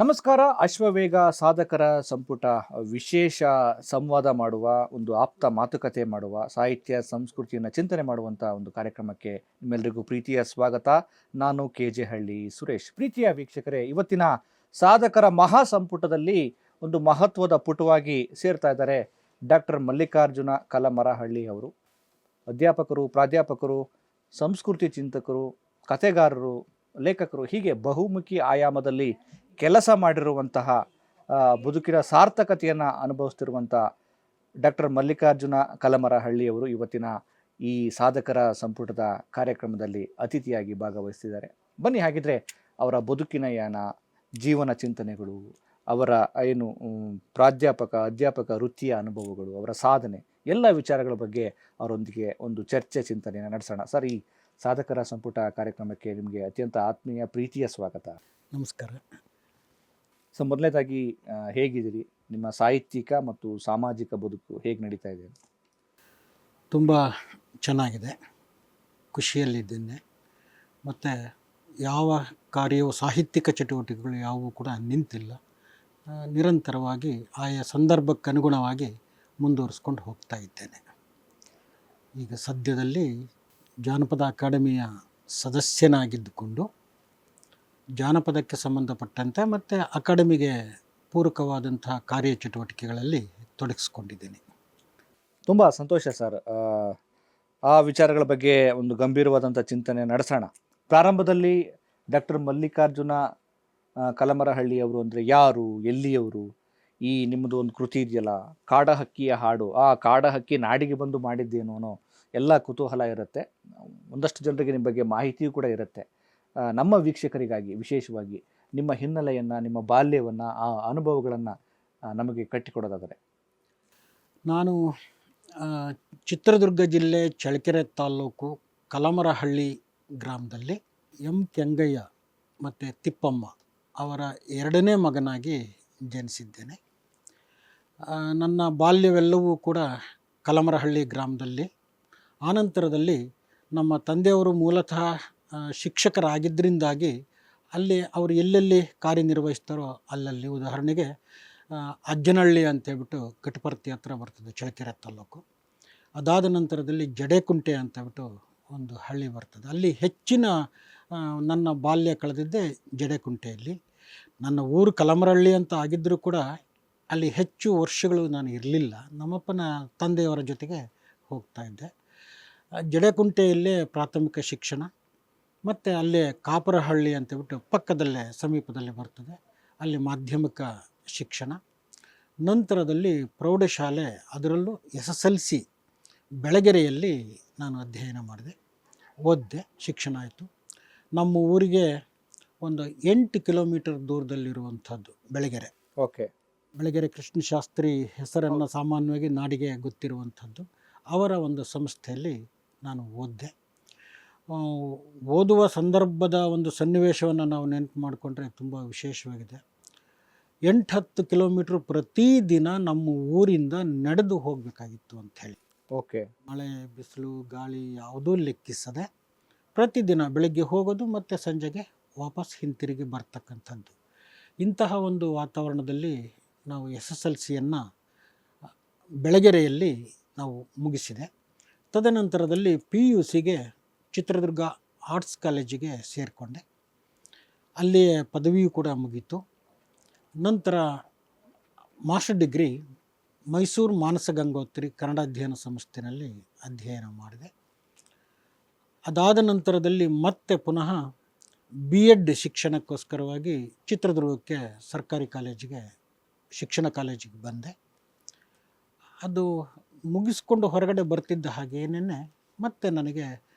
ನಮಸ್ಕಾರ. ಅಶ್ವವೇಗ ಸಾಧಕರ ಸಂಪುಟ ವಿಶೇಷ ಸಂವಾದ ಮಾಡುವ, ಒಂದು ಆಪ್ತ ಮಾತುಕತೆ ಮಾಡುವ, ಸಾಹಿತ್ಯ ಸಂಸ್ಕೃತಿಯನ್ನು ಚಿಂತನೆ ಮಾಡುವಂಥ ಒಂದು ಕಾರ್ಯಕ್ರಮಕ್ಕೆ ನಿಮ್ಮೆಲ್ಲರಿಗೂ ಪ್ರೀತಿಯ ಸ್ವಾಗತ. ನಾನು KJ ಹಳ್ಳಿ ಸುರೇಶ್. ಪ್ರೀತಿಯ ವೀಕ್ಷಕರೇ, ಇವತ್ತಿನ ಸಾಧಕರ ಮಹಾ ಸಂಪುಟದಲ್ಲಿ ಒಂದು ಮಹತ್ವದ ಪುಟವಾಗಿ ಸೇರ್ತಾ ಇದ್ದಾರೆ ಡಾಕ್ಟರ್ ಮಲ್ಲಿಕಾರ್ಜುನ ಕಲಮರಹಳ್ಳಿ ಅವರು. ಅಧ್ಯಾಪಕರು, ಪ್ರಾಧ್ಯಾಪಕರು, ಸಂಸ್ಕೃತಿ ಚಿಂತಕರು, ಕಥೆಗಾರರು, ಲೇಖಕರು, ಹೀಗೆ ಬಹುಮುಖಿ ಆಯಾಮದಲ್ಲಿ ಕೆಲಸ ಮಾಡಿರುವಂತಹ ಬದುಕಿನ ಸಾರ್ಥಕತೆಯನ್ನು ಅನುಭವಿಸ್ತಿರುವಂಥ ಡಾಕ್ಟರ್ ಮಲ್ಲಿಕಾರ್ಜುನ ಕಲಮರಹಳ್ಳಿಯವರು ಇವತ್ತಿನ ಈ ಸಾಧಕರ ಸಂಪುಟದ ಕಾರ್ಯಕ್ರಮದಲ್ಲಿ ಅತಿಥಿಯಾಗಿ ಭಾಗವಹಿಸ್ತಿದ್ದಾರೆ. ಬನ್ನಿ, ಹಾಗಿದ್ರೆ ಅವರ ಬದುಕಿನ ಯಾನ, ಜೀವನ ಚಿಂತನೆಗಳು, ಅವರ ಏನು ಅಧ್ಯಾಪಕ ವೃತ್ತಿಯ ಅನುಭವಗಳು, ಅವರ ಸಾಧನೆ, ಎಲ್ಲ ವಿಚಾರಗಳ ಬಗ್ಗೆ ಅವರೊಂದಿಗೆ ಒಂದು ಚರ್ಚೆ ಚಿಂತನೆಯನ್ನು ನಡೆಸೋಣ. ಸರ್, ಈ ಸಾಧಕರ ಸಂಪುಟ ಕಾರ್ಯಕ್ರಮಕ್ಕೆ ನಿಮಗೆ ಅತ್ಯಂತ ಆತ್ಮೀಯ ಪ್ರೀತಿಯ ಸ್ವಾಗತ. ನಮಸ್ಕಾರ. ಸೊ, ಮೊದಲನೇದಾಗಿ ಹೇಗಿದ್ದೀರಿ? ನಿಮ್ಮ ಸಾಹಿತ್ಯಿಕ ಮತ್ತು ಸಾಮಾಜಿಕ ಬದುಕು ಹೇಗೆ ನಡೀತಾ ಇದೆ? ತುಂಬ ಚೆನ್ನಾಗಿದೆ, ಖುಷಿಯಲ್ಲಿದ್ದೇನೆ. ಮತ್ತು ಯಾವ ಕಾರ್ಯವು, ಸಾಹಿತ್ಯಿಕ ಚಟುವಟಿಕೆಗಳು ಯಾವುವು ಕೂಡ ನಿಂತಿಲ್ಲ. ನಿರಂತರವಾಗಿ ಆಯಾ ಸಂದರ್ಭಕ್ಕೆ ಅನುಗುಣವಾಗಿ ಮುಂದುವರಿಸ್ಕೊಂಡು ಹೋಗ್ತಾ ಇದ್ದೇನೆ. ಈಗ ಸದ್ಯದಲ್ಲಿ ಜಾನಪದ ಅಕಾಡೆಮಿಯ ಸದಸ್ಯನಾಗಿದ್ದುಕೊಂಡು ಜಾನಪದಕ್ಕೆ ಸಂಬಂಧಪಟ್ಟಂತೆ ಮತ್ತು ಅಕಾಡೆಮಿಗೆ ಪೂರಕವಾದಂತಹ ಕಾರ್ಯಚಟುವಟಿಕೆಗಳಲ್ಲಿ ತೊಡಗಿಸ್ಕೊಂಡಿದ್ದೀನಿ. ತುಂಬ ಸಂತೋಷ ಸರ್. ಆ ವಿಚಾರಗಳ ಬಗ್ಗೆ ಒಂದು ಗಂಭೀರವಾದಂಥ ಚಿಂತನೆ ನಡೆಸೋಣ. ಪ್ರಾರಂಭದಲ್ಲಿ ಡಾಕ್ಟರ್ ಮಲ್ಲಿಕಾರ್ಜುನ ಕಲಮರಹಳ್ಳಿಯವರು ಅಂದರೆ ಯಾರು, ಎಲ್ಲಿಯವರು? ಈ ನಿಮ್ಮದು ಒಂದು ಕೃತಿ ಇದೆಯಲ್ಲ, ಕಾಡಹಕ್ಕಿಯ ಹಾಡು, ಆ ಕಾಡಹಕ್ಕಿ ನಾಡಿಗೆ ಬಂದು ಮಾಡಿದ್ದೇನೋ ಅನ್ನೋ ಎಲ್ಲ ಕುತೂಹಲ ಇರುತ್ತೆ. ಒಂದಷ್ಟು ಜನರಿಗೆ ನಿಮ್ಮ ಬಗ್ಗೆ ಮಾಹಿತಿಯೂ ಕೂಡ ಇರುತ್ತೆ. ನಮ್ಮ ವೀಕ್ಷಕರಿಗಾಗಿ ವಿಶೇಷವಾಗಿ ನಿಮ್ಮ ಹಿನ್ನೆಲೆಯನ್ನು, ನಿಮ್ಮ ಬಾಲ್ಯವನ್ನು, ಆ ಅನುಭವಗಳನ್ನು ನಮಗೆ ಕಟ್ಟಿಕೊಡೋದಾದರೆ. ನಾನು ಚಿತ್ರದುರ್ಗ ಜಿಲ್ಲೆ ಚಳ್ಳಕೆರೆ ತಾಲ್ಲೂಕು ಕಲಮರಹಳ್ಳಿ ಗ್ರಾಮದಲ್ಲಿ ಕೆಂಗಯ್ಯ ಮತ್ತು ತಿಪ್ಪಮ್ಮ ಅವರ ಎರಡನೇ ಮಗನಾಗಿ ಜನಿಸಿದ್ದೇನೆ. ನನ್ನ ಬಾಲ್ಯವೆಲ್ಲವೂ ಕೂಡ ಕಲಮರಹಳ್ಳಿ ಗ್ರಾಮದಲ್ಲಿ. ಆನಂತರದಲ್ಲಿ ನಮ್ಮ ತಂದೆಯವರು ಮೂಲತಃ ಶಿಕ್ಷಕರಾಗಿದ್ದರಿಂದಾಗಿ ಅಲ್ಲಿ ಅವರು ಎಲ್ಲೆಲ್ಲಿ ಕಾರ್ಯನಿರ್ವಹಿಸ್ತಾರೋ ಅಲ್ಲಲ್ಲಿ, ಉದಾಹರಣೆಗೆ ಅಜ್ಜನಹಳ್ಳಿ ಅಂತೇಳ್ಬಿಟ್ಟು ಕಟಪರ್ತಿ ಹತ್ರ ಬರ್ತದೆ, ಚಳ್ಳಕೆರೆ ತಾಲ್ಲೂಕು. ಅದಾದ ನಂತರದಲ್ಲಿ ಜಡೇಕುಂಟೆ ಅಂತೇಳ್ಬಿಟ್ಟು ಒಂದು ಹಳ್ಳಿ ಬರ್ತದೆ. ಅಲ್ಲಿ ಹೆಚ್ಚಿನ ನನ್ನ ಬಾಲ್ಯ ಕಳೆದಿದ್ದೆ ಜಡೇಕುಂಟೆಯಲ್ಲಿ. ನನ್ನ ಊರು ಕಲಮರಹಳ್ಳಿ ಅಂತ ಆಗಿದ್ದರೂ ಕೂಡ ಅಲ್ಲಿ ಹೆಚ್ಚು ವರ್ಷಗಳು ನಾನು ಇರಲಿಲ್ಲ. ನಮ್ಮಪ್ಪನ ತಂದೆಯವರ ಜೊತೆಗೆ ಹೋಗ್ತಾ ಇದ್ದೆ. ಜಡೇಕುಂಟೆಯಲ್ಲೇ ಪ್ರಾಥಮಿಕ ಶಿಕ್ಷಣ, ಮತ್ತು ಅಲ್ಲೇ ಕಾಪರಹಳ್ಳಿ ಅಂತೇಳ್ಬಿಟ್ಟು ಪಕ್ಕದಲ್ಲೇ ಸಮೀಪದಲ್ಲೇ ಬರ್ತದೆ, ಅಲ್ಲಿ ಮಾಧ್ಯಮಿಕ ಶಿಕ್ಷಣ. ನಂತರದಲ್ಲಿ ಪ್ರೌಢಶಾಲೆ, ಅದರಲ್ಲೂ SSLC ಬೆಳಗೆರೆಯಲ್ಲಿ ನಾನು ಅಧ್ಯಯನ ಮಾಡಿದೆ, ಓದಿದೆ, ಶಿಕ್ಷಣ ಆಯಿತು. ನಮ್ಮ ಊರಿಗೆ ಒಂದು 8 ಕಿಲೋಮೀಟರ್ ದೂರದಲ್ಲಿರುವಂಥದ್ದು ಬೆಳಗೆರೆ. ಓಕೆ. ಬೆಳಗೆರೆ ಕೃಷ್ಣಶಾಸ್ತ್ರಿ ಹೆಸರನ್ನು ಸಾಮಾನ್ಯವಾಗಿ ನಾಡಿಗೆ ಗೊತ್ತಿರುವಂಥದ್ದು. ಅವರ ಒಂದು ಸಂಸ್ಥೆಯಲ್ಲಿ ನಾನು ಓದಿದೆ. ಓದುವ ಸಂದರ್ಭದ ಒಂದು ಸನ್ನಿವೇಶವನ್ನು ನಾವು ನೆನಪು ಮಾಡಿಕೊಂಡ್ರೆ ತುಂಬ ವಿಶೇಷವಾಗಿದೆ. 8-10 ಕಿಲೋಮೀಟ್ರ್ ಪ್ರತಿದಿನ ನಮ್ಮ ಊರಿಂದ ನಡೆದು ಹೋಗಬೇಕಾಗಿತ್ತು ಅಂಥೇಳಿ. ಓಕೆ. ಮಳೆ, ಬಿಸಿಲು, ಗಾಳಿ ಯಾವುದೂ ಲೆಕ್ಕಿಸದೆ ಪ್ರತಿದಿನ ಬೆಳಗ್ಗೆ ಹೋಗೋದು ಮತ್ತು ಸಂಜೆಗೆ ವಾಪಸ್ ಹಿಂತಿರುಗಿ ಬರ್ತಕ್ಕಂಥದ್ದು. ಇಂತಹ ಒಂದು ವಾತಾವರಣದಲ್ಲಿ ನಾವು SSLCಯನ್ನು ಬೆಳಗೆರೆಯಲ್ಲಿ ನಾವು ಮುಗಿಸಿದೆ. ತದನಂತರದಲ್ಲಿ PUCಗೆ ಚಿತ್ರದುರ್ಗ ಆರ್ಟ್ಸ್ ಕಾಲೇಜಿಗೆ ಸೇರಿಕೊಂಡೆ. ಅಲ್ಲಿಯೇ ಪದವಿಯೂ ಕೂಡ ಮುಗೀತು. ನಂತರ ಮಾಸ್ಟರ್ ಡಿಗ್ರಿ ಮೈಸೂರು ಮಾನಸ ಗಂಗೋತ್ರಿ ಕನ್ನಡ ಅಧ್ಯಯನ ಸಂಸ್ಥೆಯಲ್ಲಿ ಅಧ್ಯಯನ ಮಾಡಿದೆ. ಅದಾದ ನಂತರದಲ್ಲಿ ಮತ್ತೆ ಪುನಃ B.Ed ಶಿಕ್ಷಣಕ್ಕೋಸ್ಕರವಾಗಿ ಚಿತ್ರದುರ್ಗಕ್ಕೆ ಸರ್ಕಾರಿ ಕಾಲೇಜಿಗೆ, ಶಿಕ್ಷಣ ಕಾಲೇಜಿಗೆ ಬಂದೆ. ಅದು ಮುಗಿಸ್ಕೊಂಡು ಹೊರಗಡೆ ಬರ್ತಿದ್ದ ಹಾಗೇನೇ ಮತ್ತೆ ನನಗೆ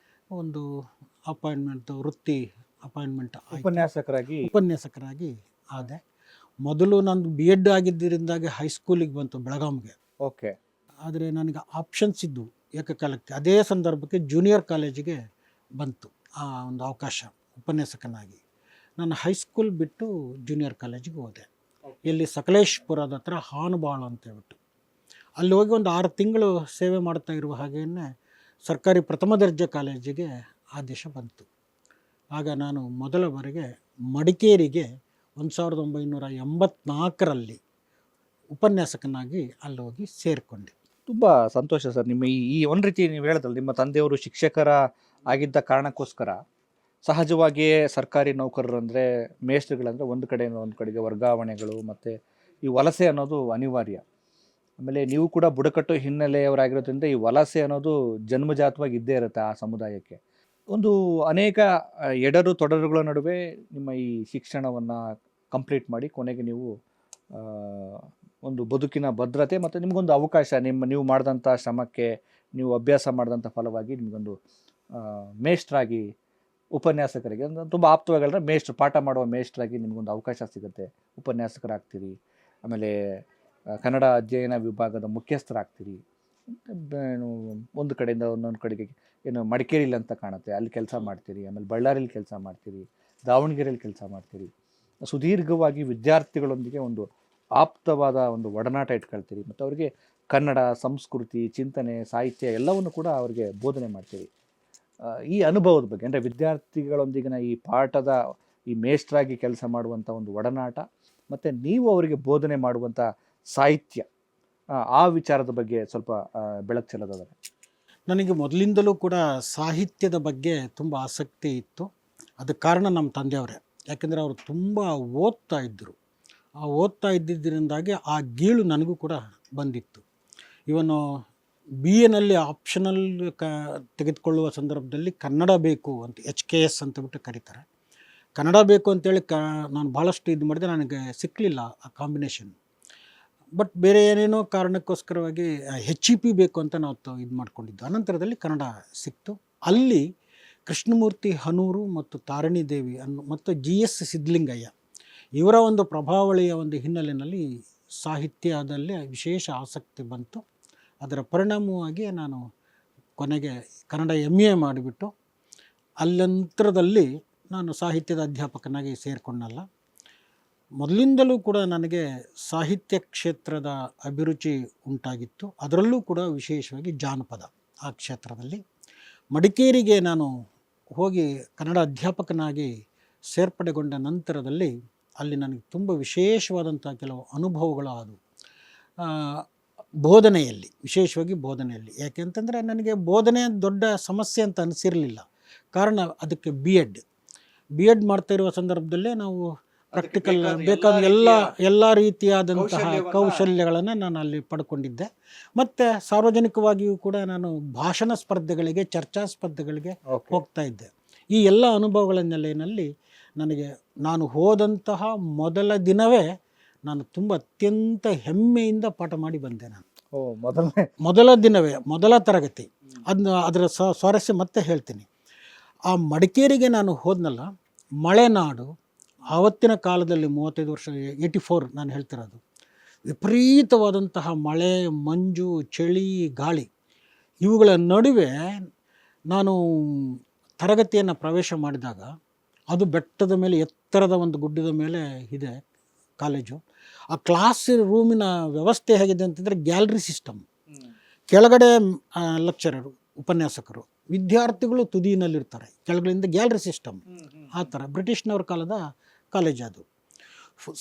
ಒಂದು ವೃತ್ತಿ ಅಪಾಯಿಂಟ್ಮೆಂಟ್ ಉಪನ್ಯಾಸಕರಾಗಿ ಆದೆ. ಮೊದಲು ನಾನು B.Ed ಆಗಿದ್ದರಿಂದಾಗಿ ಹೈಸ್ಕೂಲಿಗೆ ಬಂತು, ಬೆಳಗಾವಿಗೆ. ಓಕೆ. ಆದರೆ ನನಗೆ ಆಪ್ಷನ್ಸ್ ಇದ್ದವು ಏಕಕಾಲಕ್ಕೆ. ಅದೇ ಸಂದರ್ಭಕ್ಕೆ ಜೂನಿಯರ್ ಕಾಲೇಜಿಗೆ ಬಂತು ಆ ಒಂದು ಅವಕಾಶ ಉಪನ್ಯಾಸಕನಾಗಿ. ನಾನು ಹೈಸ್ಕೂಲ್ ಬಿಟ್ಟು ಜೂನಿಯರ್ ಕಾಲೇಜಿಗೆ ಹೋದೆ. ಇಲ್ಲಿ ಸಕಲೇಶ್ಪುರದ ಹತ್ರ ಹಾನುಬಾಳು ಅಂತೇಳ್ಬಿಟ್ಟು ಅಲ್ಲಿ ಹೋಗಿ ಒಂದು 6 ತಿಂಗಳು ಸೇವೆ ಮಾಡ್ತಾ ಇರುವ ಹಾಗೆಯೇ ಸರ್ಕಾರಿ ಪ್ರಥಮ ದರ್ಜೆ ಕಾಲೇಜಿಗೆ ಆದೇಶ ಬಂತು. ಆಗ ನಾನು ಮೊದಲ ಬಾರಿಗೆ ಮಡಿಕೇರಿಗೆ 1984ರಲ್ಲಿ ಉಪನ್ಯಾಸಕನಾಗಿ ಅಲ್ಲಿ ಹೋಗಿ ಸೇರಿಕೊಂಡೆ. ತುಂಬ ಸಂತೋಷ ಸರ್. ನಿಮ್ಮ ಈ ಒಂದು ರೀತಿ ನೀವು ಹೇಳಿದ್ರಲ್ಲ, ನಿಮ್ಮ ತಂದೆಯವರು ಶಿಕ್ಷಕರ ಆಗಿದ್ದ ಕಾರಣಕ್ಕೋಸ್ಕರ ಸಹಜವಾಗಿಯೇ ಸರ್ಕಾರಿ ನೌಕರರು ಅಂದರೆ ಮೇಷ್ಟ್ರುಗಳಂದರೆ ಒಂದು ಕಡೆಯಿಂದ ಒಂದು ಕಡೆಗೆ ವರ್ಗಾವಣೆಗಳು ಮತ್ತು ಈ ವಲಸೆ ಅನ್ನೋದು ಅನಿವಾರ್ಯ. ಆಮೇಲೆ ನೀವು ಕೂಡ ಬುಡಕಟ್ಟು ಹಿನ್ನೆಲೆಯವರಾಗಿರೋದ್ರಿಂದ ಈ ವಲಸೆ ಅನ್ನೋದು ಜನ್ಮಜಾತವಾಗಿ ಇದ್ದೇ ಇರುತ್ತೆ ಆ ಸಮುದಾಯಕ್ಕೆ. ಒಂದು ಅನೇಕ ಎಡರು ತೊಡರುಗಳ ನಡುವೆ ನಿಮ್ಮ ಈ ಶಿಕ್ಷಣವನ್ನು ಕಂಪ್ಲೀಟ್ ಮಾಡಿ ಕೊನೆಗೆ ನೀವು ಆ, ಒಂದು ಬದುಕಿನ ಭದ್ರತೆ ಮತ್ತು ನಿಮಗೊಂದು ಅವಕಾಶ, ನೀವು ಮಾಡಿದಂಥ ಶ್ರಮಕ್ಕೆ, ನೀವು ಅಭ್ಯಾಸ ಮಾಡಿದಂಥ ಫಲವಾಗಿ ನಿಮಗೊಂದು ಮೇಷ್ಟ್ರಾಗಿ, ಉಪನ್ಯಾಸಕರಿಗೆ ಅಂದರೆ ತುಂಬ ಆಪ್ತವಾಗಲ್ರೆ ಮೇಷ್ಟ್ರು, ಪಾಠ ಮಾಡುವ ಮೇಷ್ಟ್ರಾಗಿ ನಿಮಗೊಂದು ಅವಕಾಶ ಸಿಗುತ್ತೆ. ಉಪನ್ಯಾಸಕರಾಗ್ತೀರಿ, ಆಮೇಲೆ ಕನ್ನಡ ಅಧ್ಯಯನ ವಿಭಾಗದ ಮುಖ್ಯಸ್ಥರಾಗ್ತೀರಿ. ಏನು ಒಂದು ಕಡೆಯಿಂದ ಒಂದೊಂದು ಕಡೆಗೆ ಏನು ಮಡಿಕೇರಿಲಿ ಅಂತ ಕಾಣುತ್ತೆ, ಅಲ್ಲಿ ಕೆಲಸ ಮಾಡ್ತೀರಿ, ಆಮೇಲೆ ಬಳ್ಳಾರಿಲಿ ಕೆಲಸ ಮಾಡ್ತೀರಿ, ದಾವಣಗೆರೆಯಲ್ಲಿ ಕೆಲಸ ಮಾಡ್ತೀರಿ. ಸುದೀರ್ಘವಾಗಿ ವಿದ್ಯಾರ್ಥಿಗಳೊಂದಿಗೆ ಒಂದು ಆಪ್ತವಾದ ಒಂದು ಒಡನಾಟ ಇಟ್ಕೊಳ್ತೀರಿ ಮತ್ತು ಅವರಿಗೆ ಕನ್ನಡ ಸಂಸ್ಕೃತಿ, ಚಿಂತನೆ, ಸಾಹಿತ್ಯ ಎಲ್ಲವನ್ನು ಕೂಡ ಅವರಿಗೆ ಬೋಧನೆ ಮಾಡ್ತೀರಿ. ಈ ಅನುಭವದ ಬಗ್ಗೆ ಅಂದರೆ ವಿದ್ಯಾರ್ಥಿಗಳೊಂದಿಗಿನ ಈ ಪಾಠದ ಈ ಮೇಷ್ಟ್ರಾಗಿ ಕೆಲಸ ಮಾಡುವಂಥ ಒಂದು ಒಡನಾಟ ಮತ್ತು ನೀವು ಅವರಿಗೆ ಬೋಧನೆ ಮಾಡುವಂಥ ಸಾಹಿತ್ಯ, ಆ ವಿಚಾರದ ಬಗ್ಗೆ ಸ್ವಲ್ಪ ಬೆಳಕು ಚೆಲ್ಲೋದಾದರೆ. ನನಗೆ ಮೊದಲಿಂದಲೂ ಕೂಡ ಸಾಹಿತ್ಯದ ಬಗ್ಗೆ ತುಂಬ ಆಸಕ್ತಿ ಇತ್ತು. ಅದಕ್ಕೆ ಕಾರಣ ನಮ್ಮ ತಂದೆಯವರೇ. ಯಾಕೆಂದರೆ ಅವರು ತುಂಬ ಓದ್ತಾ ಇದ್ದರು. ಆ ಓದ್ತಾ ಇದ್ದಿದ್ದರಿಂದಾಗಿ ಆ ಗೀಳು ನನಗೂ ಕೂಡ ಬಂದಿತ್ತು. ಇವನು BA ಆಪ್ಷನಲ್ ತೆಗೆದುಕೊಳ್ಳುವ ಸಂದರ್ಭದಲ್ಲಿ ಕನ್ನಡ ಬೇಕು ಅಂತ HKS ಅಂತಬಿಟ್ಟು ಕರೀತಾರೆ. ಕನ್ನಡ ಬೇಕು ಅಂತೇಳಿ ನಾನು ಭಾಳಷ್ಟು ಇದು ಮಾಡಿದೆ, ನನಗೆ ಸಿಕ್ಕಲಿಲ್ಲ ಆ ಕಾಂಬಿನೇಷನ್. ಬಟ್ ಬೇರೆ ಏನೇನೋ ಕಾರಣಕ್ಕೋಸ್ಕರವಾಗಿ HEP ಬೇಕು ಅಂತ ನಾವು ಇದು ಮಾಡ್ಕೊಂಡಿದ್ದು. ಅನಂತರದಲ್ಲಿ ಕನ್ನಡ ಸಿಕ್ತು. ಅಲ್ಲಿ ಕೃಷ್ಣಮೂರ್ತಿ ಹನೂರು ಮತ್ತು ತಾರಿಣಿ ದೇವಿ ಮತ್ತು GS ಸಿದ್ಧಲಿಂಗಯ್ಯ ಇವರ ಒಂದು ಪ್ರಭಾವಳಿಯ ಒಂದು ಹಿನ್ನೆಲೆಯಲ್ಲಿ ಸಾಹಿತ್ಯದಲ್ಲಿ ವಿಶೇಷ ಆಸಕ್ತಿ ಬಂತು. ಅದರ ಪರಿಣಾಮವಾಗಿ ನಾನು ಕೊನೆಗೆ ಕನ್ನಡ MA ಮಾಡಿಬಿಟ್ಟು ಅಲ್ಲಂತರದಲ್ಲಿ ನಾನು ಸಾಹಿತ್ಯದ ಅಧ್ಯಾಪಕನಾಗಿ ಸೇರಿಕೊಂಡಲ್ಲ. ಮೊದಲಿಂದಲೂ ಕೂಡ ನನಗೆ ಸಾಹಿತ್ಯ ಕ್ಷೇತ್ರದ ಅಭಿರುಚಿ ಉಂಟಾಗಿತ್ತು. ಅದರಲ್ಲೂ ಕೂಡ ವಿಶೇಷವಾಗಿ ಜಾನಪದ ಆ ಕ್ಷೇತ್ರದಲ್ಲಿ. ಮಡಿಕೇರಿಗೆ ನಾನು ಹೋಗಿ ಕನ್ನಡ ಅಧ್ಯಾಪಕನಾಗಿ ಸೇರ್ಪಡೆಗೊಂಡ ನಂತರದಲ್ಲಿ ಅಲ್ಲಿ ನನಗೆ ತುಂಬ ವಿಶೇಷವಾದಂಥ ಕೆಲವು ಅನುಭವಗಳು ಆದವು. ಬೋಧನೆಯಲ್ಲಿ, ವಿಶೇಷವಾಗಿ ಬೋಧನೆಯಲ್ಲಿ. ಯಾಕೆಂತಂದರೆ ನನಗೆ ಬೋಧನೆ ದೊಡ್ಡ ಸಮಸ್ಯೆ ಅಂತ ಅನಿಸಿರಲಿಲ್ಲ. ಕಾರಣ ಅದಕ್ಕೆ ಬಿ ಎಡ್ ಮಾಡ್ತಾ ಇರುವ ಸಂದರ್ಭದಲ್ಲೇ ನಾವು ಪ್ರಾಕ್ಟಿಕಲ್ ಬೇಕಾದ ಎಲ್ಲ ರೀತಿಯಾದಂತಹ ಕೌಶಲ್ಯಗಳನ್ನು ನಾನು ಅಲ್ಲಿ ಪಡ್ಕೊಂಡಿದ್ದೆ. ಮತ್ತು ಸಾರ್ವಜನಿಕವಾಗಿಯೂ ಕೂಡ ನಾನು ಭಾಷಣ ಸ್ಪರ್ಧೆಗಳಿಗೆ, ಚರ್ಚಾ ಸ್ಪರ್ಧೆಗಳಿಗೆ ಹೋಗ್ತಾ ಇದ್ದೆ. ಈ ಎಲ್ಲ ಅನುಭವಗಳ ನೆಲೆಯಲ್ಲಿ ನನಗೆ ನಾನು ಹೋದಂತಹ ಮೊದಲ ದಿನವೇ ನಾನು ತುಂಬ ಅತ್ಯಂತ ಹೆಮ್ಮೆಯಿಂದ ಪಾಠ ಮಾಡಿ ಬಂದೆ. ನಾನು ಮೊದಲ ದಿನವೇ, ಮೊದಲ ತರಗತಿ. ಅದರ ಸ್ವಾರಸ್ಯ ಮತ್ತೆ ಹೇಳ್ತೀನಿ. ಆ ಮಡಿಕೇರಿಗೆ ನಾನು ಹೋದ್ನಲ್ಲ, ಮಳೆನಾಡು. ಆವತ್ತಿನ ಕಾಲದಲ್ಲಿ 35 ವರ್ಷ, 84 ನಾನು ಹೇಳ್ತಿರೋದು. ವಿಪರೀತವಾದಂತಹ ಮಳೆ, ಮಂಜು, ಚಳಿ, ಗಾಳಿ ಇವುಗಳ ನಡುವೆ ನಾನು ತರಗತಿಯನ್ನು ಪ್ರವೇಶ ಮಾಡಿದಾಗ, ಅದು ಬೆಟ್ಟದ ಮೇಲೆ, ಎತ್ತರದ ಒಂದು ಗುಡ್ಡದ ಮೇಲೆ ಇದೆ ಕಾಲೇಜು. ಆ ಕ್ಲಾಸ್ ರೂಮಿನ ವ್ಯವಸ್ಥೆ ಹೇಗಿದೆ ಅಂತಂದರೆ ಗ್ಯಾಲರಿ ಸಿಸ್ಟಮ್. ಕೆಳಗಡೆ ಲೆಕ್ಚರರು, ಉಪನ್ಯಾಸಕರು, ವಿದ್ಯಾರ್ಥಿಗಳು ತುದಿನಲ್ಲಿರ್ತಾರೆ, ಕೆಳಗಡೆಯಿಂದ ಗ್ಯಾಲರಿ ಸಿಸ್ಟಮ್. ಆ ಥರ ಬ್ರಿಟಿಷ್ನವ್ರ ಕಾಲದ ಕಾಲೇಜ್ ಅದು.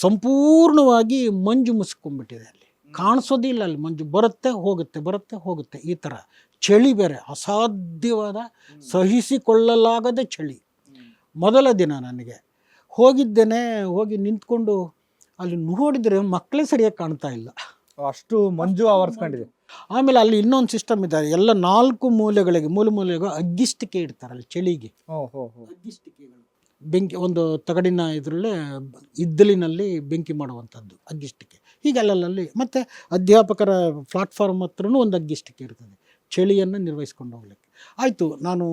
ಸಂಪೂರ್ಣವಾಗಿ ಮಂಜು ಮುಸ್ಕೊಂಡ್ಬಿಟ್ಟಿದೆ. ಅಲ್ಲಿ ಕಾಣಿಸೋದೇ ಇಲ್ಲ. ಅಲ್ಲಿ ಮಂಜು ಬರುತ್ತೆ ಹೋಗುತ್ತೆ, ಬರುತ್ತೆ ಹೋಗುತ್ತೆ. ಈ ಥರ ಚಳಿ ಬೇರೆ, ಅಸಾಧ್ಯವಾದ ಸಹಿಸಿಕೊಳ್ಳಲಾಗದ ಚಳಿ. ಮೊದಲ ದಿನ ನನಗೆ ಹೋಗಿದ್ದೇನೆ. ಹೋಗಿ ನಿಂತ್ಕೊಂಡು ಅಲ್ಲಿ ನೋಡಿದರೆ ಮಕ್ಕಳೇ ಸರಿಯಾಗಿ ಕಾಣ್ತಾ ಇಲ್ಲ, ಅಷ್ಟು ಮಂಜು ಆವರಿಸ್ಕೊಂಡಿದೆ. ಆಮೇಲೆ ಅಲ್ಲಿ ಇನ್ನೊಂದು ಸಿಸ್ಟಮ್ ಇದೆ. ಎಲ್ಲ 4 ಮೂಲೆಗಳಿಗೆ ಮೂಲೆಗೂ ಅಗ್ಗಿಷ್ಟಿಕೆ ಇಡ್ತಾರೆ ಅಲ್ಲಿ ಚಳಿಗೆ. ಅಗ್ಗಿಷ್ಟಿಕೆಗಳು, ಬೆಂಕಿ, ಒಂದು ತಗಡಿನ ಇದರಲ್ಲೇ ಇದ್ದಲಿನಲ್ಲಿ ಬೆಂಕಿ ಮಾಡುವಂಥದ್ದು ಅಗ್ಗಿಷ್ಟಿಕೆ. ಹೀಗೆ ಅಲ್ಲಲ್ಲಿ. ಮತ್ತು ಅಧ್ಯಾಪಕರ ಪ್ಲಾಟ್ಫಾರ್ಮ್ ಹತ್ರನೂ ಒಂದು ಅಗ್ಗಿಷ್ಟಿಕೆ ಇರ್ತದೆ ಚಳಿಯನ್ನು ನಿರ್ವಹಿಸ್ಕೊಂಡು ಹೋಗ್ಲಿಕ್ಕೆ. ಆಯಿತು, ನಾನು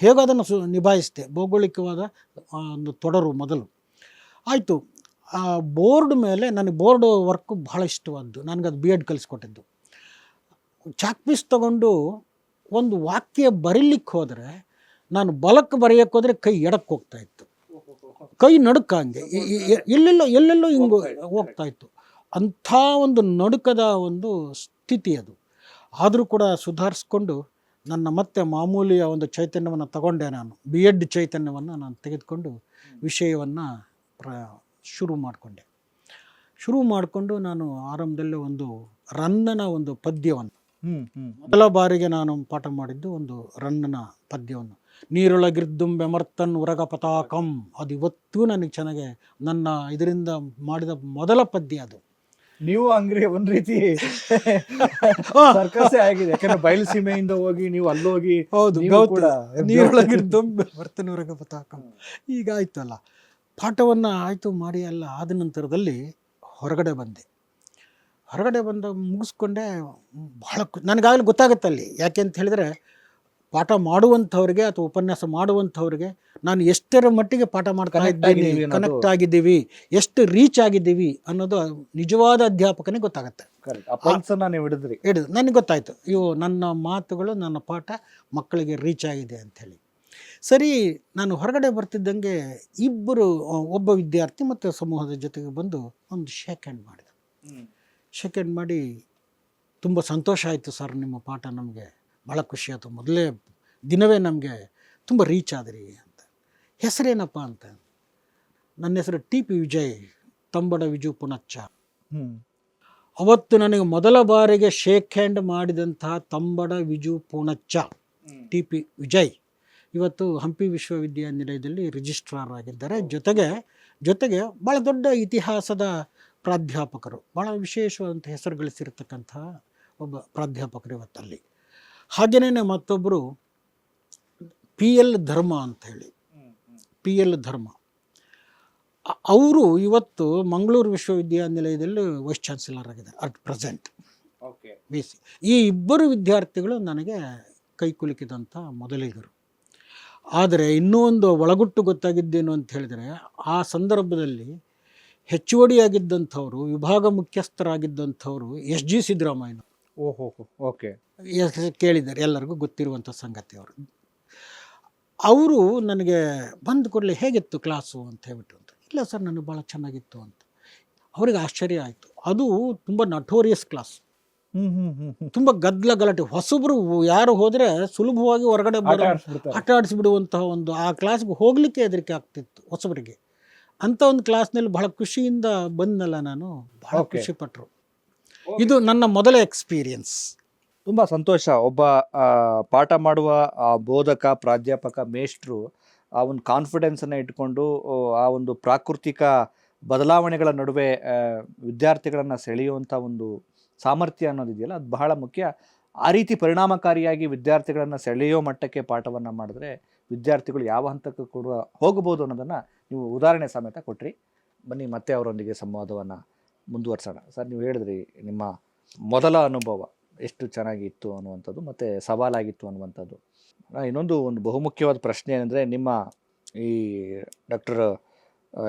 ಹೇಗೋ ಅದನ್ನು ನಿಭಾಯಿಸಿದೆ. ಭೌಗೋಳಿಕವಾದ ಒಂದು ತೊಡರು ಮೊದಲು ಆಯಿತು. ಆ ಬೋರ್ಡ್ ಮೇಲೆ ನನಗೆ ಬೋರ್ಡ್ ವರ್ಕು ಭಾಳ ಇಷ್ಟವಾದ್ದು. ನನಗದು BEd ಕಲಿಸ್ಕೊಟ್ಟಿದ್ದು. ಚಾಕ್ ಪೀಸ್ ತಗೊಂಡು ಒಂದು ವಾಕ್ಯ ಬರೀಲಿಕ್ಕೆ ಹೋದರೆ, ನಾನು ಬಲಕ್ಕೆ ಬರೆಯೋಕ್ಕೆ ಹೋದರೆ ಕೈ ಎಡಕ್ಕೆ ಹೋಗ್ತಾ ಇತ್ತು, ಕೈ ನಡುಕಂಗೆ ಎಲ್ಲೆಲ್ಲೋ ಹಿಂಗೆ ಹೋಗ್ತಾ ಇತ್ತು. ಅಂಥ ಒಂದು ನಡುಕದ ಒಂದು ಸ್ಥಿತಿ ಅದು. ಆದರೂ ಕೂಡ ಸುಧಾರಿಸ್ಕೊಂಡು ನನ್ನ ಮತ್ತೆ ಮಾಮೂಲಿಯ ಒಂದು ಚೈತನ್ಯವನ್ನು ತಗೊಂಡೆ. ನಾನು BEd ಚೈತನ್ಯವನ್ನು ನಾನು ತೆಗೆದುಕೊಂಡು ವಿಷಯವನ್ನು ಶುರು ಮಾಡಿಕೊಂಡು ನಾನು ಆರಂಭದಲ್ಲೇ ಒಂದು ರನ್ನನ ಒಂದು ಪದ್ಯವನ್ನು, ಹ್ಮ್ ಹ್ಮ್ ಮೊದಲ ಬಾರಿಗೆ ನಾನು ಪಾಠ ಮಾಡಿದ್ದು ಒಂದು ರನ್ನನ ಪದ್ಯವನ್ನು, ನೀರೊಳಗಿರ್ದುಂಬೆಮರ್ತನ್ ಉರಗ ಪತಾಕಂ. ಅದು ಇವತ್ತೂ ನನಗೆ ಚೆನ್ನಾಗೆ, ನನ್ನ ಇದರಿಂದ ಮಾಡಿದ ಮೊದಲ ಪದ್ಯ ಅದು. ನೀವು ಹಂಗ್ರಿ ಒಂದ್ ರೀತಿ ಸರ್ಕಸೇ ಆಗಿದೆ, ಯಾಕಂದ್ರೆ ಬಯಲು ಸೀಮೆಯಿಂದ ಹೋಗಿ ನೀವು ಅಲ್ಲೋಗಿ ಹೌದು, ನೀವು ಕೂಡ ನೀರೊಳಗಿರ್ದುಂಬೆ ಮರ್ತನ್ ಉರಗ ಪತಾಕಂ. ಈಗ ಆಯ್ತಲ್ಲ, ಪಾಠವನ್ನು ಆಯಿತು ಮಾಡಿ ಎಲ್ಲ ಆದ ನಂತರದಲ್ಲಿ ಹೊರಗಡೆ ಬಂದ ಮುಗಿಸ್ಕೊಂಡೆ. ಭಾಳ ನನಗಾಗಲೇ ಗೊತ್ತಾಗುತ್ತಲ್ಲಿ, ಯಾಕೆ ಅಂತ ಹೇಳಿದರೆ ಪಾಠ ಮಾಡುವಂಥವ್ರಿಗೆ ಅಥವಾ ಉಪನ್ಯಾಸ ಮಾಡುವಂಥವ್ರಿಗೆ ನಾನು ಎಷ್ಟರ ಮಟ್ಟಿಗೆ ಪಾಠ ಮಾಡ್ತಾ ಇದ್ದೀನಿ, ಕನೆಕ್ಟ್ ಆಗಿದ್ದೀವಿ, ಎಷ್ಟು ರೀಚ್ ಆಗಿದ್ದೀವಿ ಅನ್ನೋದು ನಿಜವಾದ ಅಧ್ಯಾಪಕನಿಗೆ ಗೊತ್ತಾಗುತ್ತೆ. ನೀವು ಹಿಡಿದ್ರಿ. ನನಗೆ ಗೊತ್ತಾಯಿತು, ಇವು ನನ್ನ ಮಾತುಗಳು, ನನ್ನ ಪಾಠ ಮಕ್ಕಳಿಗೆ ರೀಚ್ ಆಗಿದೆ ಅಂಥೇಳಿ. ಸರಿ, ನಾನು ಹೊರಗಡೆ ಬರ್ತಿದ್ದಂಗೆ ಒಬ್ಬ ವಿದ್ಯಾರ್ಥಿ ಮತ್ತು ಸಮೂಹದ ಜೊತೆಗೆ ಬಂದು ಒಂದು ಶೇಕ್ ಹ್ಯಾಂಡ್ ಮಾಡಿ, ತುಂಬ ಸಂತೋಷ ಆಯಿತು ಸರ್, ನಿಮ್ಮ ಪಾಠ ನಮಗೆ ಭಾಳ ಖುಷಿ ಆಯಿತು, ಮೊದಲೇ ದಿನವೇ ನಮಗೆ ತುಂಬ ರೀಚ್ ಆದ್ರಿ ಅಂತ. ಹೆಸರೇನಪ್ಪ ಅಂತ. ನನ್ನ ಹೆಸರು TP ವಿಜಯ್, ತಂಬಡ ವಿಜು ಪುಣಚ್ಚ. ಅವತ್ತು ನನಗೆ ಮೊದಲ ಬಾರಿಗೆ ಶೇಕ್ ಹ್ಯಾಂಡ್ ಮಾಡಿದಂತಹ ತಂಬಡ ವಿಜು ಪುಣಚ್ಚ TP ವಿಜಯ್ ಇವತ್ತು ಹಂಪಿ ವಿಶ್ವವಿದ್ಯಾನಿಲಯದಲ್ಲಿ ರಿಜಿಸ್ಟ್ರಾರ್ ಆಗಿದ್ದಾರೆ. ಜೊತೆಗೆ ಭಾಳ ದೊಡ್ಡ ಇತಿಹಾಸದ ಪ್ರಾಧ್ಯಾಪಕರು, ಭಾಳ ವಿಶೇಷವಾದಂಥ ಹೆಸರು ಗಳಿಸಿರ್ತಕ್ಕಂಥ ಒಬ್ಬ ಪ್ರಾಧ್ಯಾಪಕರು ಇವತ್ತಲ್ಲಿ. ಹಾಗೆಯೇ ಮತ್ತೊಬ್ಬರು PL ಧರ್ಮ ಅಂಥೇಳಿ, PL ಧರ್ಮ, ಅವರು ಇವತ್ತು ಮಂಗಳೂರು ವಿಶ್ವವಿದ್ಯಾನಿಲಯದಲ್ಲಿ ವೈಸ್ ಚಾನ್ಸಲರ್ ಆಗಿದ್ದಾರೆ ಅಟ್ ಪ್ರೆಸೆಂಟ್. ಈ ಇಬ್ಬರು ವಿದ್ಯಾರ್ಥಿಗಳು ನನಗೆ ಕೈ ಕುಲುಕಿದಂಥ ಮೊದಲಿಗರು. ಆದರೆ ಇನ್ನೂ ಒಂದು ಒಳಗುಟ್ಟು ಗೊತ್ತಾಗಿದ್ದೇನು ಅಂತ ಹೇಳಿದರೆ, ಆ ಸಂದರ್ಭದಲ್ಲಿ HOD ಆಗಿದ್ದಂಥವರು, ವಿಭಾಗ ಮುಖ್ಯಸ್ಥರಾಗಿದ್ದಂಥವರು SG ಸಿದ್ದರಾಮಯ್ಯ. ಓಕೆ, ಕೇಳಿದ್ದಾರೆ, ಎಲ್ಲರಿಗೂ ಗೊತ್ತಿರುವಂಥ ಸಂಗತಿ. ಅವರು ನನಗೆ ಬಂದ ಕೂಡಲೇ ಹೇಗಿತ್ತು ಕ್ಲಾಸು ಅಂತ ಹೇಳ್ಬಿಟ್ಟು ಅಂತ. ಇಲ್ಲ ಸರ್, ನನಗೆ ಭಾಳ ಚೆನ್ನಾಗಿತ್ತು ಅಂತ. ಅವರಿಗೆ ಆಶ್ಚರ್ಯ ಆಯಿತು. ಅದು ತುಂಬ ನಟೋರಿಯಸ್ ಕ್ಲಾಸ್, ತುಂಬ ಗಲಾಟೆ. ಹೊಸಬ್ರು ಯಾರು ಹೋದರೆ ಸುಲಭವಾಗಿ ಹೊರಗಡೆ ಆಟ ಆಡಿಸ್ಬಿಡುವಂತಹ ಒಂದು ಆ ಕ್ಲಾಸ್ಗೆ ಹೋಗಲಿಕ್ಕೆ ಹೆದರಿಕೆ ಆಗ್ತಿತ್ತು ಹೊಸಬರಿಗೆ. ಅಂಥ ಒಂದು ಕ್ಲಾಸ್ನಲ್ಲಿ ಬಹಳ ಖುಷಿಯಿಂದ ಬಂದನಲ್ಲ ನಾನು, ಬಹಳ ಖುಷಿ ಪಟ್ಟರು. ಇದು ನನ್ನ ಮೊದಲ ಎಕ್ಸ್ಪೀರಿಯನ್ಸ್. ತುಂಬ ಸಂತೋಷ. ಒಬ್ಬ ಪಾಠ ಮಾಡುವ ಬೋಧಕ, ಪ್ರಾಧ್ಯಾಪಕ, ಮೇಷ್ಟ್ರು ಆ ಒಂದು ಕಾನ್ಫಿಡೆನ್ಸನ್ನು ಇಟ್ಕೊಂಡು ಆ ಒಂದು ಪ್ರಾಕೃತಿಕ ಬದಲಾವಣೆಗಳ ನಡುವೆ ವಿದ್ಯಾರ್ಥಿಗಳನ್ನು ಸೆಳೆಯುವಂಥ ಒಂದು ಸಾಮರ್ಥ್ಯ ಅನ್ನೋದಿದೆಯಲ್ಲ, ಅದು ಬಹಳ ಮುಖ್ಯ. ಆ ರೀತಿ ಪರಿಣಾಮಕಾರಿಯಾಗಿ ವಿದ್ಯಾರ್ಥಿಗಳನ್ನು ಸೆಳೆಯೋ ಮಟ್ಟಕ್ಕೆ ಪಾಠವನ್ನು ಮಾಡಿದ್ರೆ ವಿದ್ಯಾರ್ಥಿಗಳು ಯಾವ ಹಂತಕ್ಕೂ ಕೂಡ ಹೋಗಬಹುದು ಅನ್ನೋದನ್ನು ನೀವು ಉದಾಹರಣೆ ಸಮೇತ ಕೊಟ್ರಿ. ಬನ್ನಿ ಮತ್ತೆ ಅವರೊಂದಿಗೆ ಸಂವಾದವನ್ನು ಮುಂದುವರ್ಸೋಣ. ಸರ್, ನೀವು ಹೇಳಿದ್ರಿ ನಿಮ್ಮ ಮೊದಲ ಅನುಭವ ಎಷ್ಟು ಚೆನ್ನಾಗಿತ್ತು ಅನ್ನುವಂಥದ್ದು, ಮತ್ತು ಸವಾಲಾಗಿತ್ತು ಅನ್ನುವಂಥದ್ದು. ಇನ್ನೊಂದು ಬಹುಮುಖ್ಯವಾದ ಪ್ರಶ್ನೆ ಏನಂದರೆ, ನಿಮ್ಮ ಈ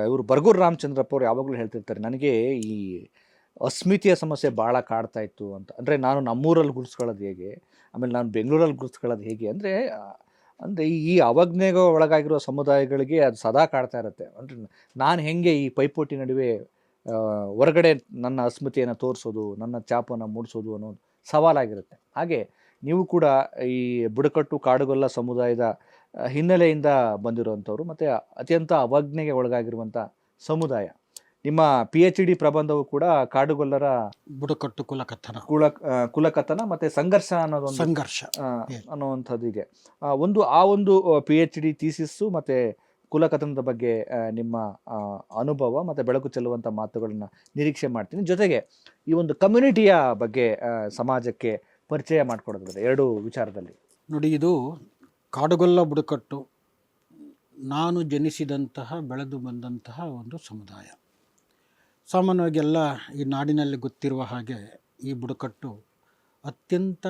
ಇವರು ಬರಗೂರು ರಾಮಚಂದ್ರಪ್ಪ ಅವರು ಯಾವಾಗಲೂ ಹೇಳ್ತಿರ್ತಾರೆ, ನನಗೆ ಈ ಅಸ್ಮಿತೆಯ ಸಮಸ್ಯೆ ಭಾಳ ಕಾಡ್ತಾ ಇತ್ತು ಅಂತ. ಅಂದರೆ ನಾನು ನಮ್ಮೂರಲ್ಲಿ ಗುರುತಿಸ್ಕೊಳ್ಳೋದು ಹೇಗೆ, ಆಮೇಲೆ ನಾನು ಬೆಂಗಳೂರಲ್ಲಿ ಗುರುತಿಸ್ಕೊಳ್ಳೋದು ಹೇಗೆ ಅಂದರೆ ಈ ಅವಜ್ಞೆಗೆ ಒಳಗಾಗಿರೋ ಸಮುದಾಯಗಳಿಗೆ ಅದು ಸದಾ ಕಾಡ್ತಾ ಇರುತ್ತೆ. ಅಂದರೆ ನಾನು ಹೆಂಗೆ ಈ ಪೈಪೋಟಿ ನಡುವೆ ಹೊರಗಡೆ ನನ್ನ ಅಸ್ಮಿತೆಯನ್ನು ತೋರಿಸೋದು, ನನ್ನ ಛಾಪನ್ನು ಮೂಡಿಸೋದು ಅನ್ನೋದು ಸವಾಲಾಗಿರುತ್ತೆ. ಹಾಗೆ ನೀವು ಕೂಡ ಈ ಬುಡಕಟ್ಟು ಕಾಡುಗೊಲ್ಲ ಸಮುದಾಯದ ಹಿನ್ನೆಲೆಯಿಂದ ಬಂದಿರುವಂಥವ್ರು, ಮತ್ತು ಅತ್ಯಂತ ಅವಜ್ಞೆಗೆ ಒಳಗಾಗಿರುವಂಥ ಸಮುದಾಯ. ನಿಮ್ಮ PhD ಪ್ರಬಂಧವು ಕೂಡ ಕಾಡುಗೊಲ್ಲರ ಬುಡಕಟ್ಟು ಕುಲಕಥನ ಮತ್ತು ಸಂಘರ್ಷ ಅನ್ನುವಂಥದ್ದು ಇದೆ. ಆ ಒಂದು PhD ಥೀಸಿಸ್ಸು ಮತ್ತು ಕುಲಕಥನದ ಬಗ್ಗೆ ನಿಮ್ಮ ಅನುಭವ ಮತ್ತು ಬೆಳಕು ಚೆಲ್ಲುವಂಥ ಮಾತುಗಳನ್ನ ನಿರೀಕ್ಷೆ ಮಾಡ್ತೀನಿ. ಜೊತೆಗೆ ಈ ಒಂದು ಕಮ್ಯುನಿಟಿಯ ಬಗ್ಗೆ ಸಮಾಜಕ್ಕೆ ಪರಿಚಯ ಮಾಡಿಕೊಡೋದ್ರೆ ಎರಡು ವಿಚಾರದಲ್ಲಿ. ನೋಡಿ, ಇದು ಕಾಡುಗೊಲ್ಲ ಬುಡಕಟ್ಟು ನಾನು ಜನಿಸಿದಂತಹ, ಬೆಳೆದು ಬಂದಂತಹ ಒಂದು ಸಮುದಾಯ. ಸಾಮಾನ್ಯವಾಗಿ ಎಲ್ಲ ಈ ನಾಡಿನಲ್ಲಿ ಗೊತ್ತಿರುವ ಹಾಗೆ ಈ ಬುಡಕಟ್ಟು ಅತ್ಯಂತ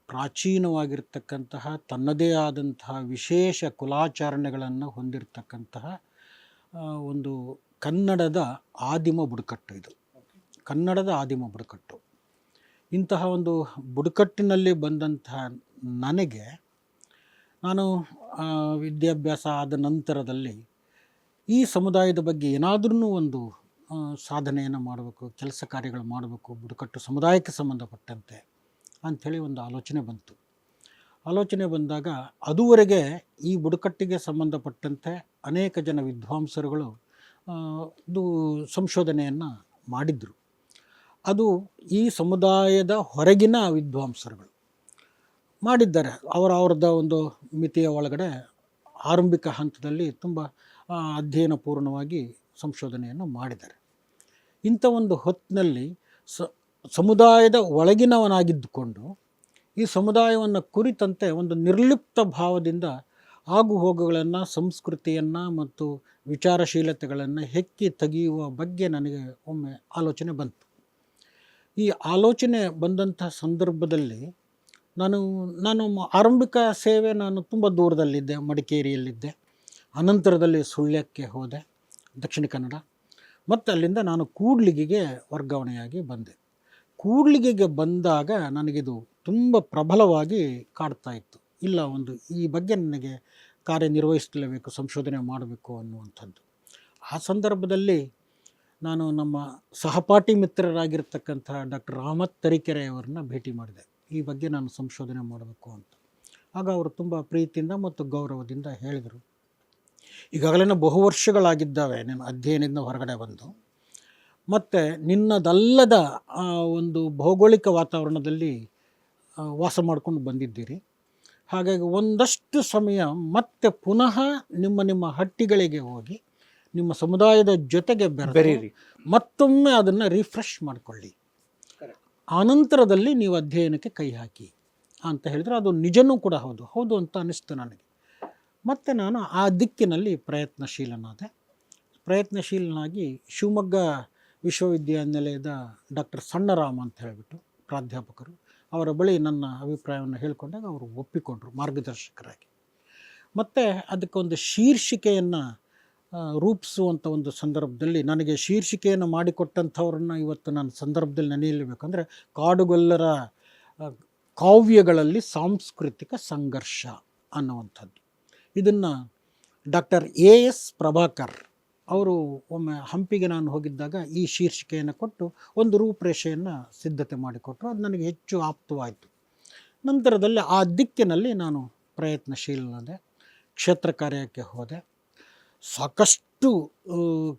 ಪ್ರಾಚೀನವಾಗಿರ್ತಕ್ಕಂತಹ, ತನ್ನದೇ ಆದಂತಹ ವಿಶೇಷ ಕುಲಾಚರಣೆಗಳನ್ನು ಹೊಂದಿರತಕ್ಕಂತಹ ಒಂದು ಕನ್ನಡದ ಆದಿಮ ಬುಡಕಟ್ಟು. ಇದು ಕನ್ನಡದ ಆದಿಮ ಬುಡಕಟ್ಟು. ಇಂತಹ ಒಂದು ಬುಡಕಟ್ಟಿನಲ್ಲಿ ಬಂದಂತಹ ನನಗೆ, ನಾನು ವಿದ್ಯಾಭ್ಯಾಸ ಆದ ನಂತರದಲ್ಲಿ ಈ ಸಮುದಾಯದ ಬಗ್ಗೆ ಏನಾದ್ರೂ ಒಂದು ಸಾಧನೆಯನ್ನು ಮಾಡಬೇಕು, ಕೆಲಸ ಕಾರ್ಯಗಳು ಮಾಡಬೇಕು ಬುಡಕಟ್ಟು ಸಮುದಾಯಕ್ಕೆ ಸಂಬಂಧಪಟ್ಟಂತೆ ಅಂಥೇಳಿ ಒಂದು ಆಲೋಚನೆ ಬಂದಾಗ, ಅದುವರೆಗೆ ಈ ಬುಡಕಟ್ಟಿಗೆ ಸಂಬಂಧಪಟ್ಟಂತೆ ಅನೇಕ ಜನ ವಿದ್ವಾಂಸರುಗಳು ಇದು ಸಂಶೋಧನೆಯನ್ನು ಮಾಡಿದರು. ಅದು ಈ ಸಮುದಾಯದ ಹೊರಗಿನ ವಿದ್ವಾಂಸರುಗಳು ಮಾಡಿದ್ದಾರೆ. ಅವ್ರದ್ದ ಒಂದು ಮಿತಿಯ ಒಳಗಡೆ ಆರಂಭಿಕ ಹಂತದಲ್ಲಿ ತುಂಬ ಅಧ್ಯಯನಪೂರ್ಣವಾಗಿ ಸಂಶೋಧನೆಯನ್ನು ಮಾಡಿದ್ದಾರೆ. ಇಂಥ ಒಂದು ಹೊತ್ತಿನಲ್ಲಿ ಸಮುದಾಯದ ಒಳಗಿನವನಾಗಿದ್ದುಕೊಂಡು ಈ ಸಮುದಾಯವನ್ನು ಕುರಿತಂತೆ ಒಂದು ನಿರ್ಲಿಪ್ತ ಭಾವದಿಂದ ಆಗುಹೋಗುಗಳನ್ನು, ಸಂಸ್ಕೃತಿಯನ್ನು ಮತ್ತು ವಿಚಾರಶೀಲತೆಗಳನ್ನು ಹೆಕ್ಕಿ ತೆಗೆಯುವ ಬಗ್ಗೆ ನನಗೆ ಒಮ್ಮೆ ಆಲೋಚನೆ ಬಂತು. ಈ ಆಲೋಚನೆ ಬಂದಂಥ ಸಂದರ್ಭದಲ್ಲಿ ನಾನು ಆರಂಭಿಕ ಸೇವೆ ನಾನು ತುಂಬ ದೂರದಲ್ಲಿದ್ದೆ, ಮಡಿಕೇರಿಯಲ್ಲಿದ್ದೆ. ಅನಂತರದಲ್ಲಿ ಸುಳ್ಯಕ್ಕೆ ಹೋದೆ, ದಕ್ಷಿಣ ಕನ್ನಡ. ಮತ್ತು ಅಲ್ಲಿಂದ ನಾನು ಕೂಡ್ಲಿಗಿಗೆ ವರ್ಗಾವಣೆಯಾಗಿ ಬಂದೆ. ಕೂಡ್ಲಿಗಿಗೆ ಬಂದಾಗ ನನಗಿದು ತುಂಬ ಪ್ರಬಲವಾಗಿ ಕಾಡ್ತಾ ಇತ್ತು. ಇಲ್ಲ, ಈ ಬಗ್ಗೆ ನನಗೆ ಕಾರ್ಯನಿರ್ವಹಿಸಲೇಬೇಕು, ಸಂಶೋಧನೆ ಮಾಡಬೇಕು ಅನ್ನುವಂಥದ್ದು. ಆ ಸಂದರ್ಭದಲ್ಲಿ ನಾನು ನಮ್ಮ ಸಹಪಾಠಿ ಮಿತ್ರರಾಗಿರ್ತಕ್ಕಂಥ ಡಾಕ್ಟರ್ ಅಹಮದ್ ತರೀಕೆರೆಯವರನ್ನ ಭೇಟಿ ಮಾಡಿದೆ. ಈ ಬಗ್ಗೆ ನಾನು ಸಂಶೋಧನೆ ಮಾಡಬೇಕು ಅಂತ. ಆಗ ಅವರು ತುಂಬ ಪ್ರೀತಿಯಿಂದ ಮತ್ತು ಗೌರವದಿಂದ ಹೇಳಿದರು, ಈಗಾಗಲೇ ಬಹು ವರ್ಷಗಳಾಗಿದ್ದಾವೆ ನೀನು ಅಧ್ಯಯನದಿಂದ ಹೊರಗಡೆ ಬಂದು, ಮತ್ತು ನಿನ್ನದಲ್ಲದ ಒಂದು ಭೌಗೋಳಿಕ ವಾತಾವರಣದಲ್ಲಿ ವಾಸ ಮಾಡ್ಕೊಂಡು ಬಂದಿದ್ದೀರಿ. ಹಾಗಾಗಿ ಒಂದಷ್ಟು ಸಮಯ ಮತ್ತೆ ಪುನಃ ನಿಮ್ಮ ಹಟ್ಟಿಗಳಿಗೆ ಹೋಗಿ ನಿಮ್ಮ ಸಮುದಾಯದ ಜೊತೆಗೆ ಬೆರೆತು ಮತ್ತೊಮ್ಮೆ ಅದನ್ನು ರಿಫ್ರೆಶ್ ಮಾಡಿಕೊಳ್ಳಿ. ಆನಂತರದಲ್ಲಿ ನೀವು ಅಧ್ಯಯನಕ್ಕೆ ಕೈ ಹಾಕಿ ಅಂತ ಹೇಳಿದರೆ ಅದು ನಿಜನೂ ಕೂಡ ಹೌದು ಅಂತ ಅನ್ನಿಸ್ತು ನನಗೆ. ಮತ್ತು ನಾನು ಆ ದಿಕ್ಕಿನಲ್ಲಿ ಪ್ರಯತ್ನಶೀಲನಾಗಿ ಶಿವಮೊಗ್ಗ ವಿಶ್ವವಿದ್ಯಾನಿಲಯದ ಡಾಕ್ಟರ್ ಸಣ್ಣರಾಮ ಅಂತ ಹೇಳಿಬಿಟ್ಟು ಪ್ರಾಧ್ಯಾಪಕರು, ಅವರ ಬಳಿ ನನ್ನ ಅಭಿಪ್ರಾಯವನ್ನು ಹೇಳಿಕೊಂಡಾಗ ಅವರು ಒಪ್ಪಿಕೊಂಡರು ಮಾರ್ಗದರ್ಶಕರಾಗಿ. ಮತ್ತು ಅದಕ್ಕೊಂದು ಶೀರ್ಷಿಕೆಯನ್ನು ರೂಪಿಸುವಂಥ ಒಂದು ಸಂದರ್ಭದಲ್ಲಿ ನನಗೆ ಶೀರ್ಷಿಕೆಯನ್ನು ಮಾಡಿಕೊಟ್ಟಂಥವ್ರನ್ನ ಇವತ್ತು ನಾನು ಸಂದರ್ಭದಲ್ಲಿ ನೆನೆಯಲೇಬೇಕಂದ್ರೆ, ಕಾಡುಗೊಲ್ಲರ ಕಾವ್ಯಗಳಲ್ಲಿ ಸಾಂಸ್ಕೃತಿಕ ಸಂಘರ್ಷ ಅನ್ನುವಂಥದ್ದು. ಇದನ್ನು ಡಾಕ್ಟರ್ ಎಸ್ ಪ್ರಭಾಕರ್ ಅವರು ಒಮ್ಮೆ ಹಂಪಿಗೆ ನಾನು ಹೋಗಿದ್ದಾಗ ಈ ಶೀರ್ಷಿಕೆಯನ್ನು ಕೊಟ್ಟು ಒಂದು ರೂಪರೇಷೆಯನ್ನು ಸಿದ್ಧತೆ ಮಾಡಿಕೊಟ್ಟರು. ಅದು ನನಗೆ ಹೆಚ್ಚು ಆಪ್ತವಾಯಿತು. ನಂತರದಲ್ಲಿ ಆ ದಿಕ್ಕಿನಲ್ಲಿ ನಾನು ಪ್ರಯತ್ನಶೀಲನಾದೆ, ಕ್ಷೇತ್ರ ಕಾರ್ಯಕ್ಕೆ ಹೋದೆ, ಸಾಕಷ್ಟು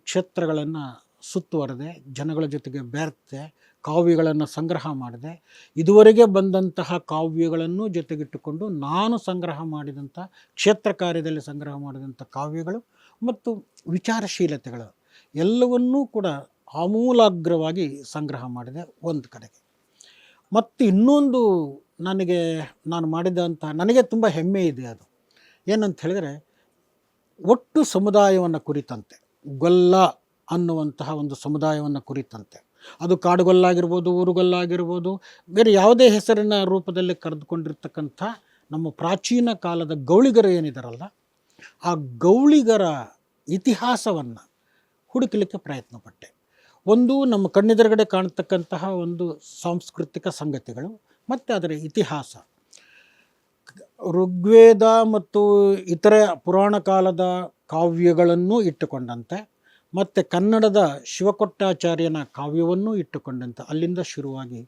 ಕ್ಷೇತ್ರಗಳನ್ನು ಸುತ್ತುವರೆದೆ, ಜನಗಳ ಜೊತೆಗೆ ಬೆರೆತೆ, ಕಾವ್ಯಗಳನ್ನು ಸಂಗ್ರಹ ಮಾಡಿದೆ. ಇದುವರೆಗೆ ಬಂದಂತಹ ಕಾವ್ಯಗಳನ್ನು ಜೊತೆಗಿಟ್ಟುಕೊಂಡು ನಾನು ಸಂಗ್ರಹ ಮಾಡಿದಂಥ ಕ್ಷೇತ್ರ ಕಾರ್ಯದಲ್ಲಿ ಸಂಗ್ರಹ ಮಾಡಿದಂಥ ಕಾವ್ಯಗಳು ಮತ್ತು ವಿಚಾರಶೀಲತೆಗಳು ಎಲ್ಲವನ್ನೂ ಕೂಡ ಆಮೂಲಾಗ್ರವಾಗಿ ಸಂಗ್ರಹ ಮಾಡಿದೆ ಒಂದು ಕಡೆಗೆ. ಮತ್ತು ಇನ್ನೊಂದು ನಾನು ಮಾಡಿದಂಥ ನನಗೆ ತುಂಬ ಹೆಮ್ಮೆ ಇದೆ. ಅದು ಏನಂತ ಹೇಳಿದರೆ, ಒಟ್ಟು ಸಮುದಾಯವನ್ನು ಕುರಿತಂತೆ, ಗೊಲ್ಲ ಅನ್ನುವಂತಹ ಒಂದು ಸಮುದಾಯವನ್ನು ಕುರಿತಂತೆ, ಅದು ಕಾಡುಗೊಲ್ಲಾಗಿರ್ಬೋದು, ಊರುಗೊಲ್ಲಾಗಿರ್ಬೋದು, ಬೇರೆ ಯಾವುದೇ ಹೆಸರಿನ ರೂಪದಲ್ಲಿ ಕರೆದುಕೊಂಡಿರ್ತಕ್ಕಂಥ ನಮ್ಮ ಪ್ರಾಚೀನ ಕಾಲದ ಗೌಳಿಗರು ಏನಿದಾರಲ್ಲ, ಆ ಗೌಳಿಗರ ಇತಿಹಾಸವನ್ನು ಹುಡುಕಲಿಕ್ಕೆ ಪ್ರಯತ್ನಪಟ್ಟೆ. ಒಂದು ನಮ್ಮ ಕಣ್ಣೆದುರುಗಡೆ ಕಾಣತಕ್ಕಂತಹ ಒಂದು ಸಾಂಸ್ಕೃತಿಕ ಸಂಗತಿಗಳು ಮತ್ತು ಅದರ ಇತಿಹಾಸ, ಋಗ್ವೇದ ಮತ್ತು ಇತರೆ ಪುರಾಣ ಕಾಲದ ಕಾವ್ಯಗಳನ್ನು ಇಟ್ಟುಕೊಂಡಂತೆ, ಮತ್ತು ಕನ್ನಡದ ಶಿವಕೊಟ್ಟಾಚಾರ್ಯನ ಕಾವ್ಯವನ್ನು ಇಟ್ಟುಕೊಂಡಂತೆ ಅಲ್ಲಿಂದ ಶುರುವಾಗಿ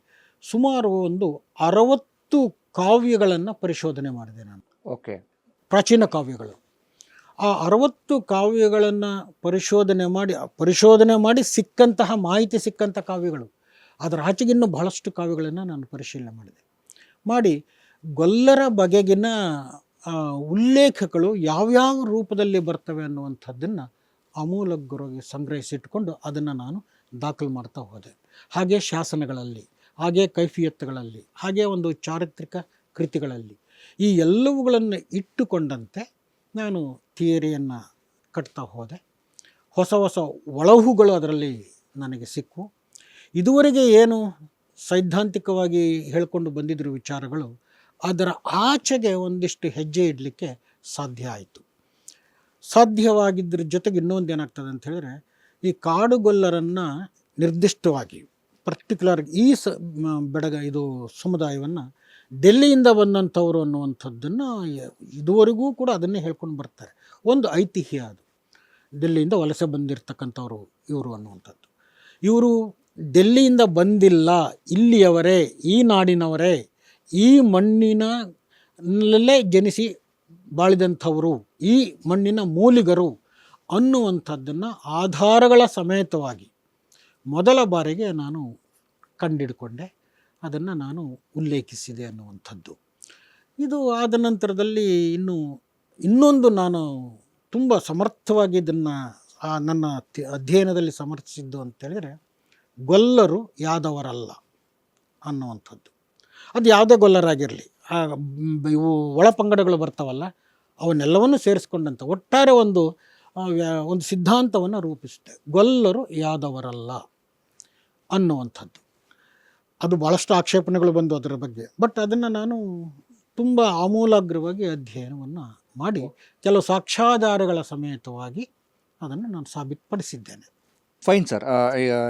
ಸುಮಾರು ಒಂದು 60 ಕಾವ್ಯಗಳನ್ನು ಪರಿಶೋಧನೆ ಮಾಡಿದೆ ನಾನು. ಪ್ರಾಚೀನ ಕಾವ್ಯಗಳು. ಆ 60 ಕಾವ್ಯಗಳನ್ನು ಪರಿಶೋಧನೆ ಮಾಡಿ ಸಿಕ್ಕಂತಹ ಮಾಹಿತಿ ಸಿಕ್ಕಂಥ ಕಾವ್ಯಗಳು, ಅದರ ಆಚೆಗಿನ್ನೂ ಬಹಳಷ್ಟು ಕಾವ್ಯಗಳನ್ನು ನಾನು ಪರಿಶೀಲನೆ ಮಾಡಿ ಗೊಲ್ಲರ ಬಗೆಗಿನ ಉಲ್ಲೇಖಗಳು ಯಾವ್ಯಾವ ರೂಪದಲ್ಲಿ ಬರ್ತವೆ ಅನ್ನುವಂಥದ್ದನ್ನು ಆಮೂಲಗ್ರವಾಗಿ ಸಂಗ್ರಹಿಸಿಟ್ಕೊಂಡು ಅದನ್ನು ನಾನು ದಾಖಲು ಮಾಡ್ತಾ ಹೋದೆ. ಹಾಗೆ ಶಾಸನಗಳಲ್ಲಿ, ಹಾಗೆ ಕೈಫಿಯತ್ಗಳಲ್ಲಿ, ಹಾಗೆ ಒಂದು ಚಾರಿತ್ರಿಕ ಕೃತಿಗಳಲ್ಲಿ, ಈ ಎಲ್ಲವುಗಳನ್ನು ಇಟ್ಟುಕೊಂಡಂತೆ ನಾನು ಥಿಯರಿಯನ್ನು ಕಟ್ತಾ ಹೋದೆ. ಹೊಸ ಒಳಹುಗಳು ಅದರಲ್ಲಿ ನನಗೆ ಸಿಕ್ಕು. ಇದುವರೆಗೆ ಏನು ಸೈದ್ಧಾಂತಿಕವಾಗಿ ಹೇಳಿಕೊಂಡು ಬಂದಿದ್ದರು ವಿಚಾರಗಳು, ಅದರ ಆಚೆಗೆ ಒಂದಿಷ್ಟು ಹೆಜ್ಜೆ ಇಡಲಿಕ್ಕೆ ಸಾಧ್ಯವಾಗಿದ್ದರ ಜೊತೆಗೆ ಇನ್ನೊಂದು ಏನಾಗ್ತದೆ ಅಂತ ಹೇಳಿದ್ರೆ, ಈ ಕಾಡುಗೊಲ್ಲರನ್ನು ನಿರ್ದಿಷ್ಟವಾಗಿ ಪರ್ಟಿಕ್ಯುಲರ್ ಈ ಇದು ಸಮುದಾಯವನ್ನು ಡೆಲ್ಲಿಯಿಂದ ಬಂದಂಥವ್ರು ಅನ್ನುವಂಥದ್ದನ್ನು ಇದುವರೆಗೂ ಕೂಡ ಅದನ್ನೇ ಹೇಳ್ಕೊಂಡು ಬರ್ತಾರೆ. ಒಂದು ಐತಿಹ್ಯ ಅದು, ಡೆಲ್ಲಿಯಿಂದ ವಲಸೆ ಬಂದಿರತಕ್ಕಂಥವ್ರು ಇವರು ಅನ್ನುವಂಥದ್ದು. ಇವರು ಡೆಲ್ಲಿಯಿಂದ ಬಂದಿಲ್ಲ, ಇಲ್ಲಿಯವರೇ, ಈ ನಾಡಿನವರೇ, ಈ ಮಣ್ಣಿನಲ್ಲೇ ಜನಿಸಿ ಬಾಳಿದಂಥವರು, ಈ ಮಣ್ಣಿನ ಮೂಲಿಗರು ಅನ್ನುವಂಥದ್ದನ್ನು ಆಧಾರಗಳ ಸಮೇತವಾಗಿ ಮೊದಲ ಬಾರಿಗೆ ನಾನು ಕಂಡಿಡ್ಕೊಂಡೆ, ಅದನ್ನು ನಾನು ಉಲ್ಲೇಖಿಸಿದೆ ಅನ್ನುವಂಥದ್ದು. ಇದು ಆದ ನಂತರದಲ್ಲಿ ಇನ್ನೊಂದು ನಾನು ತುಂಬ ಸಮರ್ಥವಾಗಿ ಇದನ್ನು ನನ್ನ ಅಧ್ಯಯನದಲ್ಲಿ ಸಮರ್ಥಿಸಿದ್ದು ಅಂತೇಳಿದರೆ, ಗೊಲ್ಲರು ಯಾದವರಲ್ಲ ಅನ್ನುವಂಥದ್ದು. ಅದು ಯಾವುದೇ ಗೊಲ್ಲರಾಗಿರಲಿ, ಇವು ಒಳಪಂಗಡಗಳು ಬರ್ತಾವಲ್ಲ, ಅವನ್ನೆಲ್ಲವನ್ನು ಸೇರಿಸ್ಕೊಂಡಂಥ ಒಟ್ಟಾರೆ ಒಂದು ಸಿದ್ಧಾಂತವನ್ನು ರೂಪಿಸುತ್ತೆ. ಗೊಲ್ಲರು ಯಾದವರಲ್ಲ ಅನ್ನುವಂಥದ್ದು. ಅದು ಭಾಳಷ್ಟು ಆಕ್ಷೇಪಣೆಗಳು ಬಂದು ಅದರ ಬಗ್ಗೆ. ಬಟ್ ಅದನ್ನು ನಾನು ತುಂಬ ಆಮೂಲಾಗ್ರವಾಗಿ ಅಧ್ಯಯನವನ್ನು ಮಾಡಿ ಕೆಲವು ಸಾಕ್ಷ್ಯಾಧಾರಗಳ ಸಮೇತವಾಗಿ ಅದನ್ನು ನಾನು ಸಾಬೀತುಪಡಿಸಿದ್ದೇನೆ. Fine sir.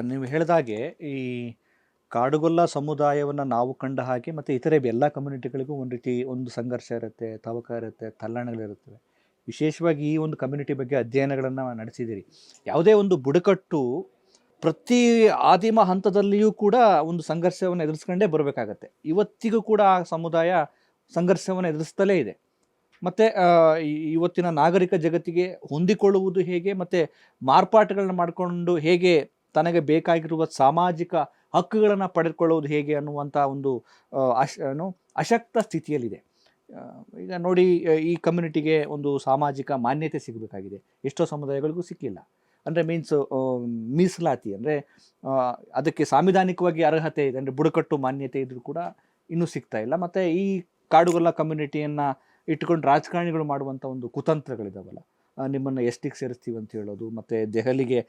ನೀವು ಹೇಳಿದಾಗೆ ಈ ಕಾಡುಗೊಲ್ಲ ಸಮುದಾಯವನ್ನು ನಾವು ಕಂಡ ಹಾಗೆ ಮತ್ತು ಇತರೆ ಎಲ್ಲ ಕಮ್ಯುನಿಟಿಗಳಿಗೂ ಒಂದು ಸಂಘರ್ಷ ಇರುತ್ತೆ, ತವಕ ಇರುತ್ತೆ, ತಲ್ಲಣಗಳಿರುತ್ತವೆ. ವಿಶೇಷವಾಗಿ ಈ ಒಂದು ಕಮ್ಯುನಿಟಿ ಬಗ್ಗೆ ಅಧ್ಯಯನಗಳನ್ನು ನಡೆಸಿದ್ದೀರಿ. ಯಾವುದೇ ಒಂದು ಬುಡಕಟ್ಟು ಪ್ರತಿ ಆದಿಮ ಹಂತದಲ್ಲಿಯೂ ಕೂಡ ಒಂದು ಸಂಘರ್ಷವನ್ನು ಎದುರಿಸ್ಕೊಂಡೇ ಬರಬೇಕಾಗತ್ತೆ. ಇವತ್ತಿಗೂ ಕೂಡ ಆ ಸಮುದಾಯ ಸಂಘರ್ಷವನ್ನು ಎದುರಿಸ್ತಲೇ ಇದೆ. ಮತ್ತು ಇವತ್ತಿನ ನಾಗರಿಕ ಜಗತ್ತಿಗೆ ಹೊಂದಿಕೊಳ್ಳುವುದು ಹೇಗೆ, ಮತ್ತು ಮಾರ್ಪಾಟುಗಳನ್ನ ಮಾಡಿಕೊಂಡು ಹೇಗೆ ತನಗೆ ಬೇಕಾಗಿರುವ ಸಾಮಾಜಿಕ ಹಕ್ಕುಗಳನ್ನು ಪಡೆದುಕೊಳ್ಳುವುದು ಹೇಗೆ ಅನ್ನುವಂಥ ಒಂದು ಅಶಕ್ತ ಸ್ಥಿತಿಯಲ್ಲಿದೆ. ಈಗ ನೋಡಿ, ಈ ಕಮ್ಯುನಿಟಿಗೆ ಒಂದು ಸಾಮಾಜಿಕ ಮಾನ್ಯತೆ ಸಿಗಬೇಕಾಗಿದೆ, ಎಷ್ಟೋ ಸಮುದಾಯಗಳಿಗೂ ಸಿಕ್ಕಿಲ್ಲ. ಅಂದರೆ ಮೀಸಲಾತಿ ಅಂದರೆ ಅದಕ್ಕೆ ಸಾಂವಿಧಾನಿಕವಾಗಿ ಅರ್ಹತೆ ಇದೆ, ಅಂದರೆ ಬುಡಕಟ್ಟು ಮಾನ್ಯತೆ ಇದ್ರೂ ಕೂಡ ಇನ್ನೂ ಸಿಗ್ತಾ ಇಲ್ಲ. ಮತ್ತು ಈ ಕಾಡುಗೊಲ್ಲ ಕಮ್ಯುನಿಟಿಯನ್ನು ಇಟ್ಕೊಂಡು ರಾಜಕಾರಣಿಗಳು ಮಾಡುವಂಥ ಒಂದು ಕುತಂತ್ರಗಳಿದಾವಲ್ಲ, ನಿಮ್ಮನ್ನು ಎಷ್ಟಿಗೆ ಸೇರಿಸ್ತೀವಿ ಅಂತ ಹೇಳೋದು, ಮತ್ತು ದೆಹಲಿಗೆ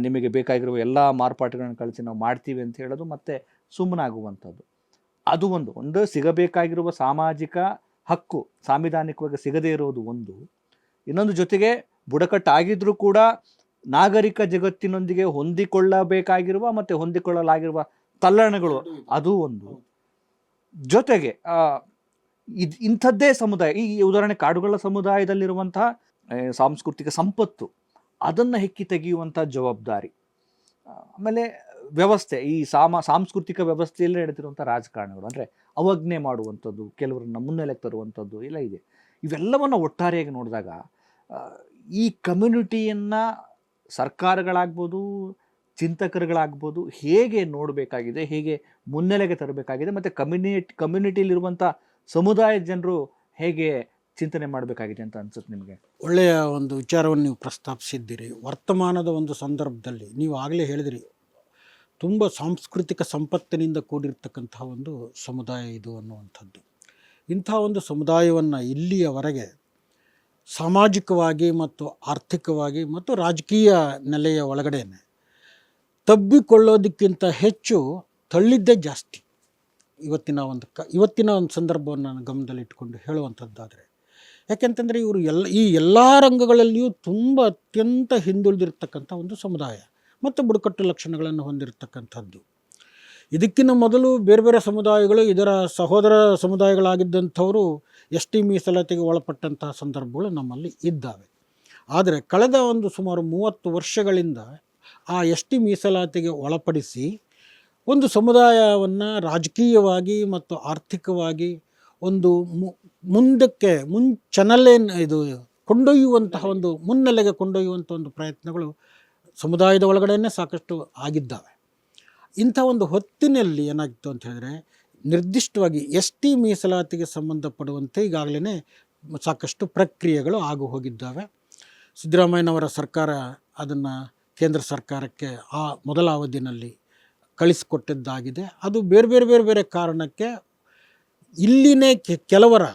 ನಿಮಗೆ ಬೇಕಾಗಿರುವ ಎಲ್ಲ ಮಾರ್ಪಾಟುಗಳನ್ನು ಕಳಿಸಿ ನಾವು ಮಾಡ್ತೀವಿ ಅಂತ ಹೇಳೋದು, ಮತ್ತು ಸುಮ್ಮನಾಗುವಂಥದ್ದು. ಅದು ಒಂದು ಸಿಗಬೇಕಾಗಿರುವ ಸಾಮಾಜಿಕ ಹಕ್ಕು ಸಾಂವಿಧಾನಿಕವಾಗಿ ಸಿಗದೇ ಇರೋದು ಒಂದು. ಇನ್ನೊಂದು ಜೊತೆಗೆ ಬುಡಕಟ್ಟಾಗಿದ್ರೂ ಕೂಡ ನಾಗರಿಕ ಜಗತ್ತಿನೊಂದಿಗೆ ಹೊಂದಿಕೊಳ್ಳಬೇಕಾಗಿರುವ ಮತ್ತು ಹೊಂದಿಕೊಳ್ಳಲಾಗಿರುವ ತಲ್ಲಣಗಳು ಅದು ಒಂದು. ಜೊತೆಗೆ ಇಂಥದ್ದೇ ಸಮುದಾಯ, ಈ ಉದಾಹರಣೆ ಕಾಡುಗಳ ಸಮುದಾಯದಲ್ಲಿರುವಂತಹ ಸಾಂಸ್ಕೃತಿಕ ಸಂಪತ್ತು, ಅದನ್ನು ಹೆಕ್ಕಿ ತೆಗೆಯುವಂಥ ಜವಾಬ್ದಾರಿ. ಆಮೇಲೆ ವ್ಯವಸ್ಥೆ, ಈ ಸಾಂಸ್ಕೃತಿಕ ವ್ಯವಸ್ಥೆಯಲ್ಲೇ ನಡೆದಿರುವಂಥ ರಾಜಕಾರಣಗಳು, ಅಂದರೆ ಅವಜ್ಞೆ ಮಾಡುವಂಥದ್ದು, ಕೆಲವರನ್ನ ಮುನ್ನೆಲೆಗೆ ತರುವಂಥದ್ದು ಎಲ್ಲ ಇದೆ. ಇವೆಲ್ಲವನ್ನು ಒಟ್ಟಾರೆಯಾಗಿ ನೋಡಿದಾಗ ಈ ಕಮ್ಯುನಿಟಿಯನ್ನು ಸರ್ಕಾರಗಳಾಗ್ಬೋದು, ಚಿಂತಕರುಗಳಾಗ್ಬೋದು ಹೇಗೆ ನೋಡಬೇಕಾಗಿದೆ, ಹೇಗೆ ಮುನ್ನೆಲೆಗೆ ತರಬೇಕಾಗಿದೆ, ಮತ್ತು ಕಮ್ಯುನಿಟಿಲಿರುವಂಥ ಸಮುದಾಯದ ಜನರು ಹೇಗೆ ಚಿಂತನೆ ಮಾಡಬೇಕಾಗಿದೆ ಅಂತ ಅನ್ಸುತ್ತೆ ನಿಮಗೆ? ಒಳ್ಳೆಯ ಒಂದು ವಿಚಾರವನ್ನು ನೀವು ಪ್ರಸ್ತಾಪಿಸಿದ್ದೀರಿ. ವರ್ತಮಾನದ ಒಂದು ಸಂದರ್ಭದಲ್ಲಿ ನೀವು ಆಗಲೇ ಹೇಳಿದಿರಿ, ತುಂಬ ಸಾಂಸ್ಕೃತಿಕ ಸಂಪತ್ತಿನಿಂದ ಕೂಡಿರ್ತಕ್ಕಂತಹ ಒಂದು ಸಮುದಾಯ ಇದು ಅನ್ನುವಂಥದ್ದು. ಇಂಥ ಒಂದು ಸಮುದಾಯವನ್ನು ಇಲ್ಲಿಯವರೆಗೆ ಸಾಮಾಜಿಕವಾಗಿ ಮತ್ತು ಆರ್ಥಿಕವಾಗಿ ಮತ್ತು ರಾಜಕೀಯ ನೆಲೆಯ ಒಳಗಡೆ ತಬ್ಬಿಕೊಳ್ಳೋದಕ್ಕಿಂತ ಹೆಚ್ಚು ತಳ್ಳಿದ್ದೇ ಜಾಸ್ತಿ. ಇವತ್ತಿನ ಒಂದು ಸಂದರ್ಭವನ್ನು ನಾನು ಗಮನದಲ್ಲಿಟ್ಟುಕೊಂಡು ಹೇಳುವಂಥದ್ದಾದರೆ, ಯಾಕೆಂತಂದರೆ ಇವರು ಈ ಎಲ್ಲ ರಂಗಗಳಲ್ಲಿಯೂ ಅತ್ಯಂತ ಹಿಂದುಳಿದಿರ್ತಕ್ಕಂಥ ಒಂದು ಸಮುದಾಯ ಮತ್ತು ಬುಡಕಟ್ಟು ಲಕ್ಷಣಗಳನ್ನು ಹೊಂದಿರತಕ್ಕಂಥದ್ದು. ಇದಕ್ಕಿಂತ ಮೊದಲು ಬೇರೆ ಬೇರೆ ಸಮುದಾಯಗಳು ಇದರ ಸಹೋದರ ಸಮುದಾಯಗಳಾಗಿದ್ದಂಥವರು ಎಸ್ ಟಿ ಮೀಸಲಾತಿಗೆ ಒಳಪಟ್ಟಂತಹ ಸಂದರ್ಭಗಳು ನಮ್ಮಲ್ಲಿ ಇದ್ದಾವೆ. ಆದರೆ ಕಳೆದ ಸುಮಾರು 30 ವರ್ಷಗಳಿಂದ ಆ ಎಸ್ ಟಿ ಮೀಸಲಾತಿಗೆ ಒಳಪಡಿಸಿ ಒಂದು ಸಮುದಾಯವನ್ನು ರಾಜಕೀಯವಾಗಿ ಮತ್ತು ಆರ್ಥಿಕವಾಗಿ ಒಂದು ಮುಂದಕ್ಕೆ ಕೊಂಡೊಯ್ಯುವಂತಹ ಒಂದು ಮುನ್ನೆಲೆಗೆ ಕೊಂಡೊಯ್ಯುವಂಥ ಒಂದು ಪ್ರಯತ್ನಗಳು ಸಮುದಾಯದ ಒಳಗಡೆಯೇ ಸಾಕಷ್ಟು ಆಗಿದ್ದಾವೆ. ಇಂಥ ಒಂದು ಹೊತ್ತಿನಲ್ಲಿ ಏನಾಗಿತ್ತು ಅಂತ ಹೇಳಿದ್ರೆ, ನಿರ್ದಿಷ್ಟವಾಗಿ ಎಸ್ ಟಿ ಮೀಸಲಾತಿಗೆ ಸಂಬಂಧಪಡುವಂತೆ ಈಗಾಗಲೇ ಸಾಕಷ್ಟು ಪ್ರಕ್ರಿಯೆಗಳು ಆಗು ಹೋಗಿದ್ದಾವೆ. ಸಿದ್ದರಾಮಯ್ಯನವರ ಸರ್ಕಾರ ಅದನ್ನು ಕೇಂದ್ರ ಸರ್ಕಾರಕ್ಕೆ ಆ ಮೊದಲ ಅವಧಿಯಲ್ಲಿ ಕಳಿಸಿಕೊಟ್ಟಿದ್ದಾಗಿದೆ. ಅದು ಬೇರೆ ಬೇರೆ ಕಾರಣಕ್ಕೆ ಇಲ್ಲಿನೇ ಕೆಲವರ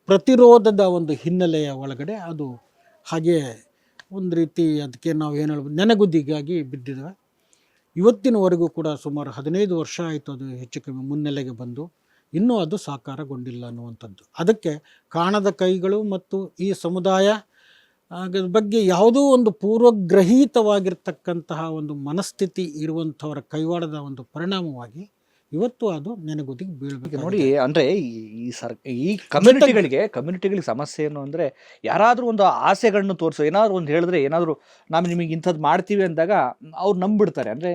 ಪ್ರತಿರೋಧದ ಒಂದು ಹಿನ್ನೆಲೆಯ ಒಳಗಡೆ ಅದು ಹಾಗೆ ಒಂದು ರೀತಿ ಅದಕ್ಕೆ ನಾವು ಏನು ಹೇಳ್ಬೋದು, ನೆನೆಗುದ್ದಿಗಾಗಿ ಬಿದ್ದಿದ್ದಾವೆ. ಇವತ್ತಿನವರೆಗೂ ಕೂಡ ಸುಮಾರು 15 ವರ್ಷ ಆಯಿತು ಅದು ಹೆಚ್ಚು ಕಮ್ಮಿ ಮುನ್ನೆಲೆಗೆ ಬಂದು, ಇನ್ನೂ ಅದು ಸಾಕಾರಗೊಂಡಿಲ್ಲ ಅನ್ನುವಂಥದ್ದು. ಅದಕ್ಕೆ ಕಾಣದ ಕೈಗಳು ಮತ್ತು ಈ ಸಮುದಾಯ ಬಗ್ಗೆ ಯಾವುದೋ ಒಂದು ಪೂರ್ವಗ್ರಹೀತವಾಗಿರ್ತಕ್ಕಂತಹ ಒಂದು ಮನಸ್ಥಿತಿ ಇರುವಂಥವರ ಕೈವಾಡದ ಒಂದು ಪರಿಣಾಮವಾಗಿ ಇವತ್ತು ಅದು ನೆನೆಗುದಿಗೆ ಬೀಳಬೇಕು. ನೋಡಿ, ಅಂದರೆ ಈ ಕಮ್ಯುನಿಟಿಗಳಿಗೆ ಸಮಸ್ಯೆ ಏನು ಅಂದರೆ, ಯಾರಾದರೂ ಒಂದು ಆಸೆಗಳನ್ನು ತೋರಿಸೋ, ಏನಾದರೂ ಒಂದು ಹೇಳಿದ್ರೆ, ಏನಾದರೂ ನಾವು ನಿಮಗೆ ಇಂಥದ್ದು ಮಾಡ್ತೀವಿ ಅಂದಾಗ ಅವ್ರು ನಂಬಿಡ್ತಾರೆ. ಅಂದರೆ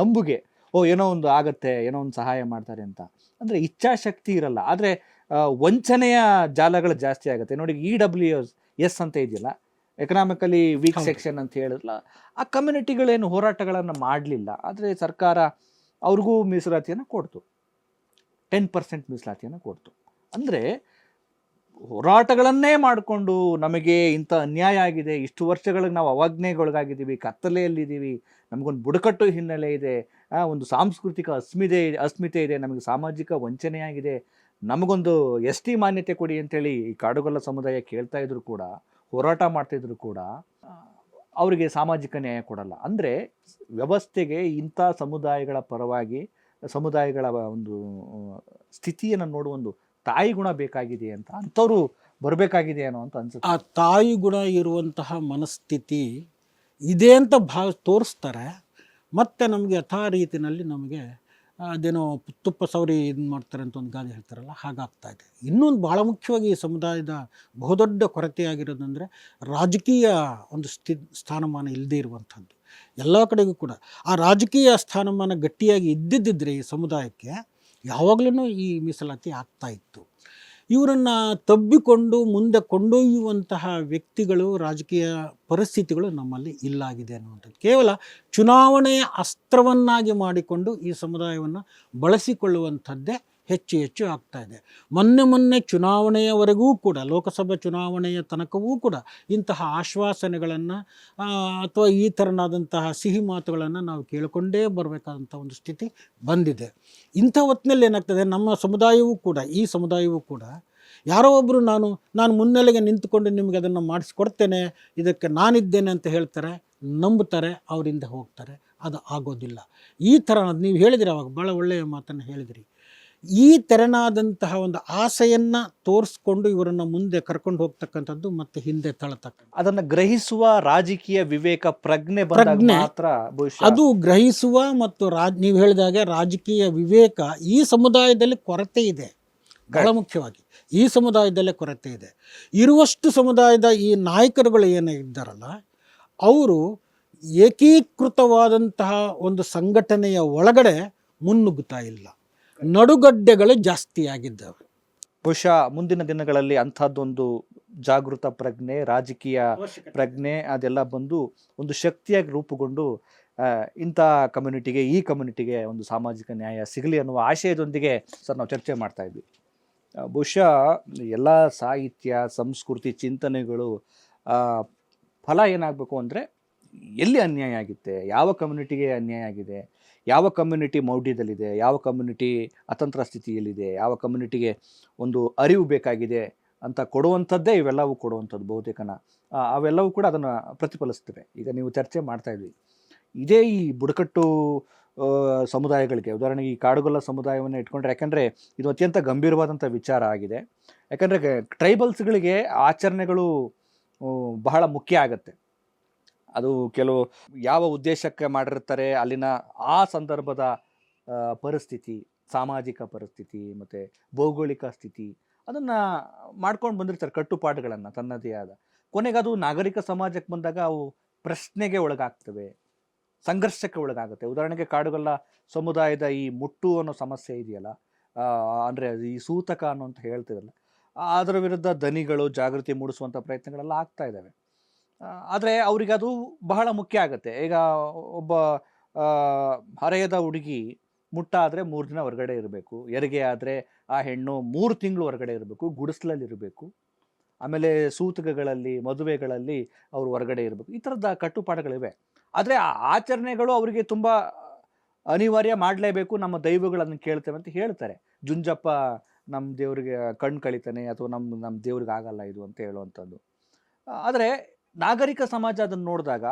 ನಂಬುಗೆ, ಏನೋ ಒಂದು ಆಗತ್ತೆ, ಏನೋ ಒಂದು ಸಹಾಯ ಮಾಡ್ತಾರೆ ಅಂತ. ಅಂದರೆ ಇಚ್ಛಾಶಕ್ತಿ ಇರಲ್ಲ, ಆದರೆ ವಂಚನೆಯ ಜಾಲಗಳು ಜಾಸ್ತಿ ಆಗುತ್ತೆ. ನೋಡಿ, EWS ಅಂತ ಇದೆಯಲ್ಲ, ಎಕನಾಮಿಕಲಿ ವೀಕ್ ಹೌದು. ಸೆಕ್ಷನ್ ಅಂತ ಹೇಳಿದ್ರಲ್ಲ, ಆ ಕಮ್ಯುನಿಟಿಗಳೇನು ಹೋರಾಟಗಳನ್ನು ಮಾಡಲಿಲ್ಲ. ಆದರೆ ಸರ್ಕಾರ ಅವ್ರಿಗೂ ಮೀಸಲಾತಿಯನ್ನು ಕೊಡ್ತು, 10% ಮೀಸಲಾತಿಯನ್ನು ಕೊಡ್ತು. ಅಂದರೆ ಹೋರಾಟಗಳನ್ನೇ ಮಾಡಿಕೊಂಡು ನಮಗೆ ಇಂಥ ಅನ್ಯಾಯ ಆಗಿದೆ, ಇಷ್ಟು ವರ್ಷಗಳಿಗೆ ನಾವು ಅವಜ್ಞೆಗೊಳಗಾಗಿದ್ದೀವಿ, ಕತ್ತಲೆಯಲ್ಲಿದ್ದೀವಿ, ನಮಗೊಂದು ಬುಡಕಟ್ಟು ಹಿನ್ನೆಲೆ ಇದೆ, ಒಂದು ಸಾಂಸ್ಕೃತಿಕ ಅಸ್ಮಿತೆ ಇದೆ, ನಮಗೆ ಸಾಮಾಜಿಕ ವಂಚನೆಯಾಗಿದೆ, ನಮಗೊಂದು ಎಸ್ ಟಿ ಮಾನ್ಯತೆ ಕೊಡಿ ಅಂತೇಳಿ ಈ ಕಾಡುಗೊಲ್ಲ ಸಮುದಾಯ ಕೇಳ್ತಾ ಇದ್ರು ಕೂಡ, ಹೋರಾಟ ಮಾಡ್ತಾಯಿದ್ರು ಕೂಡ ಅವರಿಗೆ ಸಾಮಾಜಿಕ ನ್ಯಾಯ ಕೊಡಲ್ಲ. ಅಂದರೆ ವ್ಯವಸ್ಥೆಗೆ ಇಂಥ ಸಮುದಾಯಗಳ ಪರವಾಗಿ ಸಮುದಾಯಗಳ ಒಂದು ಸ್ಥಿತಿಯನ್ನು ನೋಡುವ ಒಂದು ತಾಯಿ ಗುಣ ಬೇಕಾಗಿದೆ ಅಂತ, ಅಂಥವ್ರು ಬರಬೇಕಾಗಿದೆ ಅನ್ನೋ ಅಂತ ಅನ್ಸುತ್ತೆ. ಆ ತಾಯಿ ಗುಣ ಇರುವಂತಹ ಮನಸ್ಥಿತಿ ಇದೆ ಅಂತ ತೋರಿಸ್ತಾರೆ. ಮತ್ತು ನಮಗೆ ಯಥಾ ರೀತಿಯಲ್ಲಿ ನಮಗೆ ಅದೇನೋ ತುಪ್ಪ ಸವರಿ ಇದು ಮಾಡ್ತಾರೆ ಅಂತ ಒಂದು ಗಾದೆ ಹೇಳ್ತಾರಲ್ಲ, ಹಾಗಾಗ್ತಾ ಇದೆ. ಇನ್ನೊಂದು ಭಾಳ ಮುಖ್ಯವಾಗಿ ಈ ಸಮುದಾಯದ ಬಹುದೊಡ್ಡ ಕೊರತೆಯಾಗಿರೋದಂದರೆ ರಾಜಕೀಯ ಒಂದು ಸ್ಥಾನಮಾನ ಇಲ್ಲದೇ ಇರುವಂಥದ್ದು. ಎಲ್ಲ ಕಡೆಗೂ ಕೂಡ ಆ ರಾಜಕೀಯ ಸ್ಥಾನಮಾನ ಗಟ್ಟಿಯಾಗಿ ಇದ್ದಿದ್ದರೆ ಈ ಸಮುದಾಯಕ್ಕೆ ಯಾವಾಗಲೂ ಈ ಮೀಸಲಾತಿ ಆಗ್ತಾ ಇತ್ತು. ಇವರನ್ನು ತಬ್ಬಿಕೊಂಡು ಮುಂದೆ ಕೊಂಡೊಯ್ಯುವಂತಹ ವ್ಯಕ್ತಿಗಳು, ರಾಜಕೀಯ ಪರಿಸ್ಥಿತಿಗಳು ನಮ್ಮಲ್ಲಿ ಇಲ್ಲಾಗಿದೆ ಅನ್ನುವಂಥದ್ದು. ಕೇವಲ ಚುನಾವಣೆಯ ಅಸ್ತ್ರವನ್ನಾಗಿ ಮಾಡಿಕೊಂಡು ಈ ಸಮುದಾಯವನ್ನು ಬಳಸಿಕೊಳ್ಳುವಂಥದ್ದೇ ಹೆಚ್ಚು ಹೆಚ್ಚು ಆಗ್ತಾ ಇದೆ. ಮೊನ್ನೆ ಚುನಾವಣೆಯವರೆಗೂ ಕೂಡ, ಲೋಕಸಭಾ ಚುನಾವಣೆಯ ತನಕವೂ ಕೂಡ ಇಂತಹ ಆಶ್ವಾಸನೆಗಳನ್ನು ಅಥವಾ ಈ ಥರನಾದಂತಹ ಸಿಹಿ ಮಾತುಗಳನ್ನು ನಾವು ಕೇಳಿಕೊಂಡೇ ಬರಬೇಕಾದಂಥ ಒಂದು ಸ್ಥಿತಿ ಬಂದಿದೆ. ಇಂಥ ಹೊತ್ತಿನಲ್ಲಿ ಏನಾಗ್ತದೆ, ನಮ್ಮ ಸಮುದಾಯವೂ ಕೂಡ, ಈ ಸಮುದಾಯವೂ ಕೂಡ ಯಾರೋ ಒಬ್ಬರು ನಾನು ಮುನ್ನೆಲೆಗೆ ನಿಂತುಕೊಂಡು ನಿಮಗೆ ಅದನ್ನು ಮಾಡಿಸ್ಕೊಡ್ತೇನೆ, ಇದಕ್ಕೆ ನಾನಿದ್ದೇನೆ ಅಂತ ಹೇಳ್ತಾರೆ, ನಂಬುತ್ತಾರೆ, ಅವರಿಂದ ಹೋಗ್ತಾರೆ. ಅದು ಆಗೋದಿಲ್ಲ. ಈ ಥರ ನೀವು ಹೇಳಿದಿರಿ, ಅವಾಗ ಭಾಳ ಒಳ್ಳೆಯ ಮಾತನ್ನು ಹೇಳಿದಿರಿ. ಈ ತೆರನಾದಂತಹ ಒಂದು ಆಸೆಯನ್ನು ತೋರಿಸ್ಕೊಂಡು ಇವರನ್ನು ಮುಂದೆ ಕರ್ಕೊಂಡು ಹೋಗ್ತಕ್ಕಂಥದ್ದು ಮತ್ತು ಹಿಂದೆ ತಳ್ಳತಕ್ಕಂಥ, ಅದನ್ನು ಗ್ರಹಿಸುವ ರಾಜಕೀಯ ವಿವೇಕ ಪ್ರಜ್ಞೆ ಬಂದಾಗ ಮಾತ್ರ ಬಹುಶಃ ಅದು ಗ್ರಹಿಸುವ ಮತ್ತು ನೀವು ಹೇಳಿದಾಗೆ ರಾಜಕೀಯ ವಿವೇಕ ಈ ಸಮುದಾಯದಲ್ಲಿ ಕೊರತೆ ಇದೆ. ಬಹಳ ಮುಖ್ಯವಾಗಿ ಈ ಸಮುದಾಯದಲ್ಲೇ ಕೊರತೆ ಇದೆ. ಇರುವಷ್ಟು ಸಮುದಾಯದ ಈ ನಾಯಕರುಗಳು ಏನೇ ಇದ್ದಾರಲ್ಲ, ಅವರು ಏಕೀಕೃತವಾದಂತಹ ಒಂದು ಸಂಘಟನೆಯ ಒಳಗಡೆ ಮುನ್ನುಗ್ಗುತ್ತಾ ಇಲ್ಲ. ನಡುಗಡ್ಡೆಗಳು ಜಾಸ್ತಿಯಾಗಿದ್ದಾವೆ. ಬಹುಶಃ ಮುಂದಿನ ದಿನಗಳಲ್ಲಿ ಅಂಥದ್ದೊಂದು ಜಾಗೃತ ಪ್ರಜ್ಞೆ, ರಾಜಕೀಯ ಪ್ರಜ್ಞೆ ಅದೆಲ್ಲ ಬಂದು ಒಂದು ಶಕ್ತಿಯಾಗಿ ರೂಪುಗೊಂಡು ಇಂಥ ಕಮ್ಯುನಿಟಿಗೆ, ಈ ಕಮ್ಯುನಿಟಿಗೆ ಒಂದು ಸಾಮಾಜಿಕ ನ್ಯಾಯ ಸಿಗಲಿ ಅನ್ನುವ ಆಶಯದೊಂದಿಗೆ ಸರ್ ನಾವು ಚರ್ಚೆ ಮಾಡ್ತಾ ಇದ್ವಿ. ಬಹುಶಃ ಎಲ್ಲ ಸಾಹಿತ್ಯ, ಸಂಸ್ಕೃತಿ, ಚಿಂತನೆಗಳು ಫಲ ಏನಾಗಬೇಕು ಅಂದರೆ, ಎಲ್ಲಿ ಅನ್ಯಾಯ ಆಗುತ್ತೆ, ಯಾವ ಕಮ್ಯುನಿಟಿಗೆ ಅನ್ಯಾಯ ಆಗಿದೆ, ಯಾವ ಕಮ್ಯುನಿಟಿ ಮೌಢ್ಯದಲ್ಲಿದೆ, ಯಾವ ಕಮ್ಯುನಿಟಿ ಅತಂತ್ರ ಸ್ಥಿತಿಯಲ್ಲಿದೆ, ಯಾವ ಕಮ್ಯುನಿಟಿಗೆ ಒಂದು ಅರಿವು ಬೇಕಾಗಿದೆ ಅಂತ ಕೊಡುವಂಥದ್ದೇ ಇವೆಲ್ಲವೂ ಕೊಡುವಂಥದ್ದು ಬಹುತೇಕನ. ಅವೆಲ್ಲವೂ ಕೂಡ ಅದನ್ನು ಪ್ರತಿಫಲಿಸ್ತವೆ. ಈಗ ನೀವು ಚರ್ಚೆ ಮಾಡ್ತಾ ಇದ್ವಿ, ಇದೇ ಈ ಬುಡಕಟ್ಟು ಸಮುದಾಯಗಳಿಗೆ, ಉದಾಹರಣೆಗೆ ಈ ಕಾಡುಗೊಲ್ಲ ಸಮುದಾಯವನ್ನು ಇಟ್ಕೊಂಡ್ರೆ, ಯಾಕಂದರೆ ಇದು ಅತ್ಯಂತ ಗಂಭೀರವಾದಂಥ ವಿಚಾರ ಆಗಿದೆ. ಯಾಕಂದರೆ ಟ್ರೈಬಲ್ಸ್ಗಳಿಗೆ ಆಚರಣೆಗಳು ಬಹಳ ಮುಖ್ಯ ಆಗುತ್ತೆ. ಅದು ಕೆಲವು ಯಾವ ಉದ್ದೇಶಕ್ಕೆ ಮಾಡಿರ್ತಾರೆ, ಅಲ್ಲಿನ ಆ ಸಂದರ್ಭದ ಪರಿಸ್ಥಿತಿ, ಸಾಮಾಜಿಕ ಪರಿಸ್ಥಿತಿ ಮತ್ತು ಭೌಗೋಳಿಕ ಸ್ಥಿತಿ, ಅದನ್ನು ಮಾಡ್ಕೊಂಡು ಬಂದಿರ್ತಾರೆ ಕಟ್ಟುಪಾಡುಗಳನ್ನು ತನ್ನದೇ ಆದ. ಕೊನೆಗೆ ಅದು ನಾಗರಿಕ ಸಮಾಜಕ್ಕೆ ಬಂದಾಗ ಅವು ಪ್ರಶ್ನೆಗೆ ಒಳಗಾಗ್ತವೆ, ಸಂಘರ್ಷಕ್ಕೆ ಒಳಗಾಗುತ್ತೆ. ಉದಾಹರಣೆಗೆ ಕಾಡುಗೊಲ್ಲ ಸಮುದಾಯದ ಈ ಮುಟ್ಟು ಅನ್ನೋ ಸಮಸ್ಯೆ ಇದೆಯಲ್ಲ, ಅಂದರೆ ಈ ಸೂತಕ ಅನ್ನೋ ಅಂತ ಹೇಳ್ತಿರಲ್ಲ, ಅದರ ವಿರುದ್ಧ ದನಿಗಳು ಜಾಗೃತಿ ಮೂಡಿಸುವಂಥ ಪ್ರಯತ್ನಗಳೆಲ್ಲ ಆಗ್ತಾ ಇದ್ದಾವೆ. ಆದರೆ ಅವರಿಗೆ ಅದು ಬಹಳ ಮುಖ್ಯ ಆಗುತ್ತೆ. ಈಗ ಒಬ್ಬ ಹರೆಯದ ಹುಡುಗಿ ಮುಟ್ಟಾದರೆ 3 ದಿನ ಹೊರಗಡೆ ಇರಬೇಕು, ಹೆರಿಗೆ ಆದರೆ ಆ ಹೆಣ್ಣು 3 ತಿಂಗಳು ಹೊರಗಡೆ ಇರಬೇಕು, ಗುಡಿಸಲಲ್ಲಿರಬೇಕು. ಆಮೇಲೆ ಸೂತಕಗಳಲ್ಲಿ, ಮದುವೆಗಳಲ್ಲಿ ಅವರು ಹೊರಗಡೆ ಇರಬೇಕು. ಈ ಥರದ ಕಟ್ಟುಪಾಡುಗಳಿವೆ. ಆದರೆ ಆ ಆಚರಣೆಗಳು ಅವರಿಗೆ ತುಂಬ ಅನಿವಾರ್ಯ, ಮಾಡಲೇಬೇಕು, ನಮ್ಮ ದೈವಗಳನ್ನು ಕೇಳ್ತೇವೆ ಅಂತ ಹೇಳ್ತಾರೆ. ಜುಂಜಪ್ಪ ನಮ್ಮ ದೇವರಿಗೆ ಕಣ್ಣು ಕಳಿತಾನೆ, ಅಥವಾ ನಮ್ಮ ದೇವ್ರಿಗೆ ಆಗಲ್ಲ ಇದು ಅಂತ ಹೇಳುವಂಥದ್ದು. ಆದರೆ ನಾಗರಿಕ ಸಮಾಜ ಅದನ್ನು ನೋಡಿದಾಗ,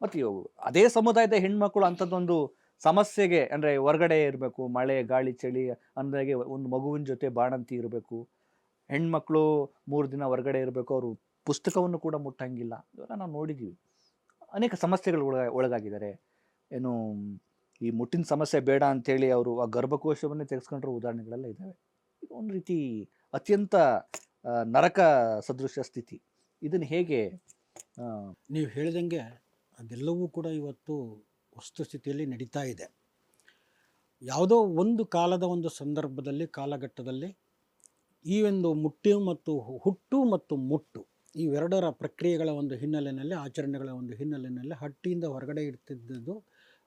ಮತ್ತು ಅದೇ ಸಮುದಾಯದ ಹೆಣ್ಮಕ್ಳು ಅಂಥದ್ದೊಂದು ಸಮಸ್ಯೆಗೆ, ಅಂದರೆ ಹೊರಗಡೆ ಇರಬೇಕು, ಮಳೆ ಗಾಳಿ ಚಳಿ ಅಂದಾಗೆ ಒಂದು ಮಗುವಿನ ಜೊತೆ ಬಾಣಂತಿ ಇರಬೇಕು, ಹೆಣ್ಮಕ್ಳು 3 ದಿನ ಹೊರಗಡೆ ಇರಬೇಕು, ಅವರು ಪುಸ್ತಕವನ್ನು ಕೂಡ ಮುಟ್ಟಂಗಿಲ್ಲ. ಇವೆಲ್ಲ ನಾವು ನೋಡಿದ್ದೀವಿ. ಅನೇಕ ಸಮಸ್ಯೆಗಳು ಒಳಗಾಗಿದ್ದಾರೆ. ಏನು ಈ ಮುಟ್ಟಿನ ಸಮಸ್ಯೆ ಬೇಡ ಅಂಥೇಳಿ ಅವರು ಆ ಗರ್ಭಕೋಶವನ್ನೇ ತೆಗೆಸ್ಕೊಂಡಿರೋ ಉದಾಹರಣೆಗಳೆಲ್ಲ ಇದ್ದಾವೆ. ಇದು ಒಂದು ರೀತಿ ಅತ್ಯಂತ ನರಕ ಸದೃಶ ಸ್ಥಿತಿ. ಇದನ್ನು ಹೇಗೆ ನೀವು ಹೇಳಿದಂಗೆ ಅದೆಲ್ಲವೂ ಕೂಡ ಇವತ್ತು ವಸ್ತುಸ್ಥಿತಿಯಲ್ಲಿ ನಡೀತಾ ಇದೆ. ಯಾವುದೋ ಒಂದು ಕಾಲದ ಒಂದು ಸಂದರ್ಭದಲ್ಲಿ, ಕಾಲಘಟ್ಟದಲ್ಲಿ ಈ ಒಂದು ಹುಟ್ಟು ಮತ್ತು ಮುಟ್ಟು ಇವೆರಡರ ಪ್ರಕ್ರಿಯೆಗಳ ಒಂದು ಹಿನ್ನೆಲೆಯಲ್ಲಿ, ಆಚರಣೆಗಳ ಒಂದು ಹಿನ್ನೆಲೆಯಲ್ಲಿ ಹಟ್ಟಿಯಿಂದ ಹೊರಗಡೆ ಇಡ್ತಿದ್ದದ್ದು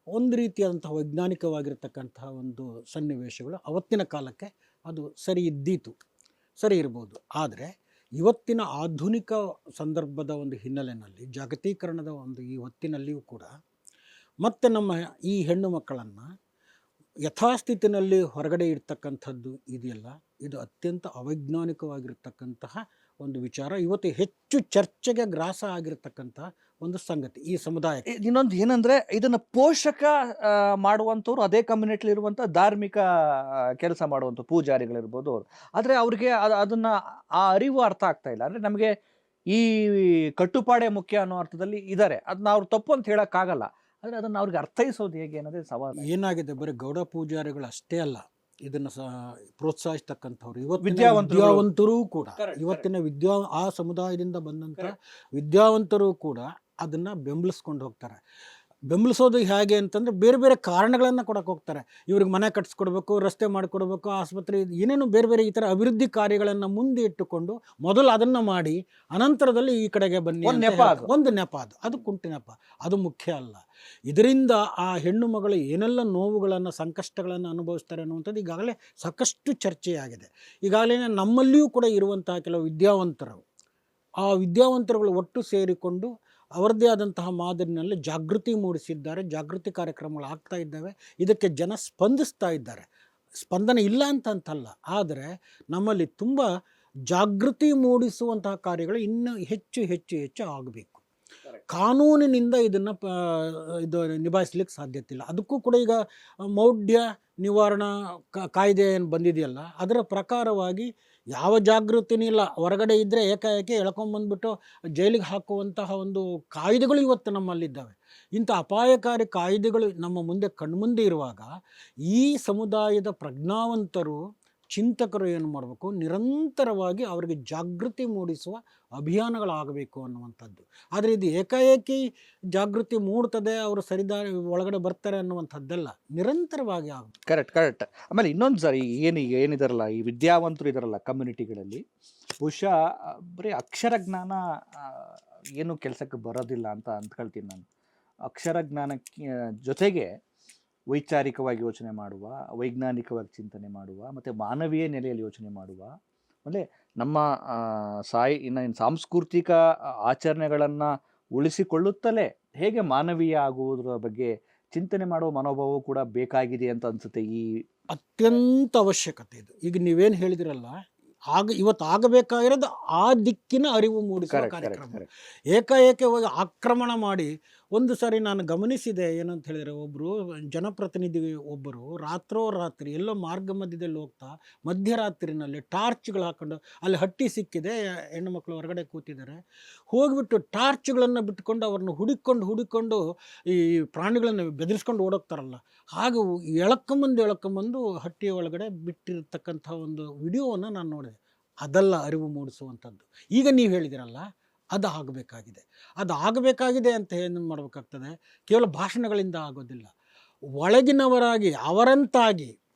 ಒಂದು ರೀತಿಯಾದಂತಹ ವೈಜ್ಞಾನಿಕವಾಗಿರ್ತಕ್ಕಂತಹ ಒಂದು ಸನ್ನಿವೇಶಗಳು ಅವತ್ತಿನ ಕಾಲಕ್ಕೆ ಅದು ಸರಿ ಇದ್ದೀತು, ಸರಿ ಇರ್ಬೋದು. ಆದರೆ ಇವತ್ತಿನ ಆಧುನಿಕ ಸಂದರ್ಭದ ಒಂದು ಹಿನ್ನೆಲೆಯಲ್ಲಿ, ಜಾಗತೀಕರಣದ ಒಂದು ಈ ಹೊತ್ತಿನಲ್ಲಿಯೂ ಕೂಡ ಮತ್ತೆ ನಮ್ಮ ಈ ಹೆಣ್ಣು ಮಕ್ಕಳನ್ನು ಯಥಾಸ್ಥಿತಿನಲ್ಲಿ ಹೊರಗಡೆ ಇಡ್ತಕ್ಕಂಥದ್ದು ಇದೆಯಲ್ಲ, ಇದು ಅತ್ಯಂತ ಅವೈಜ್ಞಾನಿಕವಾಗಿರ್ತಕ್ಕಂತಹ ಒಂದು ವಿಚಾರ. ಇವತ್ತು ಹೆಚ್ಚು ಚರ್ಚೆಗೆ ಗ್ರಾಸ ಆಗಿರ್ತಕ್ಕಂತಹ ಒಂದು ಸಂಗತಿ ಈ ಸಮುದಾಯಕ್ಕೆ. ಇನ್ನೊಂದು ಏನಂದ್ರೆ ಇದನ್ನ ಪೋಷಕ ಮಾಡುವಂಥವ್ರು ಅದೇ ಕಮ್ಯುನಿಟಿಲಿ ಇರುವಂತ ಧಾರ್ಮಿಕ ಕೆಲಸ ಮಾಡುವಂಥ ಪೂಜಾರಿಗಳಿರ್ಬೋದು ಅವ್ರು. ಆದ್ರೆ ಅವ್ರಿಗೆ ಅದನ್ನ ಆ ಅರಿವು ಅರ್ಥ ಆಗ್ತಾ ಇಲ್ಲ. ಅಂದ್ರೆ ನಮಗೆ ಈ ಕಟ್ಟುಪಾಡೆ ಮುಖ್ಯ ಅನ್ನೋ ಅರ್ಥದಲ್ಲಿ ಇದ್ದಾರೆ, ಅದನ್ನ ಅವ್ರು ತಪ್ಪು ಅಂತ ಹೇಳಕ್ಕಾಗಲ್ಲ. ಆದ್ರೆ ಅದನ್ನ ಅವ್ರಿಗೆ ಅರ್ಥೈಸೋದು ಹೇಗೆ ಅನ್ನೋದೇ ಸವಾಲು. ಏನಾಗಿದೆ, ಬರೀ ಗೌಡ ಪೂಜಾರಿಗಳು ಅಷ್ಟೇ ಅಲ್ಲ, ಇದನ್ನು ಪ್ರೋತ್ಸಾಹಿಸ್ತಕ್ಕಂಥವ್ರು ವಿದ್ಯಾವಂತರು ವಿದ್ಯಾವಂತರೂ ಕೂಡ, Correct, ಇವತ್ತಿನ ಆ ಸಮುದಾಯದಿಂದ ಬಂದಂಥ ವಿದ್ಯಾವಂತರು ಕೂಡ ಅದನ್ನು ಬೆಂಬಲಿಸ್ಕೊಂಡು ಹೋಗ್ತಾರೆ. ಬೆಂಬಲಿಸೋದು ಹೇಗೆ ಅಂತಂದರೆ ಬೇರೆ ಬೇರೆ ಕಾರಣಗಳನ್ನು ಕೊಡಕ್ಕೆ ಹೋಗ್ತಾರೆ. ಇವ್ರಿಗೆ ಮನೆ ಕಟ್ಸ್ಕೊಡ್ಬೇಕು, ರಸ್ತೆ ಮಾಡಿಕೊಡ್ಬೇಕು, ಆಸ್ಪತ್ರೆ, ಏನೇನು ಬೇರೆ ಬೇರೆ ಈ ಥರ ಅಭಿವೃದ್ಧಿ ಕಾರ್ಯಗಳನ್ನು ಮುಂದೆ ಇಟ್ಟುಕೊಂಡು ಮೊದಲು ಅದನ್ನು ಮಾಡಿ ಅನಂತರದಲ್ಲಿ ಈ ಕಡೆಗೆ ಬನ್ನಿ ಒಂದು ಅಂತ ನೆಪ ಹೇಳ್ತಾರೆ. ಒಂದು ನೆಪ, ಅದು ಕುಂಟಿ ನೆಪ, ಅದು ಮುಖ್ಯ ಅಲ್ಲ. ಇದರಿಂದ ಆ ಹೆಣ್ಣು ಮಗಳು ಏನೆಲ್ಲ ನೋವುಗಳನ್ನು, ಸಂಕಷ್ಟಗಳನ್ನು ಅನುಭವಿಸ್ತಾರೆ ಅನ್ನುವಂಥದ್ದು ಈಗಾಗಲೇ ಸಾಕಷ್ಟು ಚರ್ಚೆಯಾಗಿದೆ. ಈಗಾಗಲೇ ನಮ್ಮಲ್ಲಿಯೂ ಕೂಡ ಇರುವಂತಹ ಕೆಲವು ವಿದ್ಯಾವಂತರು, ಆ ವಿದ್ಯಾವಂತರುಗಳು ಒಟ್ಟು ಸೇರಿಕೊಂಡು ಅವರದ್ದೇ ಆದಂತಹ ಮಾದರಿನಲ್ಲಿ ಜಾಗೃತಿ ಮೂಡಿಸಿದ್ದಾರೆ. ಜಾಗೃತಿ ಕಾರ್ಯಕ್ರಮಗಳು ಆಗ್ತಾ ಇದ್ದಾವೆ. ಇದಕ್ಕೆ ಜನ ಸ್ಪಂದಿಸ್ತಾ ಇದ್ದಾರೆ. ಸ್ಪಂದನೆ ಇಲ್ಲ ಅಂತಲ್ಲ, ಆದರೆ ನಮ್ಮಲ್ಲಿ ತುಂಬ ಜಾಗೃತಿ ಮೂಡಿಸುವಂತಹ ಕಾರ್ಯಗಳು ಇನ್ನೂ ಹೆಚ್ಚು ಹೆಚ್ಚು ಹೆಚ್ಚು ಆಗಬೇಕು. ಕಾನೂನಿನಿಂದ ಇದನ್ನು ಇದು ನಿಭಾಯಿಸ್ಲಿಕ್ಕೆ ಸಾಧ್ಯತೆ ಇಲ್ಲ. ಅದಕ್ಕೂ ಕೂಡ ಈಗ ಮೌಢ್ಯ ನಿವಾರಣಾ ಕಾಯ್ದೆ ಏನು ಬಂದಿದೆಯಲ್ಲ, ಅದರ ಪ್ರಕಾರವಾಗಿ ಯಾವ ಜಾಗೃತಿನೂ ಇಲ್ಲ, ಹೊರಗಡೆ ಇದ್ದರೆ ಏಕಾಏಕಿ ಎಳ್ಕೊಂಬಂದ್ಬಿಟ್ಟು ಜೈಲಿಗೆ ಹಾಕುವಂತಹ ಒಂದು ಕಾಯ್ದೆಗಳು ಇವತ್ತು ನಮ್ಮಲ್ಲಿದ್ದಾವೆ. ಇಂಥ ಅಪಾಯಕಾರಿ ಕಾಯ್ದೆಗಳು ನಮ್ಮ ಮುಂದೆ ಕಣ್ಮುಂದೆ ಇರುವಾಗ ಈ ಸಮುದಾಯದ ಪ್ರಜ್ಞಾವಂತರು, ಚಿಂತಕರು ಏನು ಮಾಡಬೇಕು, ನಿರಂತರವಾಗಿ ಅವರಿಗೆ ಜಾಗೃತಿ ಮೂಡಿಸುವ ಅಭಿಯಾನಗಳಾಗಬೇಕು ಅನ್ನುವಂಥದ್ದು. ಆದರೆ ಇದು ಏಕಾಏಕಿ ಜಾಗೃತಿ ಮೂಡ್ತದೆ, ಅವರು ಸರಿದಾರಿ ಒಳಗಡೆ ಬರ್ತಾರೆ ಅನ್ನುವಂಥದ್ದೆಲ್ಲ ನಿರಂತರವಾಗಿ ಆಗಬೇಕು. ಕರೆಕ್ಟ್. ಆಮೇಲೆ ಇನ್ನೊಂದು ಸರಿ ಏನಿದಾರಲ್ಲ ಈ ವಿದ್ಯಾವಂತರು ಇದಾರಲ್ಲ ಕಮ್ಯುನಿಟಿಗಳಲ್ಲಿ, ಬಹುಶಃ ಬರೀ ಅಕ್ಷರ ಜ್ಞಾನ ಏನು ಕೆಲಸಕ್ಕೆ ಬರೋದಿಲ್ಲ ಅಂತ ಅಂದ್ಕೊಳ್ತೀನಿ ನಾನು. ಅಕ್ಷರ ಜ್ಞಾನಕ್ಕೆ ಜೊತೆಗೆ ವೈಚಾರಿಕವಾಗಿ ಯೋಚನೆ ಮಾಡುವ, ವೈಜ್ಞಾನಿಕವಾಗಿ ಚಿಂತನೆ ಮಾಡುವ, ಮತ್ತು ಮಾನವೀಯ ನೆಲೆಯಲ್ಲಿ ಯೋಚನೆ ಮಾಡುವ, ಆಮೇಲೆ ನಮ್ಮ ಇನ್ನು ಸಾಂಸ್ಕೃತಿಕ ಆಚರಣೆಗಳನ್ನು ಉಳಿಸಿಕೊಳ್ಳುತ್ತಲೇ ಹೇಗೆ ಮಾನವೀಯ ಆಗುವುದರ ಬಗ್ಗೆ ಚಿಂತನೆ ಮಾಡುವ ಮನೋಭಾವವು ಕೂಡ ಬೇಕಾಗಿದೆ ಅಂತ ಅನಿಸುತ್ತೆ. ಈ ಅತ್ಯಂತ ಅವಶ್ಯಕತೆ ಇದು. ಈಗ ನೀವೇನು ಹೇಳಿದಿರಲ್ಲ, ಇವತ್ತು ಆಗಬೇಕಾಗಿರೋದು ಆ ದಿಕ್ಕಿನ ಅರಿವು ಮೂಡಿಸುವ ಕಾರ್ಯಕ್ರಮ. ಏಕಾಏಕಿ ಹೋಗಿ ಆಕ್ರಮಣ ಮಾಡಿ, ಒಂದು ಸಾರಿ ನಾನು ಗಮನಿಸಿದೆ ಏನಂತ ಹೇಳಿದರೆ, ಒಬ್ಬರು ಜನಪ್ರತಿನಿಧಿ ಒಬ್ಬರು ರಾತ್ರಿ ಎಲ್ಲೋ ಮಾರ್ಗ ಮಧ್ಯದಲ್ಲಿ ಹೋಗ್ತಾ ಮಧ್ಯರಾತ್ರಿನಲ್ಲಿ ಟಾರ್ಚ್ಗಳು ಹಾಕೊಂಡು, ಅಲ್ಲಿ ಹಟ್ಟಿ ಸಿಕ್ಕಿದೆ, ಹೆಣ್ಣು ಮಕ್ಕಳು ಹೊರಗಡೆ ಕೂತಿದ್ದಾರೆ, ಹೋಗಿಬಿಟ್ಟು ಟಾರ್ಚ್ಗಳನ್ನು ಬಿಟ್ಕೊಂಡು ಅವ್ರನ್ನ ಹುಡುಕೊಂಡು ಈ ಪ್ರಾಣಿಗಳನ್ನು ಬೆದರಿಸ್ಕೊಂಡು ಓಡೋಗ್ತಾರಲ್ಲ, ಹಾಗೂ ಎಳ್ಕೊಂಬಂದು ಹಟ್ಟಿಯ ಒಳಗಡೆ ಬಿಟ್ಟಿರ್ತಕ್ಕಂಥ ಒಂದು ವಿಡಿಯೋವನ್ನು ನಾನು ನೋಡಿದೆ. ಅದೆಲ್ಲ ಅರಿವು ಮೂಡಿಸುವಂಥದ್ದು. ಈಗ ನೀವು ಹೇಳಿದಿರಲ್ಲ, ಅದು ಆಗಬೇಕಾಗಿದೆ ಅಂತ ಏನು ಮಾಡಬೇಕಾಗ್ತದೆ, ಕೇವಲ ಭಾಷಣಗಳಿಂದ ಆಗೋದಿಲ್ಲ. ಒಳಗಿನವರಾಗಿ, ಅವರಂತಾಗಿ,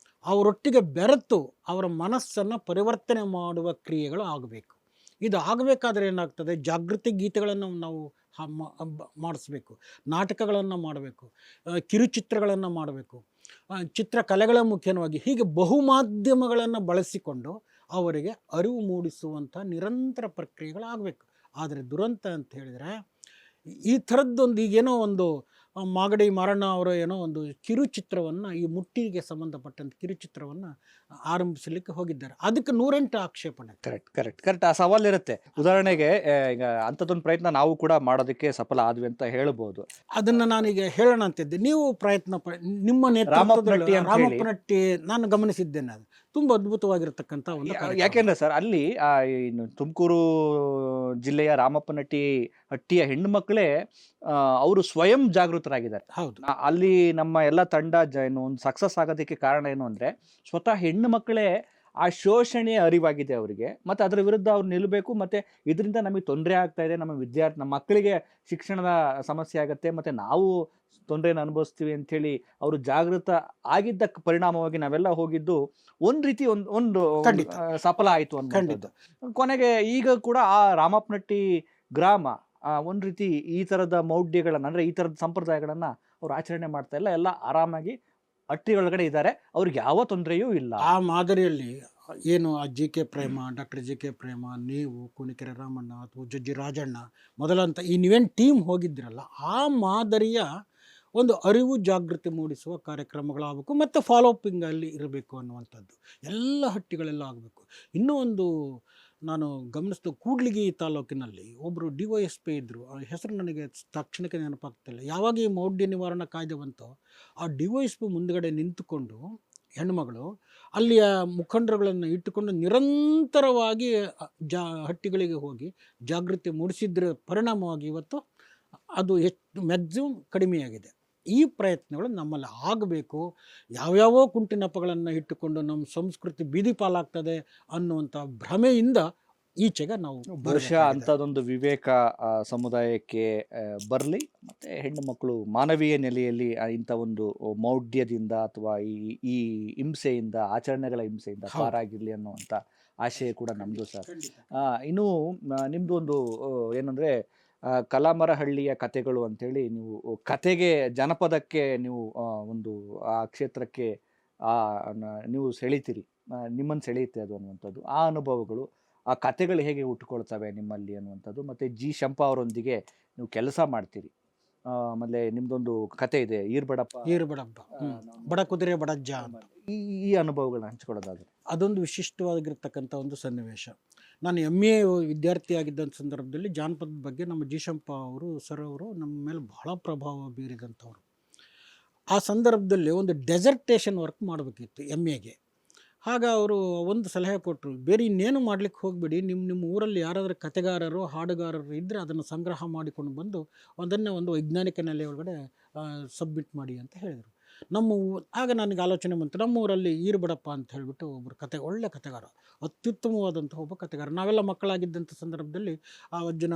ಅವರೊಟ್ಟಿಗೆ ಬೆರೆತು ಅವರ ಮನಸ್ಸನ್ನು ಪರಿವರ್ತನೆ ಮಾಡುವ ಕ್ರಿಯೆಗಳು ಆಗಬೇಕು. ಇದು ಆಗಬೇಕಾದ್ರೆ ಏನಾಗ್ತದೆ, ಜಾಗೃತಿ ಗೀತೆಗಳನ್ನು ನಾವು ಮಾಡಿಸ್ಬೇಕು, ನಾಟಕಗಳನ್ನು ಮಾಡಬೇಕು, ಕಿರುಚಿತ್ರಗಳನ್ನು ಮಾಡಬೇಕು, ಚಿತ್ರಕಲೆಗಳ ಮುಖ್ಯವಾಗಿ, ಹೀಗೆ ಬಹುಮಾಧ್ಯಮಗಳನ್ನು ಬಳಸಿಕೊಂಡು ಅವರಿಗೆ ಅರಿವು ಮೂಡಿಸುವಂಥ ನಿರಂತರ ಪ್ರಕ್ರಿಯೆಗಳಾಗಬೇಕು. ಆದರೆ ದುರಂತ ಅಂತ ಹೇಳಿದರೆ, ಈ ಥರದ್ದೊಂದು ಈಗೇನೋ ಒಂದು ಮಾಗಡಿ ಮಾರಣ್ಣ ಅವರ ಏನೋ ಒಂದು ಕಿರುಚಿತ್ರವನ್ನು, ಈ ಮುಟ್ಟಿಗೆ ಸಂಬಂಧಪಟ್ಟಂಥ ಕಿರುಚಿತ್ರವನ್ನು ಆರಂಭಿಸಲಿಕ್ಕೆ ಹೋಗಿದ್ದಾರೆ. ಅದಕ್ಕೆ 108 ಆಕ್ಷೇಪಣೆ. ಕರೆಕ್ಟ್. ಆ ಸವಾಲಿರುತ್ತೆ. ಉದಾಹರಣೆಗೆ ಈಗ ಅಂಥದ್ದೊಂದು ಪ್ರಯತ್ನ ನಾವು ಕೂಡ ಮಾಡೋದಕ್ಕೆ ಸಫಲ ಆದ್ವಿ ಅಂತ ಹೇಳ್ಬೋದು. ಅದನ್ನು ನಾನೀಗ ಹೇಳೋಣ ಅಂತಿದ್ದೆ. ನೀವು ನಿಮ್ಮ ನೇತೃತ್ವದಲ್ಲಿ ರಾಮಪ್ಪನಟ್ಟಿ ನಾನು ಗಮನಿಸಿದ್ದೇನೆ. ಅದು ತುಂಬ ಅದ್ಭುತವಾಗಿರತಕ್ಕಂಥ ಒಂದು. ಯಾಕೆಂದ್ರೆ ಸರ್, ಅಲ್ಲಿ ತುಮಕೂರು ಜಿಲ್ಲೆಯ ಹಟ್ಟಿಯ ಹೆಣ್ಣು ಮಕ್ಕಳೇ ಅವರು ಸ್ವಯಂ ಜಾಗೃತರಾಗಿದ್ದಾರೆ. ಹೌದು. ಅಲ್ಲಿ ನಮ್ಮ ಎಲ್ಲ ತಂಡ ಒಂದು ಸಕ್ಸಸ್ ಆಗೋದಕ್ಕೆ ಕಾರಣ ಏನು ಅಂದ್ರೆ, ಸ್ವತಃ ಹೆಣ್ಣು ಮಕ್ಕಳೇ ಆ ಶೋಷಣೆಯ ಅರಿವಾಗಿದೆ ಅವರಿಗೆ, ಮತ್ತು ಅದರ ವಿರುದ್ಧ ಅವ್ರು ನಿಲ್ಲಬೇಕು, ಮತ್ತು ಇದರಿಂದ ನಮಗೆ ತೊಂದರೆ ಆಗ್ತಾ ಇದೆ, ನಮ್ಮ ಮಕ್ಕಳಿಗೆ ಶಿಕ್ಷಣದ ಸಮಸ್ಯೆ ಆಗುತ್ತೆ, ಮತ್ತು ನಾವು ತೊಂದರೆಯನ್ನು ಅನುಭವಿಸ್ತೀವಿ ಅಂಥೇಳಿ ಅವರು ಜಾಗೃತ ಆಗಿದ್ದ ಪರಿಣಾಮವಾಗಿ ನಾವೆಲ್ಲ ಹೋಗಿದ್ದು ಒಂದು ರೀತಿ ಒಂದು ಖಂಡಿತ. ಸಫಲ ಆಯಿತು ಅನ್ನೋದು. ಕೊನೆಗೆ ಈಗ ಕೂಡ ಆ ರಾಮಪ್ಪನಟ್ಟಿ ಗ್ರಾಮ ಒಂದು ರೀತಿ ಈ ಥರದ ಮೌಢ್ಯಗಳನ್ನು, ಅಂದರೆ ಈ ಥರದ ಸಂಪ್ರದಾಯಗಳನ್ನು ಅವ್ರು ಆಚರಣೆ ಮಾಡ್ತಾ ಇಲ್ಲ, ಎಲ್ಲ ಆರಾಮಾಗಿ ಹಟ್ಟಿ ಒಳಗಡೆ ಇದ್ದಾರೆ, ಅವ್ರಿಗೆ ಯಾವ ತೊಂದರೆಯೂ ಇಲ್ಲ. ಆ ಮಾದರಿಯಲ್ಲಿ ಏನು ಆ ಜಿ ಕೆ ಪ್ರೇಮ, ಡಾಕ್ಟರ್ ಜಿ ಕೆ ಪ್ರೇಮ, ನೀವು ಕುಣಿಕೆರೆ ರಾಮಣ್ಣ ಅಥವಾ ಜಜ್ಜಿ ರಾಜಣ್ಣ ಮೊದಲಂತ ಈ ನೀವೇನು ಟೀಮ್ ಹೋಗಿದ್ದಿರಲ್ಲ, ಆ ಮಾದರಿಯ ಒಂದು ಅರಿವು ಜಾಗೃತಿ ಮೂಡಿಸುವ ಕಾರ್ಯಕ್ರಮಗಳಾಗಬೇಕು, ಮತ್ತು ಫಾಲೋಅಪಿಂಗ್ ಅಲ್ಲಿ ಇರಬೇಕು ಅನ್ನುವಂಥದ್ದು ಎಲ್ಲ ಹಟ್ಟಿಗಳೆಲ್ಲ ಆಗಬೇಕು. ಇನ್ನೂ ಒಂದು ನಾನು ಗಮನಿಸಿದ, ಕೂಡ್ಲಿಗಿ ತಾಲೂಕಿನಲ್ಲಿ ಒಬ್ಬರು DYSP ಇದ್ದರು, ಆ ಹೆಸರು ನನಗೆ ತಕ್ಷಣಕ್ಕೆ ನೆನಪಾಗ್ತಿಲ್ಲ. ಯಾವಾಗ ಈ ಮೌಢ್ಯ ನಿವಾರಣಾ ಕಾಯ್ದೆ ಬಂತೋ ಆ DYSP ಮುಂದುಗಡೆ ನಿಂತುಕೊಂಡು ಹೆಣ್ಣುಮಗಳು ಅಲ್ಲಿಯ ಮುಖಂಡರುಗಳನ್ನು ಇಟ್ಟುಕೊಂಡು ನಿರಂತರವಾಗಿ ಹಟ್ಟಿಗಳಿಗೆ ಹೋಗಿ ಜಾಗೃತಿ ಮೂಡಿಸಿದ್ರ ಪರಿಣಾಮವಾಗಿ ಇವತ್ತು ಅದು ಹೆಚ್ಚು ಮ್ಯಾಕ್ಸಿಮಮ್ ಕಡಿಮೆಯಾಗಿದೆ. ಈ ಪ್ರಯತ್ನಗಳು ನಮ್ಮಲ್ಲಿ ಆಗಬೇಕು. ಯಾವ್ಯಾವೋ ಕುಂಟಿನಪ್ಪಗಳನ್ನು ಇಟ್ಟುಕೊಂಡು ನಮ್ಮ ಸಂಸ್ಕೃತಿ ಬೀದಿ ಪಾಲಾಗ್ತದೆ ಅನ್ನುವಂಥ ಭ್ರಮೆಯಿಂದ ಈಚೆಗೆ ನಾವು ಬಹುಶಃ ಅಂಥದ್ದೊಂದು ವಿವೇಕ ಸಮುದಾಯಕ್ಕೆ ಬರಲಿ, ಮತ್ತು ಹೆಣ್ಣು ಮಕ್ಕಳು ಮಾನವೀಯ ನೆಲೆಯಲ್ಲಿ ಇಂಥ ಒಂದು ಮೌಢ್ಯದಿಂದ ಅಥವಾ ಈ ಹಿಂಸೆಯಿಂದ, ಆಚರಣೆಗಳ ಹಿಂಸೆಯಿಂದ ಪಾರಾಗಿರಲಿ ಅನ್ನುವಂಥ ಆಶಯ ಕೂಡ ನಮ್ಮದು ಸರ್. ಇನ್ನು ನಿಮ್ಮದು ಒಂದು ಏನಂದರೆ ಕಲಾಮರಹಳ್ಳಿಯ ಕತೆಗಳು ಅಂಥೇಳಿ, ನೀವು ಕತೆಗೆ, ಜನಪದಕ್ಕೆ ನೀವು ಒಂದು ಆ ಕ್ಷೇತ್ರಕ್ಕೆ ನೀವು ಸೆಳೀತೀರಿ, ನಿಮ್ಮನ್ನು ಸೆಳೆಯುತ್ತೆ ಅದು ಅನ್ನುವಂಥದ್ದು. ಆ ಅನುಭವಗಳು, ಆ ಕತೆಗಳು ಹೇಗೆ ಹುಟ್ಟುಕೊಳ್ತವೆ ನಿಮ್ಮಲ್ಲಿ ಅನ್ನುವಂಥದ್ದು, ಮತ್ತು ಜಿ ಶಂಪಾ ಅವರೊಂದಿಗೆ ನೀವು ಕೆಲಸ ಮಾಡ್ತೀರಿ. ಆಮೇಲೆ ನಿಮ್ಮದೊಂದು ಕತೆ ಇದೆ, ಈರ್ಬಡಪ್ಪ ಬಡ ಕುದುರೆ ಬಡಜ್ಜ ಅಂತ. ಈ ಅನುಭವಗಳನ್ನ ಹಂಚ್ಕೊಳ್ಳೋದಾದ್ರೆ ಅದೊಂದು ವಿಶಿಷ್ಟವಾಗಿರ್ತಕ್ಕಂಥ ಒಂದು ಸನ್ನಿವೇಶ. ನಾನು MA ವಿದ್ಯಾರ್ಥಿಯಾಗಿದ್ದಂಥ ಸಂದರ್ಭದಲ್ಲಿ ಜಾನಪದದ ಬಗ್ಗೆ ನಮ್ಮ ಜಿ ಶಂಪಾ ಅವರು ಸರ್ ಅವರು ನಮ್ಮ ಮೇಲೆ ಬಹಳ ಪ್ರಭಾವ ಬೀರಿದಂಥವ್ರು. ಆ ಸಂದರ್ಭದಲ್ಲಿ ಒಂದು ಡೆಸರ್ಟೇಷನ್ ವರ್ಕ್ ಮಾಡಬೇಕಿತ್ತು MAಗೆ. ಆಗ ಅವರು ಒಂದು ಸಲಹೆ ಕೊಟ್ಟರು, ಬೇರೆ ಇನ್ನೇನು ಮಾಡಲಿಕ್ಕೆ ಹೋಗಬೇಡಿ, ನಿಮ್ಮ ಊರಲ್ಲಿ ಯಾರಾದರೂ ಕತೆಗಾರರು, ಹಾಡುಗಾರರು ಇದ್ದರೆ ಅದನ್ನು ಸಂಗ್ರಹ ಮಾಡಿಕೊಂಡು ಬಂದು ಅದನ್ನೇ ಒಂದು ವೈಜ್ಞಾನಿಕ ನೆಲೆ ಒಳಗಡೆ ಸಬ್ಮಿಟ್ ಮಾಡಿ ಅಂತ ಹೇಳಿದರು. ಆಗ ನನಗೆ ಆಲೋಚನೆ ಬಂತು, ನಮ್ಮ ಊರಲ್ಲಿ ಈರ್ಬಡಪ್ಪ ಅಂತ ಹೇಳಿಬಿಟ್ಟು ಒಬ್ಬರು ಒಳ್ಳೆ ಕತೆಗಾರ, ಅತ್ಯುತ್ತಮವಾದಂಥ ಒಬ್ಬ ಕತೆಗಾರ. ನಾವೆಲ್ಲ ಮಕ್ಕಳಾಗಿದ್ದಂಥ ಸಂದರ್ಭದಲ್ಲಿ ಆ ಅಜ್ಜನ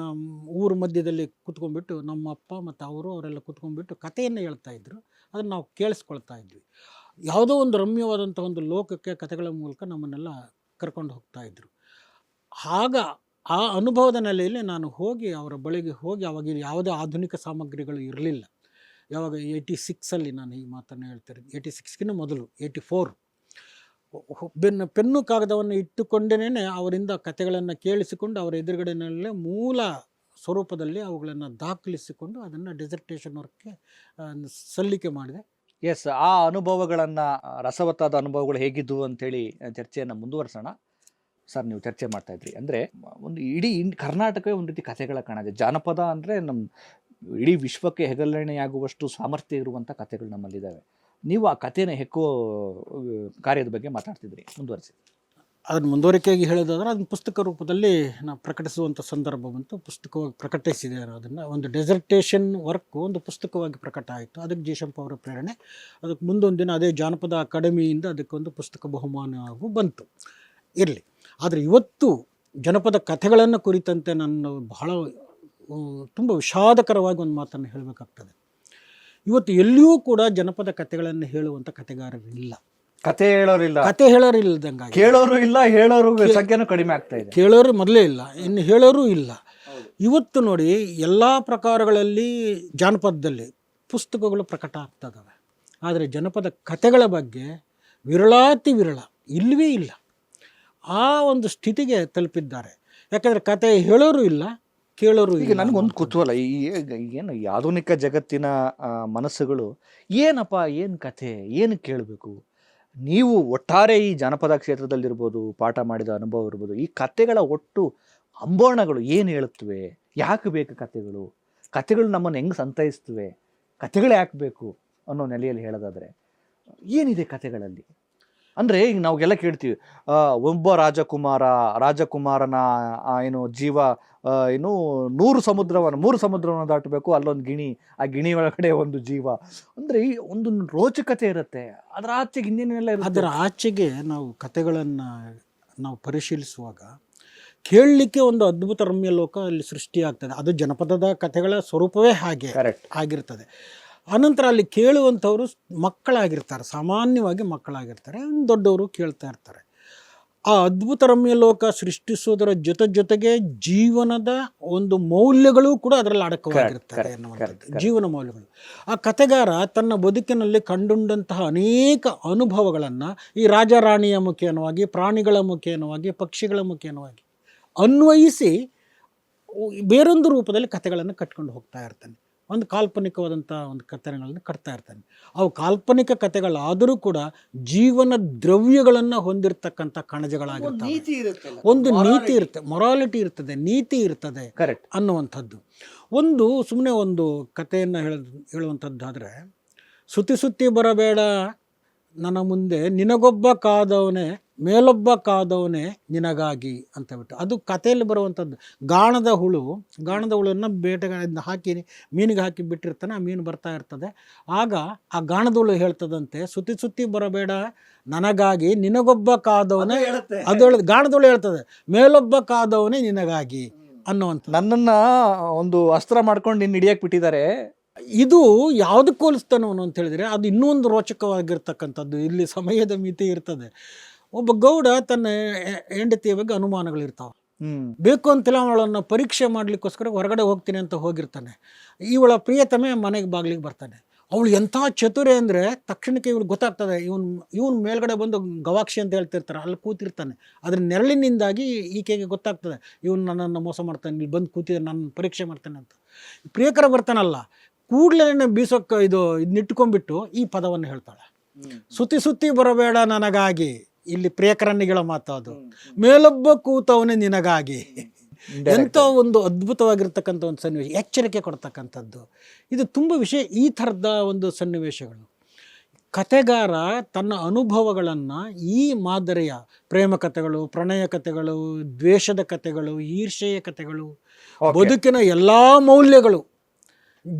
ಊರ ಮಧ್ಯದಲ್ಲಿ ಕುತ್ಕೊಂಡ್ಬಿಟ್ಟು ನಮ್ಮ ಅಪ್ಪ ಮತ್ತು ಅವರೆಲ್ಲ ಕುತ್ಕೊಂಡ್ಬಿಟ್ಟು ಕಥೆಯನ್ನು ಹೇಳ್ತಾ ಇದ್ರು, ಅದನ್ನು ನಾವು ಕೇಳಿಸ್ಕೊಳ್ತಾ ಇದ್ವಿ. ಯಾವುದೋ ಒಂದು ರಮ್ಯವಾದಂಥ ಒಂದು ಲೋಕಕ್ಕೆ ಕಥೆಗಳ ಮೂಲಕ ನಮ್ಮನ್ನೆಲ್ಲ ಕರ್ಕೊಂಡು ಹೋಗ್ತಾ ಇದ್ರು. ಆಗ ಆ ಅನುಭವದ ನೆಲೆಯಲ್ಲಿ ನಾನು ಹೋಗಿ ಅವರ ಬಳಿಗೆ ಹೋಗಿ, ಅವಾಗ ಯಾವುದೇ ಆಧುನಿಕ ಸಾಮಗ್ರಿಗಳು ಇರಲಿಲ್ಲ. ಯಾವಾಗ 86 ನಾನು ಈ ಮಾತನ್ನು ಹೇಳ್ತಾರೆ, 86ಗಿಂತ ಮೊದಲು 84 ಪೆನ್ನು ಕಾಗದವನ್ನು ಇಟ್ಟುಕೊಂಡೇ ಅವರಿಂದ ಕಥೆಗಳನ್ನು ಕೇಳಿಸಿಕೊಂಡು ಅವರ ಎದುರುಗಡೆನಲ್ಲೇ ಮೂಲ ಸ್ವರೂಪದಲ್ಲಿ ಅವುಗಳನ್ನು ದಾಖಲಿಸಿಕೊಂಡು ಅದನ್ನು ಡೆಸರ್ಟೇಷನ್ ವರ್ಕ್ಗೆ ಸಲ್ಲಿಕೆ ಮಾಡಿದೆ. ಎಸ್, ಆ ಅನುಭವಗಳನ್ನು, ರಸವತ್ತಾದ ಅನುಭವಗಳು ಹೇಗಿದ್ದವು ಅಂಥೇಳಿ ಚರ್ಚೆಯನ್ನು ಮುಂದುವರಿಸೋಣ. ಸರ್, ನೀವು ಚರ್ಚೆ ಮಾಡ್ತಾಯಿದ್ರಿ, ಅಂದರೆ ಒಂದು ಇಡೀ ಕರ್ನಾಟಕವೇ ಒಂದು ರೀತಿ ಕಥೆಗಳ ಕಾಣದೆ. ಜಾನಪದ ಅಂದರೆ ನಮ್ಮ ಇಡೀ ವಿಶ್ವಕ್ಕೆ ಹೆಗರಣೆಯಾಗುವಷ್ಟು ಸಾಮರ್ಥ್ಯ ಇರುವಂಥ ಕಥೆಗಳು ನಮ್ಮಲ್ಲಿದ್ದಾವೆ. ನೀವು ಆ ಕಥೆನ ಹೆಕ್ಕುವ ಕಾರ್ಯದ ಬಗ್ಗೆ ಮಾತಾಡ್ತಿದ್ರಿ, ಮುಂದುವರಿಸಿ. ಅದನ್ನು ಮುಂದುವರಿಕೆಯಾಗಿ ಹೇಳೋದಾದ್ರೆ, ಅದನ್ನು ಪುಸ್ತಕ ರೂಪದಲ್ಲಿ ನಾವು ಪ್ರಕಟಿಸುವಂಥ ಸಂದರ್ಭ ಬಂತು. ಪುಸ್ತಕವಾಗಿ ಪ್ರಕಟಿಸಿದೆ. ಅದನ್ನು ಒಂದು ಡೆಸರ್ಟೇಷನ್ ವರ್ಕ್ ಒಂದು ಪುಸ್ತಕವಾಗಿ ಪ್ರಕಟ ಆಯಿತು. ಅದಕ್ಕೆ ಜಿ ಶಂಪಾ ಅವರ ಪ್ರೇರಣೆ. ಅದಕ್ಕೆ ಮುಂದೊಂದು ದಿನ ಅದೇ ಜಾನಪದ ಅಕಾಡೆಮಿಯಿಂದ ಅದಕ್ಕೊಂದು ಪುಸ್ತಕ ಬಹುಮಾನವೂ ಬಂತು. ಇರಲಿ, ಆದರೆ ಇವತ್ತು ಜನಪದ ಕಥೆಗಳನ್ನು ಕುರಿತಂತೆ ನಾನು ಬಹಳ ತುಂಬ ವಿಷಾದಕರವಾಗಿ ಒಂದು ಮಾತನ್ನು ಹೇಳಬೇಕಾಗ್ತದೆ. ಇವತ್ತು ಎಲ್ಲಿಯೂ ಕೂಡ ಜನಪದ ಕಥೆಗಳನ್ನು ಹೇಳುವಂಥ ಕಥೆಗಾರರಿಲ್ಲ. ಕತೆ ಹೇಳೋರಿಲ್ಲ, ಕತೆ ಹೇಳೋರಿಲ್ಲದಂಗೆ, ಕೇಳೋರು ಇಲ್ಲ, ಹೇಳೋರು ಸಂಖ್ಯೆನೂ ಕಡಿಮೆ ಆಗ್ತಾ ಇದೆ. ಕೇಳೋರು ಮೊದಲೇ ಇಲ್ಲ, ಇನ್ನು ಹೇಳೋರು ಇಲ್ಲ. ಇವತ್ತು ನೋಡಿ, ಎಲ್ಲ ಪ್ರಕಾರಗಳಲ್ಲಿ ಜಾನಪದದಲ್ಲಿ ಪುಸ್ತಕಗಳು ಪ್ರಕಟ ಆಗ್ತದವೆ, ಆದರೆ ಜನಪದ ಕಥೆಗಳ ಬಗ್ಗೆ ವಿರಳಾತಿ ವಿರಳ, ಇಲ್ಲವೇ ಇಲ್ಲ. ಆ ಒಂದು ಸ್ಥಿತಿಗೆ ತಲುಪಿದ್ದಾರೆ. ಯಾಕಂದರೆ ಕತೆ ಹೇಳೋರು ಇಲ್ಲ, ಕೇಳೋರು. ಈಗ ನನಗೊಂದು ಕುತೂಹಲ, ಏನು ಈ ಆಧುನಿಕ ಜಗತ್ತಿನ ಮನಸ್ಸುಗಳು ಏನಪ್ಪ, ಏನು ಕಥೆ, ಏನು ಕೇಳಬೇಕು? ನೀವು ಒಟ್ಟಾರೆ ಈ ಜಾನಪದ ಕ್ಷೇತ್ರದಲ್ಲಿರ್ಬೋದು, ಪಾಠ ಮಾಡಿದ ಅನುಭವ ಇರ್ಬೋದು, ಈ ಕಥೆಗಳ ಒಟ್ಟು ಅಂಬೋಣಗಳು ಏನು ಹೇಳುತ್ತವೆ? ಯಾಕೆ ಬೇಕು ಕಥೆಗಳು? ಕಥೆಗಳು ನಮ್ಮನ್ನು ಹೆಂಗೆ ಸಂತೈಸ್ತವೆ? ಕಥೆಗಳೇ ಯಾಕೆ ಬೇಕು ಅನ್ನೋ ನೆಲೆಯಲ್ಲಿ ಹೇಳೋದಾದರೆ ಏನಿದೆ ಕಥೆಗಳಲ್ಲಿ? ಅಂದ್ರೆ ಈಗ ನಾವೆಲ್ಲ ಕೇಳ್ತೀವಿ ಒಬ್ಬ ರಾಜಕುಮಾರನ ಏನು ಜೀವ ಏನು 3 ಸಮುದ್ರವನ್ನು ದಾಟಬೇಕು, ಅಲ್ಲೊಂದು ಗಿಣಿ, ಆ ಗಿಣಿ ಒಳಗಡೆ ಒಂದು ಜೀವ. ಅಂದ್ರೆ ಈ ಒಂದು ರೋಚಕತೆ ಇರುತ್ತೆ, ಅದರ ಆಚೆಗೆ ಇನ್ನೇನೆಲ್ಲ ಇರುತ್ತೆ. ಅದರ ಆಚೆಗೆ ನಾವು ಕಥೆಗಳನ್ನು ನಾವು ಪರಿಶೀಲಿಸುವಾಗ ಕೇಳಲಿಕ್ಕೆ ಒಂದು ಅದ್ಭುತ ರಮ್ಯ ಲೋಕ ಅಲ್ಲಿ ಸೃಷ್ಟಿಯಾಗ್ತದೆ. ಅದು ಜನಪದದ ಕಥೆಗಳ ಸ್ವರೂಪವೇ ಹಾಗೆ ಕರೆಕ್ಟ್. ಆಗಿರ್ತದೆ. ಅನಂತರ ಅಲ್ಲಿ ಕೇಳುವಂಥವರು ಮಕ್ಕಳಾಗಿರ್ತಾರೆ, ಸಾಮಾನ್ಯವಾಗಿ ಮಕ್ಕಳಾಗಿರ್ತಾರೆ, ದೊಡ್ಡವರು ಕೇಳ್ತಾ ಇರ್ತಾರೆ. ಆ ಅದ್ಭುತ ರಮ್ಯ ಲೋಕ ಸೃಷ್ಟಿಸೋದರ ಜೊತೆಗೆ ಜೀವನದ ಒಂದು ಮೌಲ್ಯಗಳು ಕೂಡ ಅದರಲ್ಲಿ ಅಡಕವಾಗಿರ್ತದೆ ಅನ್ನುವಂಥದ್ದು, ಜೀವನ ಮೌಲ್ಯಗಳು. ಆ ಕಥೆಗಾರ ತನ್ನ ಬದುಕಿನಲ್ಲಿ ಕಂಡುಂಡಂತಹ ಅನೇಕ ಅನುಭವಗಳನ್ನು ಈ ರಾಜಾರಾಣಿಯ ಮುಖೇನವಾಗಿ, ಪ್ರಾಣಿಗಳ ಮುಖೇನವಾಗಿ, ಪಕ್ಷಿಗಳ ಮುಖೇನವಾಗಿ ಅನ್ವಯಿಸಿ ಬೇರೊಂದು ರೂಪದಲ್ಲಿ ಕಥೆಗಳನ್ನು ಕಟ್ಕೊಂಡು ಹೋಗ್ತಾ ಇರ್ತಾನೆ. ಒಂದು ಕಾಲ್ಪನಿಕವಾದಂಥ ಒಂದು ಕಥೆಗಳನ್ನು ಕಟ್ತಾ ಇರ್ತಾನೆ. ಅವು ಕಾಲ್ಪನಿಕ ಕಥೆಗಳಾದರೂ ಕೂಡ ಜೀವನ ದ್ರವ್ಯಗಳನ್ನು ಹೊಂದಿರತಕ್ಕಂಥ ಕಣಜಗಳಾಗಿರ್ತವೆ. ಒಂದು ನೀತಿ ಇರುತ್ತೆ, ಮೊರಾಲಿಟಿ ಇರ್ತದೆ, ನೀತಿ ಇರ್ತದೆ ಅನ್ನುವಂಥದ್ದು. ಸುಮ್ಮನೆ ಒಂದು ಕಥೆಯನ್ನು ಹೇಳುವಂಥದ್ದಾದರೆ, ಸುತ್ತಿ ಬರಬೇಡ ನನ್ನ ಮುಂದೆ, ನಿನಗೊಬ್ಬ ಕಾದವನೇ ಮೇಲೊಬ್ಬ ಕಾದವನೇ ನಿನಗಾಗಿ ಅಂತ ಬಿಟ್ಟು, ಅದು ಕಥೆಯಲ್ಲಿ ಬರುವಂಥದ್ದು. ಗಾಣದ ಹುಳನ್ನು ಬೇಟೆಗಳಿಂದ ಹಾಕಿ ಮೀನಿಗೆ ಹಾಕಿ ಬಿಟ್ಟಿರ್ತಾನೆ, ಆ ಮೀನು ಬರ್ತಾ ಇರ್ತದೆ. ಆಗ ಆ ಗಾಣದ ಹುಳು ಹೇಳ್ತದಂತೆ, ಸುತ್ತಿ ಬರಬೇಡ ನನಗಾಗಿ ನಿನಗೊಬ್ಬ ಕಾದವನೇ, ಅದು ಗಾಣದ ಹುಳು ಹೇಳ್ತದೆ, ಮೇಲೊಬ್ಬ ಕಾದವನೇ ನಿನಗಾಗಿ ಅನ್ನುವಂಥ. ನನ್ನನ್ನ ಒಂದು ಅಸ್ತ್ರ ಮಾಡ್ಕೊಂಡು ನಿನ್ನ ಹಿಡಿಯಕ್ಕೆ ಬಿಟ್ಟಿದ್ದಾರೆ. ಇದು ಯಾವುದಕ್ಕೆ ಹೋಲಿಸ್ತಾನೋ ಅಂತ ಹೇಳಿದರೆ ಅದು ಇನ್ನೂ ಒಂದು ರೋಚಕವಾಗಿರ್ತಕ್ಕಂಥದ್ದು. ಇಲ್ಲಿ ಸಮಯದ ಮಿತಿ ಇರ್ತದೆ. ಒಬ್ಬ ಗೌಡ ತನ್ನ ಹೆಂಡತಿಯ ಬಗ್ಗೆ ಅನುಮಾನಗಳಿರ್ತಾವೆ. ಬೇಕು ಅಂತಲೇ ಅವಳನ್ನು ಪರೀಕ್ಷೆ ಮಾಡಲಿಕ್ಕೋಸ್ಕರ ಹೊರಗಡೆ ಹೋಗ್ತೀನಿ ಅಂತ ಹೋಗಿರ್ತಾನೆ. ಇವಳ ಪ್ರಿಯತಮೆ ಮನೆಗೆ ಬಾಗಿಲಿಗೆ ಬರ್ತಾನೆ. ಅವಳು ಎಂಥ ಚತುರೆ ಅಂದರೆ ತಕ್ಷಣಕ್ಕೆ ಇವ್ರಿಗೆ ಗೊತ್ತಾಗ್ತದೆ, ಇವನು ಮೇಲ್ಗಡೆ ಬಂದು ಗವಾಕ್ಷಿ ಅಂತ ಹೇಳ್ತಿರ್ತಾರೆ, ಅಲ್ಲಿ ಕೂತಿರ್ತಾನೆ. ಅದ್ರ ನೆರಳಿನಿಂದಾಗಿ ಈಕೆಗೆ ಗೊತ್ತಾಗ್ತದೆ, ಇವನು ನನ್ನನ್ನು ಮೋಸ ಮಾಡ್ತಾನೆ, ಇಲ್ಲಿ ಬಂದು ಕೂತಿದ್ದೆ, ನನ್ನ ಪರೀಕ್ಷೆ ಮಾಡ್ತಾನೆ ಅಂತ. ಪ್ರಿಯಕರ ಬರ್ತಾನಲ್ಲ, ಕೂಡಲೇ ಬೀಸೋಕ್ಕೆ ಇದನ್ನಿಟ್ಕೊಂಡ್ಬಿಟ್ಟು ಈ ಪದವನ್ನು ಹೇಳ್ತಾಳೆ, ಸುತ್ತಿ ಬರಬೇಡ ನನಗಾಗಿ. ಇಲ್ಲಿ ಪ್ರಿಯಕರನ್ನಿಗಳ ಮಾತು ಅದು, ಮೇಲೊಬ್ಬ ಕೂತವನೇ ನಿನಗಾಗಿ. ಎಂಥ ಒಂದು ಅದ್ಭುತವಾಗಿರ್ತಕ್ಕಂಥ ಒಂದು ಸನ್ನಿವೇಶ, ಎಚ್ಚರಿಕೆ ಕೊಡ್ತಕ್ಕಂಥದ್ದು. ಇದು ತುಂಬ ಈ ಥರದ ಒಂದು ಸನ್ನಿವೇಶಗಳು. ಕಥೆಗಾರ ತನ್ನ ಅನುಭವಗಳನ್ನು ಈ ಮಾದರಿಯ ಪ್ರೇಮ ಕಥೆಗಳು, ಪ್ರಣಯ ಕಥೆಗಳು, ದ್ವೇಷದ ಕಥೆಗಳು, ಈರ್ಷೆಯ ಕಥೆಗಳು, ಬದುಕಿನ ಎಲ್ಲ ಮೌಲ್ಯಗಳು,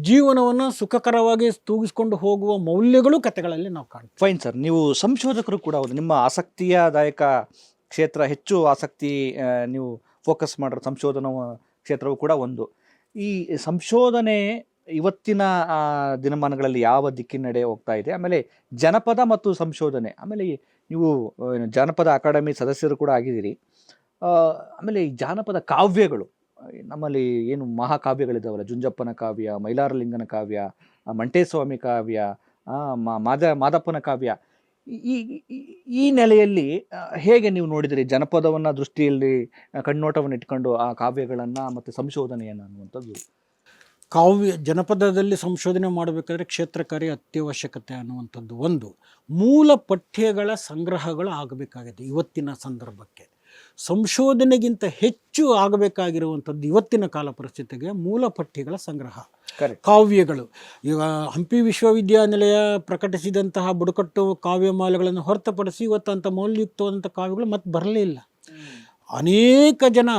ಜೀವನವನ್ನು ಸುಖಕರವಾಗಿ ತೂಗಿಸ್ಕೊಂಡು ಹೋಗುವ ಮೌಲ್ಯಗಳು ಕಥೆಗಳಲ್ಲಿ ನಾವು ಕಾಣ್ತೀವಿ. ಫೈನ್ ಸರ್, ನೀವು ಸಂಶೋಧಕರು ಕೂಡ ಹೌದು. ನಿಮ್ಮ ಆಸಕ್ತಿಯದಾಯಕ ಕ್ಷೇತ್ರ, ಹೆಚ್ಚು ಆಸಕ್ತಿ ನೀವು ಫೋಕಸ್ ಮಾಡಿರೋ ಸಂಶೋಧನಾ ಕ್ಷೇತ್ರವು ಕೂಡ ಒಂದು. ಈ ಸಂಶೋಧನೆ ಇವತ್ತಿನ ದಿನಮಾನಗಳಲ್ಲಿ ಯಾವ ದಿಕ್ಕಿನಡೆ ಹೋಗ್ತಾ ಇದೆ? ಆಮೇಲೆ ಜನಪದ ಮತ್ತು ಸಂಶೋಧನೆ, ಆಮೇಲೆ ನೀವು ಜಾನಪದ ಅಕಾಡೆಮಿ ಸದಸ್ಯರು ಕೂಡ ಆಗಿದ್ದೀರಿ. ಆಮೇಲೆ ಈ ಜಾನಪದ ಕಾವ್ಯಗಳು, ನಮ್ಮಲ್ಲಿ ಏನು ಮಹಾಕಾವ್ಯಗಳಿದ್ದಾವಲ್ಲ, ಜುಂಜಪ್ಪನ ಕಾವ್ಯ, ಮೈಲಾರಲಿಂಗನ ಕಾವ್ಯ, ಮಂಟೇಸ್ವಾಮಿ ಕಾವ್ಯ, ಮಾದಪ್ಪನ ಕಾವ್ಯ, ಈ ನೆಲೆಯಲ್ಲಿ ಹೇಗೆ ನೀವು ನೋಡಿದಿರಿ ಜನಪದವನ್ನು ದೃಷ್ಟಿಯಲ್ಲಿ ಕಣ್ಣೋಟವನ್ನು ಇಟ್ಕೊಂಡು ಆ ಕಾವ್ಯಗಳನ್ನು ಮತ್ತು ಸಂಶೋಧನೆಯನ್ನು ಅನ್ನುವಂಥದ್ದು? ಜನಪದದಲ್ಲಿ ಸಂಶೋಧನೆ ಮಾಡಬೇಕಾದ್ರೆ ಕ್ಷೇತ್ರಕಾರಿ ಅತ್ಯವಶ್ಯಕತೆ ಅನ್ನುವಂಥದ್ದು ಒಂದು. ಮೂಲ ಪಠ್ಯಗಳ ಸಂಗ್ರಹಗಳು ಆಗಬೇಕಾಗಿದೆ. ಇವತ್ತಿನ ಸಂದರ್ಭಕ್ಕೆ ಸಂಶೋಧನೆಗಿಂತ ಹೆಚ್ಚು ಆಗಬೇಕಾಗಿರುವಂಥದ್ದು ಇವತ್ತಿನ ಕಾಲ ಪರಿಸ್ಥಿತಿಗೆ ಮೂಲ ಪಠ್ಯಗಳ ಸಂಗ್ರಹ, ಕಾವ್ಯಗಳು. ಈಗ ಹಂಪಿ ವಿಶ್ವವಿದ್ಯಾನಿಲಯ ಪ್ರಕಟಿಸಿದಂತಹ ಬುಡಕಟ್ಟು ಕಾವ್ಯಮಾಲೆಗಳನ್ನು ಹೊರತುಪಡಿಸಿ ಇವತ್ತು ಅಂಥ ಮೌಲ್ಯಯುಕ್ತವಾದಂಥ ಕಾವ್ಯಗಳು ಮತ್ತೆ ಬರಲೇ ಇಲ್ಲ. ಅನೇಕ ಜನ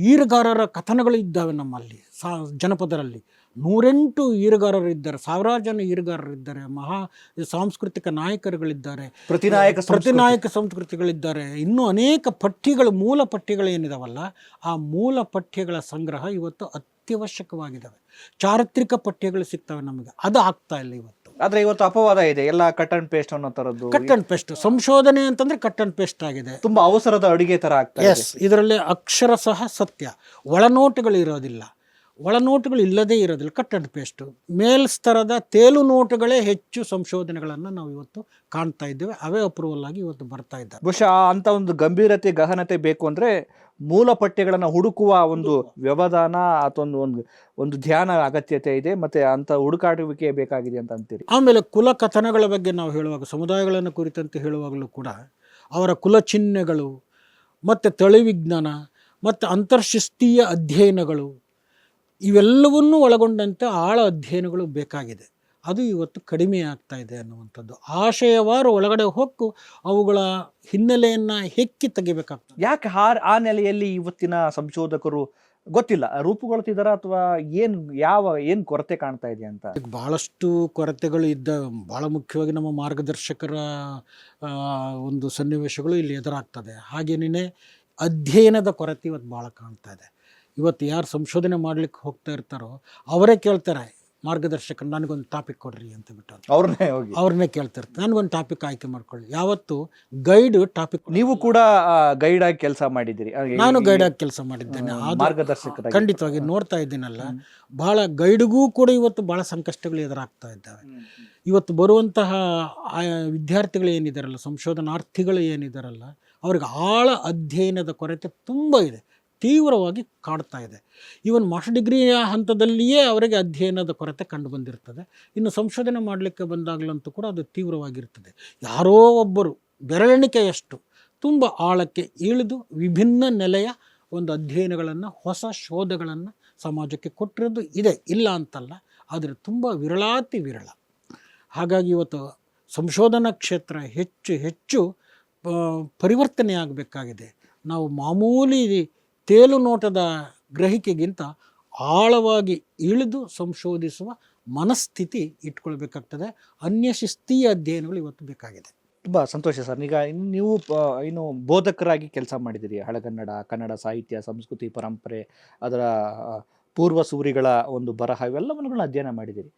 ಈರುಗಾರರ ಕಥನಗಳು ಇದ್ದಾವೆ ನಮ್ಮಲ್ಲಿ. ಜನಪದರಲ್ಲಿ 108 ಈರುಗಾರರಿದ್ದಾರೆ, ಸಾವಿರಾರು ಜನ ಈರುಗಾರರಿದ್ದಾರೆ, ಸಾಂಸ್ಕೃತಿಕ ನಾಯಕರುಗಳಿದ್ದಾರೆ, ಪ್ರತಿನಾಯಕ ಸಂಸ್ಕೃತಿಗಳಿದ್ದಾರೆ. ಇನ್ನೂ ಅನೇಕ ಪಠ್ಯಗಳು, ಮೂಲ ಪಠ್ಯಗಳು ಏನಿದಾವಲ್ಲ, ಆ ಮೂಲ ಪಠ್ಯಗಳ ಸಂಗ್ರಹ ಇವತ್ತು ಅತ್ಯವಶ್ಯಕವಾಗಿದ್ದಾವೆ. ಚಾರಿತ್ರಿಕ ಪಠ್ಯಗಳು ಸಿಗ್ತವೆ ನಮಗೆ, ಅದು ಆಗ್ತಾ ಇಲ್ಲ ಇವತ್ತು. ಆದರೆ ಇವತ್ತು ಅಪವಾದ ಇದೆ, ಎಲ್ಲ ಕಟ್ ಅಂಡ್ ಪೇಸ್ಟ್ ಅನ್ನೋ ಥರದ್ದು. ಕಟ್ ಅಂಡ್ ಪೇಸ್ಟ್ ಸಂಶೋಧನೆ ಅಂತಂದ್ರೆ ಕಟ್ ಅಂಡ್ ಪೇಸ್ಟ್ ಆಗಿದೆ, ತುಂಬಾ ಅವಸರದ ಅಡುಗೆ ಥರ ಆಗ್ತದೆ. ಎಸ್, ಇದರಲ್ಲಿ ಅಕ್ಷರ ಸಹ ಸತ್ಯ, ಒಳನೋಟಗಳು ಇರೋದಿಲ್ಲ, ಒಳನೋಟಗಳು ಇಲ್ಲದೇ ಇರೋದಿಲ್ಲ, ಕಟ್ ಅಂಡ್ ಪೇಸ್ಟು. ಮೇಲ್ಸ್ತರದ ತೇಲು ನೋಟಗಳೇ ಹೆಚ್ಚು ಸಂಶೋಧನೆಗಳನ್ನು ನಾವು ಇವತ್ತು ಕಾಣ್ತಾ ಇದ್ದೇವೆ. ಅವೇ ಅಪ್ರೂವಲ್ ಆಗಿ ಇವತ್ತು ಬರ್ತಾ ಇದ್ದಾರೆ. ಬಹುಶಃ ಅಂತ ಒಂದು ಗಂಭೀರತೆ, ಗಹನತೆ ಬೇಕು ಅಂದರೆ ಮೂಲ ಪಠ್ಯಗಳನ್ನು ಹುಡುಕುವ ಒಂದು ವ್ಯವಧಾನ ಅಥವಾ ಒಂದು ಧ್ಯಾನ ಅಗತ್ಯತೆ ಇದೆ, ಮತ್ತು ಅಂಥ ಹುಡುಕಾಡುವಿಕೆ ಬೇಕಾಗಿದೆ ಅಂತ ಅಂತೀರಿ. ಆಮೇಲೆ ಕುಲ ಕಥನಗಳ ಬಗ್ಗೆ ನಾವು ಹೇಳುವಾಗ, ಸಮುದಾಯಗಳನ್ನು ಕುರಿತಂತೆ ಹೇಳುವಾಗಲೂ ಕೂಡ ಅವರ ಕುಲ ಚಿಹ್ನೆಗಳು ಮತ್ತು ತಳಿವಿಜ್ಞಾನ ಮತ್ತು ಅಂತರ್ಶಿಸ್ತೀಯ ಅಧ್ಯಯನಗಳು, ಇವೆಲ್ಲವನ್ನೂ ಒಳಗೊಂಡಂತೆ ಆಳ ಅಧ್ಯಯನಗಳು ಬೇಕಾಗಿದೆ. ಅದು ಇವತ್ತು ಕಡಿಮೆ ಆಗ್ತಾ ಇದೆ ಅನ್ನುವಂಥದ್ದು. ಆಶಯವಾರು ಒಳಗಡೆ ಹೊಕ್ಕು ಅವುಗಳ ಹಿನ್ನೆಲೆಯನ್ನು ಹೆಕ್ಕಿ ತೆಗಿಬೇಕಾಗ್ತದೆ. ಯಾಕೆ ಆ ನೆಲೆಯಲ್ಲಿ ಇವತ್ತಿನ ಸಂಶೋಧಕರು ಗೊತ್ತಿಲ್ಲ ರೂಪುಗೊಳ್ತಿದಾರ ಅಥವಾ ಏನು ಕೊರತೆ ಕಾಣ್ತಾ ಇದೆ ಅಂತ? ಭಾಳಷ್ಟು ಕೊರತೆಗಳು ಇದ್ದ, ಭಾಳ ಮುಖ್ಯವಾಗಿ ನಮ್ಮ ಮಾರ್ಗದರ್ಶಕರ ಒಂದು ಸನ್ನಿವೇಶಗಳು ಇಲ್ಲಿ ಎದುರಾಗ್ತದೆ. ಹಾಗೇನೇ ಅಧ್ಯಯನದ ಕೊರತೆ ಇವತ್ತು ಭಾಳ ಕಾಣ್ತಾ ಇದೆ. ಇವತ್ತು ಯಾರು ಸಂಶೋಧನೆ ಮಾಡಲಿಕ್ಕೆ ಹೋಗ್ತಾ ಇರ್ತಾರೋ ಅವರೇ ಕೇಳ್ತಾರೆ, ಮಾರ್ಗದರ್ಶಕರು ನನಗೊಂದು ಟಾಪಿಕ್ ಕೊಡ್ರಿ ಅಂತ ಬಿಟ್ಟು ಅವ್ರನ್ನೇ ಕೇಳ್ತಿರ್ತಾರೆ, ನನಗೊಂದು ಟಾಪಿಕ್ ಆಯ್ಕೆ ಮಾಡ್ಕೊಳ್ಳಿ. ಯಾವತ್ತು ಗೈಡ್ ಟಾಪಿಕ್. ನೀವು ಕೂಡ ಗೈಡ್ ಆಗಿ ಕೆಲಸ ಮಾಡಿದ್ದೀರಿ? ನಾನು ಗೈಡ್ ಆಗಿ ಕೆಲಸ ಮಾಡಿದ್ದೇನೆ, ಮಾರ್ಗದರ್ಶಕರಾಗಿ. ಖಂಡಿತವಾಗಿ ನೋಡ್ತಾ ಇದ್ದೀನಲ್ಲ, ಭಾಳ ಗೈಡ್ಗೂ ಕೂಡ ಇವತ್ತು ಭಾಳ ಸಂಕಷ್ಟಗಳು ಎದುರಾಗ್ತಾ ಇದ್ದಾವೆ. ಇವತ್ತು ಬರುವಂತಹ ವಿದ್ಯಾರ್ಥಿಗಳು ಏನಿದಾರಲ್ಲ, ಸಂಶೋಧನಾರ್ಥಿಗಳು ಏನಿದಾರಲ್ಲ, ಅವ್ರಿಗೆ ಆಳ ಅಧ್ಯಯನದ ಕೊರತೆ ತುಂಬ ಇದೆ, ತೀವ್ರವಾಗಿ ಕಾಡ್ತಾ ಇದೆ. ಈವನ್ ಮಾಸ್ಟರ್ ಡಿಗ್ರಿಯ ಹಂತದಲ್ಲಿಯೇ ಅವರಿಗೆ ಅಧ್ಯಯನದ ಕೊರತೆ ಕಂಡು ಬಂದಿರ್ತದೆ. ಇನ್ನು ಸಂಶೋಧನೆ ಮಾಡಲಿಕ್ಕೆ ಬಂದಾಗಲಂತೂ ಕೂಡ ಅದು ತೀವ್ರವಾಗಿರ್ತದೆ. ಯಾರೋ ಒಬ್ಬರು ಬೆರಳೆಣಿಕೆಯಷ್ಟು ತುಂಬ ಆಳಕ್ಕೆ ಇಳಿದು ವಿಭಿನ್ನ ನೆಲೆಯ ಒಂದು ಅಧ್ಯಯನಗಳನ್ನು, ಹೊಸ ಶೋಧಗಳನ್ನು ಸಮಾಜಕ್ಕೆ ಕೊಟ್ಟಿರೋದು ಇದೆ, ಇಲ್ಲ ಅಂತಲ್ಲ, ಆದರೆ ತುಂಬ ವಿರಳಾತಿ ವಿರಳ. ಹಾಗಾಗಿ ಇವತ್ತು ಸಂಶೋಧನಾ ಕ್ಷೇತ್ರ ಹೆಚ್ಚು ಹೆಚ್ಚು ಪರಿವರ್ತನೆ ಆಗಬೇಕಾಗಿದೆ. ನಾವು ಮಾಮೂಲಿ ತೇಲು ನೋಟದ ಗ್ರಹಿಕೆಗಿಂತ ಆಳವಾಗಿ ಇಳಿದು ಸಂಶೋಧಿಸುವ ಮನಸ್ಥಿತಿ ಇಟ್ಕೊಳ್ಬೇಕಾಗ್ತದೆ. ಅನ್ಯಶಿಸ್ತೀಯ ಅಧ್ಯಯನಗಳು ಇವತ್ತು ಬೇಕಾಗಿದೆ. ತುಂಬ ಸಂತೋಷ ಸರ್. ಈಗ ನೀವು ಇನ್ನು ಬೋಧಕರಾಗಿ ಕೆಲಸ ಮಾಡಿದ್ದೀರಿ. ಹಳೆಗನ್ನಡ, ಕನ್ನಡ ಸಾಹಿತ್ಯ, ಸಂಸ್ಕೃತಿ, ಪರಂಪರೆ, ಅದರ ಪೂರ್ವ ಸೂರಿಗಳ ಒಂದು ಬರಹ, ಇವೆಲ್ಲವನ್ನು ಅಧ್ಯಯನ ಮಾಡಿದ್ದೀರಿ.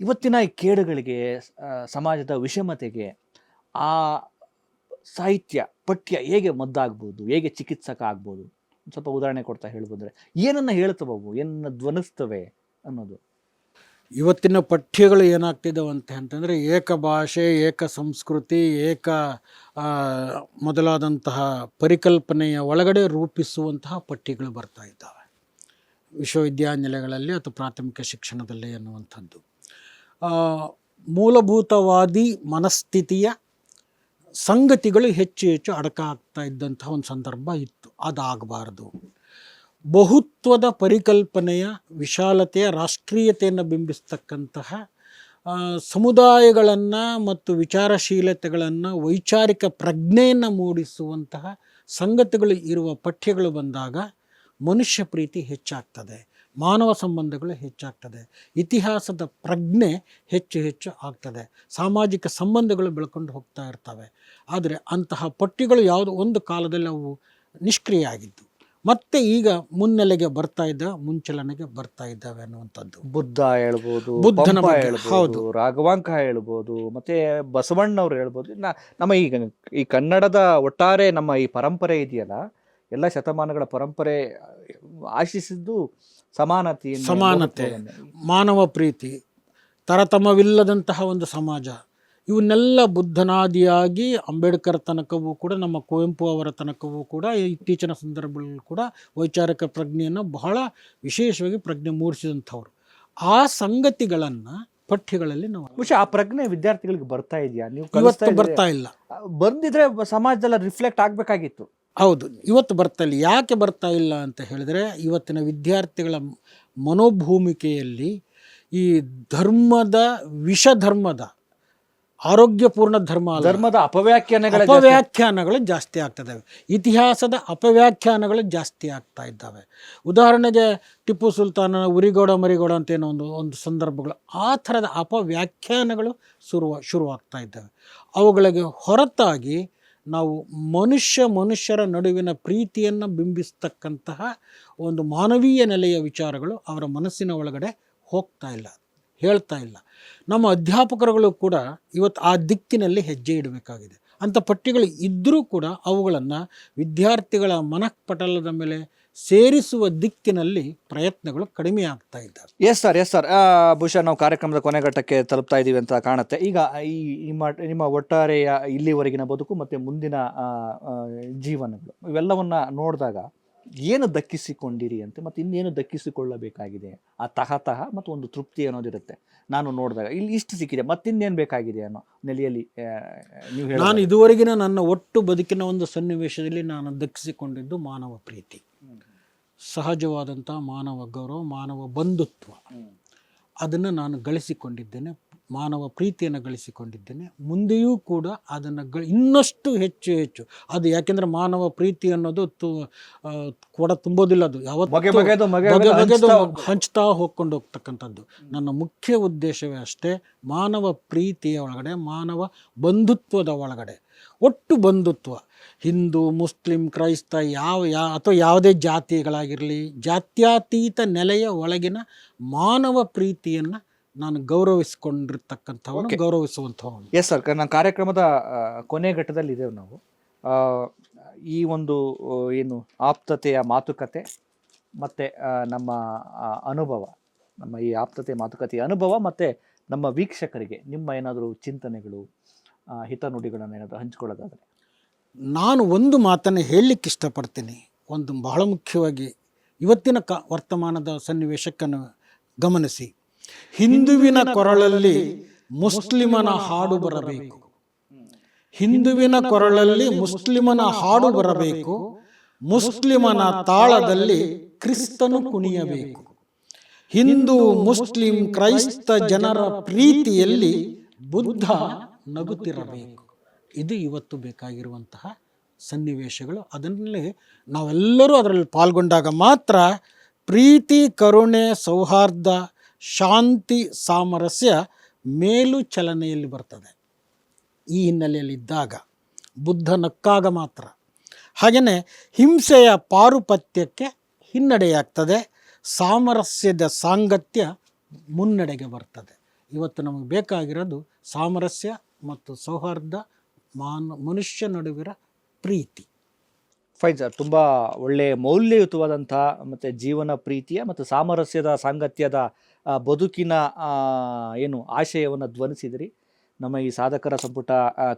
ಇವತ್ತಿನ ಈ ಕೇಡುಗಳಿಗೆ, ಸಮಾಜದ ವಿಷಮತೆಗೆ ಆ ಸಾಹಿತ್ಯ ಪಠ್ಯ ಹೇಗೆ ಮದ್ದಾಗ್ಬೋದು, ಹೇಗೆ ಚಿಕಿತ್ಸಕ ಆಗ್ಬೋದು? ಸ್ವಲ್ಪ ಉದಾಹರಣೆ ಕೊಡ್ತಾ ಹೇಳ್ಬೋದ್ರೆ, ಏನನ್ನ ಹೇಳ್ತವವು, ಏನನ್ನ ಧ್ವನಿಸ್ತವೆ ಅನ್ನೋದು. ಇವತ್ತಿನ ಪಠ್ಯಗಳು ಏನಾಗ್ತಿದ್ದಾವೆ ಅಂತಂದರೆ, ಏಕ ಭಾಷೆ, ಏಕ ಸಂಸ್ಕೃತಿ, ಏಕ ಮೊದಲಾದಂತಹ ಪರಿಕಲ್ಪನೆಯ ಒಳಗಡೆ ರೂಪಿಸುವಂತಹ ಪಠ್ಯಗಳು ಬರ್ತಾ ಇದ್ದಾವೆ ವಿಶ್ವವಿದ್ಯಾನಿಲಯಗಳಲ್ಲಿ ಅಥವಾ ಪ್ರಾಥಮಿಕ ಶಿಕ್ಷಣದಲ್ಲಿ ಅನ್ನುವಂಥದ್ದು. ಮೂಲಭೂತವಾದಿ ಮನಸ್ಥಿತಿಯ ಸಂಗತಿಗಳು ಹೆಚ್ಚು ಹೆಚ್ಚು ಅಡಕ ಆಗ್ತಾ ಇದ್ದಂತಹ ಒಂದು ಸಂದರ್ಭ ಇತ್ತು. ಅದಾಗಬಾರ್ದು. ಬಹುತ್ವದ ಪರಿಕಲ್ಪನೆಯ ವಿಶಾಲತೆಯ ರಾಷ್ಟ್ರೀಯತೆಯನ್ನು ಬಿಂಬಿಸ್ತಕ್ಕಂತಹ ಸಮುದಾಯಗಳನ್ನು ಮತ್ತು ವಿಚಾರಶೀಲತೆಗಳನ್ನು, ವೈಚಾರಿಕ ಪ್ರಜ್ಞೆಯನ್ನು ಮೂಡಿಸುವಂತಹ ಸಂಗತಿಗಳು ಇರುವ ಪಠ್ಯಗಳು ಬಂದಾಗ ಮನುಷ್ಯ ಪ್ರೀತಿ ಹೆಚ್ಚಾಗ್ತದೆ, ಮಾನವ ಸಂಬಂಧಗಳು ಹೆಚ್ಚಾಗ್ತದೆ, ಇತಿಹಾಸದ ಪ್ರಜ್ಞೆ ಹೆಚ್ಚು ಹೆಚ್ಚು ಆಗ್ತದೆ, ಸಾಮಾಜಿಕ ಸಂಬಂಧಗಳು ಬೆಳ್ಕೊಂಡು ಹೋಗ್ತಾ ಇರ್ತವೆ. ಆದರೆ ಅಂತಹ ಪಠ್ಯಗಳು ಯಾವುದೋ ಒಂದು ಕಾಲದಲ್ಲಿ ಅವು ನಿಷ್ಕ್ರಿಯ ಆಗಿದ್ದು, ಮತ್ತೆ ಈಗ ಮುನ್ನೆಲೆಗೆ ಬರ್ತಾ ಇದ್ದಾವೆ, ಮುಂಚಲನೆಗೆ ಬರ್ತಾ ಇದ್ದಾವೆ ಅನ್ನುವಂಥದ್ದು. ಬುದ್ಧ ಹೇಳ್ಬೋದು, ಬುದ್ಧನ ಹೌದು, ರಾಘವಾಂಕ ಹೇಳ್ಬೋದು, ಮತ್ತೆ ಬಸವಣ್ಣವ್ರು ಹೇಳ್ಬೋದು. ನಮ್ಮ ಈ ಕನ್ನಡದ ಒಟ್ಟಾರೆ ನಮ್ಮ ಈ ಪರಂಪರೆ ಇದೆಯಲ್ಲ, ಎಲ್ಲ ಶತಮಾನಗಳ ಪರಂಪರೆ ಆಶಿಸಿದ್ದು ಸಮಾನತೆ, ಮಾನವ ಪ್ರೀತಿ, ತರತಮವಿಲ್ಲದಂತಹ ಒಂದು ಸಮಾಜ. ಇವನ್ನೆಲ್ಲ ಬುದ್ಧನಾದಿಯಾಗಿ ಅಂಬೇಡ್ಕರ್ ತನಕವೂ ಕೂಡ, ನಮ್ಮ ಕುವೆಂಪು ಅವರ ತನಕವೂ ಕೂಡ, ಇತ್ತೀಚಿನ ಸಂದರ್ಭಗಳಲ್ಲಿ ಕೂಡ ವೈಚಾರಿಕ ಪ್ರಜ್ಞೆಯನ್ನು ಬಹಳ ವಿಶೇಷವಾಗಿ ಪ್ರಜ್ಞೆ ಮೂಡಿಸಿದಂಥವ್ರು. ಆ ಸಂಗತಿಗಳನ್ನು ಪಠ್ಯಗಳಲ್ಲಿ ನಾವು ಆ ಪ್ರಜ್ಞೆ ವಿದ್ಯಾರ್ಥಿಗಳಿಗೆ ಬರ್ತಾ ಇದೆಯಾ? ನೀವು ಇವತ್ತು ಬರ್ತಾ ಇಲ್ಲ. ಬಂದಿದ್ರೆ ಸಮಾಜದಲ್ಲಿ ರಿಫ್ಲೆಕ್ಟ್ ಆಗಬೇಕಾಗಿತ್ತು. ಹೌದು, ಇವತ್ತು ಬರ್ತಾ ಇಲ್ಲ. ಯಾಕೆ ಬರ್ತಾ ಇಲ್ಲ ಅಂತ ಹೇಳಿದ್ರೆ, ಇವತ್ತಿನ ವಿದ್ಯಾರ್ಥಿಗಳ ಮನೋಭೂಮಿಕೆಯಲ್ಲಿ ಈ ಧರ್ಮದ, ವಿಷಧರ್ಮದ, ಆರೋಗ್ಯಪೂರ್ಣ ಧರ್ಮದ ಅಪವ್ಯಾಖ್ಯಾನಗಳು ಜಾಸ್ತಿ ಆಗ್ತದವೆ. ಇತಿಹಾಸದ ಅಪವ್ಯಾಖ್ಯಾನಗಳು ಜಾಸ್ತಿ ಆಗ್ತಾ ಇದ್ದಾವೆ. ಉದಾಹರಣೆಗೆ ಟಿಪ್ಪು ಸುಲ್ತಾನನ ಉರಿಗೌಡ ಮರಿಗೌಡ ಅಂತ ಏನೋ ಒಂದು ಸಂದರ್ಭಗಳು, ಆ ಥರದ ಅಪವ್ಯಾಖ್ಯಾನಗಳು ಶುರುವಾಗ್ತಾ ಇದ್ದಾವೆ. ಅವುಗಳಿಗೆ ಹೊರತಾಗಿ ನಾವು ಮನುಷ್ಯರ ನಡುವಿನ ಪ್ರೀತಿಯನ್ನು ಬಿಂಬಿಸ್ತಕ್ಕಂತಹ ಒಂದು ಮಾನವೀಯ ನೆಲೆಯ ವಿಚಾರಗಳು ಅವರ ಮನಸ್ಸಿನ ಒಳಗಡೆ ಹೋಗ್ತಾ ಇಲ್ಲ, ಹೇಳ್ತಾ ಇಲ್ಲ. ನಮ್ಮ ಅಧ್ಯಾಪಕರುಗಳು ಕೂಡ ಇವತ್ತು ಆ ದಿಕ್ಕಿನಲ್ಲಿ ಹೆಜ್ಜೆ ಇಡಬೇಕಾಗಿದೆ. ಅಂಥ ಪಠ್ಯಗಳು ಇದ್ದರೂ ಕೂಡ ಅವುಗಳನ್ನು ವಿದ್ಯಾರ್ಥಿಗಳ ಮನಃಪಟಲದ ಮೇಲೆ ಸೇರಿಸುವ ದಿಕ್ಕಿನಲ್ಲಿ ಪ್ರಯತ್ನಗಳು ಕಡಿಮೆ ಆಗ್ತಾ ಇದ್ದಾವೆ. Yes sir. ಬಹುಶಃ ನಾವು ಕಾರ್ಯಕ್ರಮದ ಕೊನೆಘಟ್ಟಕ್ಕೆ ತಲುಪ್ತಾ ಇದ್ದೀವಿ ಅಂತ ಕಾಣುತ್ತೆ. ಈಗ ನಿಮ್ಮ ಒಟ್ಟಾರೆಯ ಇಲ್ಲಿವರೆಗಿನ ಬದುಕು ಮತ್ತು ಮುಂದಿನ ಜೀವನಗಳು, ಇವೆಲ್ಲವನ್ನ ನೋಡಿದಾಗ ಏನು ದಕ್ಕಿಸಿಕೊಂಡಿರಿ ಅಂತ, ಮತ್ತು ಇನ್ನೇನು ದಕ್ಕಿಸಿಕೊಳ್ಳಬೇಕಾಗಿದೆ? ಆ ತಹತಃ ಮತ್ತು ಒಂದು ತೃಪ್ತಿ ಅನ್ನೋದಿರುತ್ತೆ. ನಾನು ನೋಡಿದಾಗ ಇಲ್ಲಿ ಇಷ್ಟು ಸಿಕ್ಕಿದೆ, ಮತ್ತಿನ್ನೇನು ಬೇಕಾಗಿದೆ ಅನ್ನೋ ನೆಲೆಯಲ್ಲಿ ನಾನು ಇದುವರೆಗಿನ ನನ್ನ ಒಟ್ಟು ಬದುಕಿನ ಒಂದು ಸನ್ನಿವೇಶದಲ್ಲಿ ನಾನು ದಕ್ಕಿಸಿಕೊಂಡಿದ್ದು ಮಾನವ ಪ್ರೀತಿ, ಸಹಜವಾದಂಥ ಮಾನವ ಗೌರವ, ಮಾನವ ಬಂಧುತ್ವ. ಅದನ್ನು ನಾನು ಗಳಿಸಿಕೊಂಡಿದ್ದೇನೆ, ಮಾನವ ಪ್ರೀತಿಯನ್ನು ಗಳಿಸಿಕೊಂಡಿದ್ದೇನೆ. ಮುಂದೆಯೂ ಕೂಡ ಅದನ್ನು ಇನ್ನಷ್ಟು ಹೆಚ್ಚು ಹೆಚ್ಚು ಅದು, ಯಾಕೆಂದರೆ ಮಾನವ ಪ್ರೀತಿ ಅನ್ನೋದು ಕೊಡ ತುಂಬೋದಿಲ್ಲ, ಅದು ಯಾವತ್ತೂ ಹಂಚ್ತಾ ಹೋಗ್ಕೊಂಡು ಹೋಗ್ತಕ್ಕಂಥದ್ದು. ನನ್ನ ಮುಖ್ಯ ಉದ್ದೇಶವೇ ಅಷ್ಟೇ, ಮಾನವ ಪ್ರೀತಿಯ ಒಳಗಡೆ, ಮಾನವ ಬಂಧುತ್ವದ ಒಳಗಡೆ, ಒಟ್ಟು ಬಂಧುತ್ವ, ಹಿಂದೂ, ಮುಸ್ಲಿಂ, ಕ್ರೈಸ್ತ, ಅಥವಾ ಯಾವುದೇ ಜಾತಿಗಳಾಗಿರಲಿ, ಜಾತ್ಯತೀತ ನೆಲೆಯ ಒಳಗಿನ ಮಾನವ ಪ್ರೀತಿಯನ್ನು ನಾನು ಗೌರವಿಸಿಕೊಂಡಿರ್ತಕ್ಕಂಥವನು, ಗೌರವಿಸುವಂಥವನು. ಎಸ್ ಸರ್, ನನ್ನ ಕಾರ್ಯಕ್ರಮದ ಕೊನೆ ಘಟ್ಟದಲ್ಲಿ ಇದ್ದೇವೆ ನಾವು. ಈ ಒಂದು ಏನು ಆಪ್ತತೆಯ ಮಾತುಕತೆ ಮತ್ತು ನಮ್ಮ ಅನುಭವ, ನಮ್ಮ ಈ ಆಪ್ತತೆ ಮಾತುಕತೆಯ ಅನುಭವ ಮತ್ತು ನಮ್ಮ ವೀಕ್ಷಕರಿಗೆ ನಿಮ್ಮ ಏನಾದರೂ ಚಿಂತನೆಗಳು, ಹಿತನುಡಿಗಳನ್ನು ಏನಾದರೂ ಹಂಚ್ಕೊಳ್ಳೋದಾದರೆ? ನಾನು ಒಂದು ಮಾತನ್ನು ಹೇಳಲಿಕ್ಕೆ ಇಷ್ಟಪಡ್ತೀನಿ. ಒಂದು ಬಹಳ ಮುಖ್ಯವಾಗಿ ಇವತ್ತಿನ ವರ್ತಮಾನದ ಸನ್ನಿವೇಶಕ್ಕನ್ನು ಗಮನಿಸಿ. ಹಿಂದುವಿನ ಕೊರಳಲ್ಲಿ ಮುಸ್ಲಿಮನ ಹಾಡು ಬರಬೇಕು, ಹಿಂದುವಿನ ಕೊರಳಲ್ಲಿ ಮುಸ್ಲಿಮನ ಹಾಡು ಬರಬೇಕು, ಮುಸ್ಲಿಮನ ತಾಳದಲ್ಲಿ ಕ್ರಿಸ್ತನು ಕುಣಿಯಬೇಕು. ಹಿಂದೂ, ಮುಸ್ಲಿಂ, ಕ್ರೈಸ್ತ ಜನರ ಪ್ರೀತಿಯಲ್ಲಿ ಬುದ್ಧ ನಗುತ್ತಿರಬೇಕು. ಇದು ಇವತ್ತು ಬೇಕಾಗಿರುವಂತಹ ಸನ್ನಿವೇಶಗಳು. ಅದರಲ್ಲಿ ನಾವೆಲ್ಲರೂ ಅದರಲ್ಲಿ ಪಾಲ್ಗೊಂಡಾಗ ಮಾತ್ರ ಪ್ರೀತಿ, ಕರುಣೆ, ಸೌಹಾರ್ದ, ಶಾಂತಿ, ಸಾಮರಸ್ಯ ಮೇಲು ಚಲನೆಯಲ್ಲಿ ಬರ್ತದೆ. ಈ ಹಿನ್ನೆಲೆಯಲ್ಲಿದ್ದಾಗ, ಬುದ್ಧ ನಕ್ಕಾಗ ಮಾತ್ರ. ಹಾಗೆಯೇ ಹಿಂಸೆಯ ಪಾರುಪತ್ಯಕ್ಕೆ ಹಿನ್ನಡೆಯಾಗ್ತದೆ, ಸಾಮರಸ್ಯದ ಸಾಂಗತ್ಯ ಮುನ್ನಡೆಗೆ ಬರ್ತದೆ. ಇವತ್ತು ನಮಗೆ ಬೇಕಾಗಿರೋದು ಸಾಮರಸ್ಯ ಮತ್ತು ಸೌಹಾರ್ದ, ಮನುಷ್ಯ ನಡುವಿನ ಪ್ರೀತಿ. ಫೈನ್ ಸರ್, ತುಂಬ ಒಳ್ಳೆಯ ಮೌಲ್ಯಯುತವಾದಂಥ ಮತ್ತು ಜೀವನ ಪ್ರೀತಿಯ ಮತ್ತು ಸಾಮರಸ್ಯದ ಸಾಂಗತ್ಯದ ಬದುಕಿನ ಏನು ಆಶಯವನ್ನು ಧ್ವನಿಸಿದಿರಿ. ನಮ್ಮ ಈ ಸಾಧಕರ ಸಂಪುಟ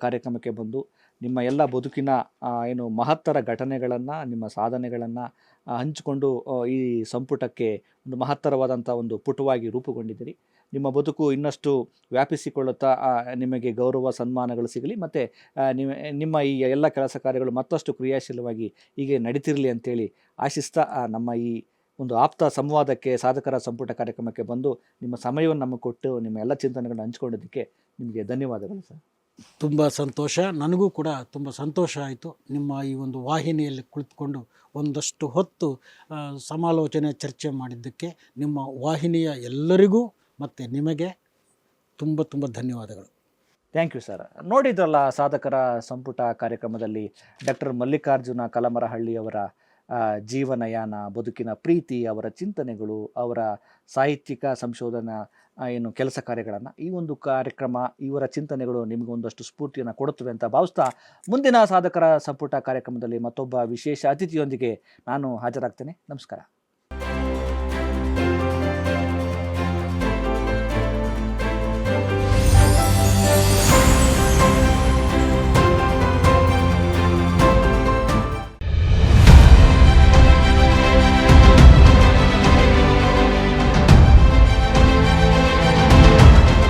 ಕಾರ್ಯಕ್ರಮಕ್ಕೆ ಬಂದು ನಿಮ್ಮ ಎಲ್ಲ ಬದುಕಿನ ಏನು ಮಹತ್ತರ ಘಟನೆಗಳನ್ನು, ನಿಮ್ಮ ಸಾಧನೆಗಳನ್ನು ಹಂಚಿಕೊಂಡು ಈ ಸಂಪುಟಕ್ಕೆ ಒಂದು ಮಹತ್ತರವಾದಂಥ ಒಂದು ಪುಟವಾಗಿ ರೂಪುಗೊಂಡಿದ್ದೀರಿ. ನಿಮ್ಮ ಬದುಕು ಇನ್ನಷ್ಟು ವ್ಯಾಪಿಸಿಕೊಳ್ಳುತ್ತಾ ನಿಮಗೆ ಗೌರವ ಸನ್ಮಾನಗಳು ಸಿಗಲಿ, ಮತ್ತು ನಿಮ್ಮ ಈ ಎಲ್ಲ ಕೆಲಸ ಕಾರ್ಯಗಳು ಮತ್ತಷ್ಟು ಕ್ರಿಯಾಶೀಲವಾಗಿ ಹೀಗೆ ನಡೀತಿರಲಿ ಅಂತೇಳಿ ಆಶಿಸ್ತಾ, ನಮ್ಮ ಈ ಒಂದು ಆಪ್ತ ಸಂವಾದಕ್ಕೆ, ಸಾಧಕರ ಸಂಪುಟ ಕಾರ್ಯಕ್ರಮಕ್ಕೆ ಬಂದು ನಿಮ್ಮ ಸಮಯವನ್ನು ನಮಗೆ ಕೊಟ್ಟು ನಿಮ್ಮ ಎಲ್ಲ ಚಿಂತನೆಗಳನ್ನು ಹಂಚಿಕೊಂಡಿದ್ದಕ್ಕೆ ನಿಮಗೆ ಧನ್ಯವಾದಗಳು ಸರ್. ತುಂಬ ಸಂತೋಷ, ನನಗೂ ಕೂಡ ತುಂಬ ಸಂತೋಷ ಆಯಿತು. ನಿಮ್ಮ ಈ ಒಂದು ವಾಹಿನಿಯಲ್ಲಿ ಕುಳಿತುಕೊಂಡು ಒಂದಷ್ಟು ಹೊತ್ತು ಸಮಾಲೋಚನೆ, ಚರ್ಚೆ ಮಾಡಿದ್ದಕ್ಕೆ ನಿಮ್ಮ ವಾಹಿನಿಯ ಎಲ್ಲರಿಗೂ ಮತ್ತು ನಿಮಗೆ ತುಂಬ ತುಂಬ ಧನ್ಯವಾದಗಳು. Thank you sir. ನೋಡಿದ್ರಲ್ಲ, ಸಾಧಕರ ಸಂಪುಟ ಕಾರ್ಯಕ್ರಮದಲ್ಲಿ ಡಾಕ್ಟರ್ ಮಲ್ಲಿಕಾರ್ಜುನ ಕಲಮರಹಳ್ಳಿಯವರ ಜೀವನಯಾನ, ಬದುಕಿನ ಪ್ರೀತಿ, ಅವರ ಚಿಂತನೆಗಳು, ಅವರ ಸಾಹಿತ್ಯಿಕ ಸಂಶೋಧನಾ ಏನು ಕೆಲಸ ಕಾರ್ಯಗಳನ್ನು, ಈ ಒಂದು ಕಾರ್ಯಕ್ರಮ, ಇವರ ಚಿಂತನೆಗಳು ನಿಮಗೊಂದಷ್ಟು ಸ್ಫೂರ್ತಿಯನ್ನು ಕೊಡುತ್ತವೆ ಅಂತ ಭಾವಿಸ್ತಾ, ಮುಂದಿನ ಸಾಧಕರ ಸಂಪುಟ ಕಾರ್ಯಕ್ರಮದಲ್ಲಿ ಮತ್ತೊಬ್ಬ ವಿಶೇಷ ಅತಿಥಿಯೊಂದಿಗೆ ನಾನು ಹಾಜರಾಗ್ತೇನೆ. ನಮಸ್ಕಾರ.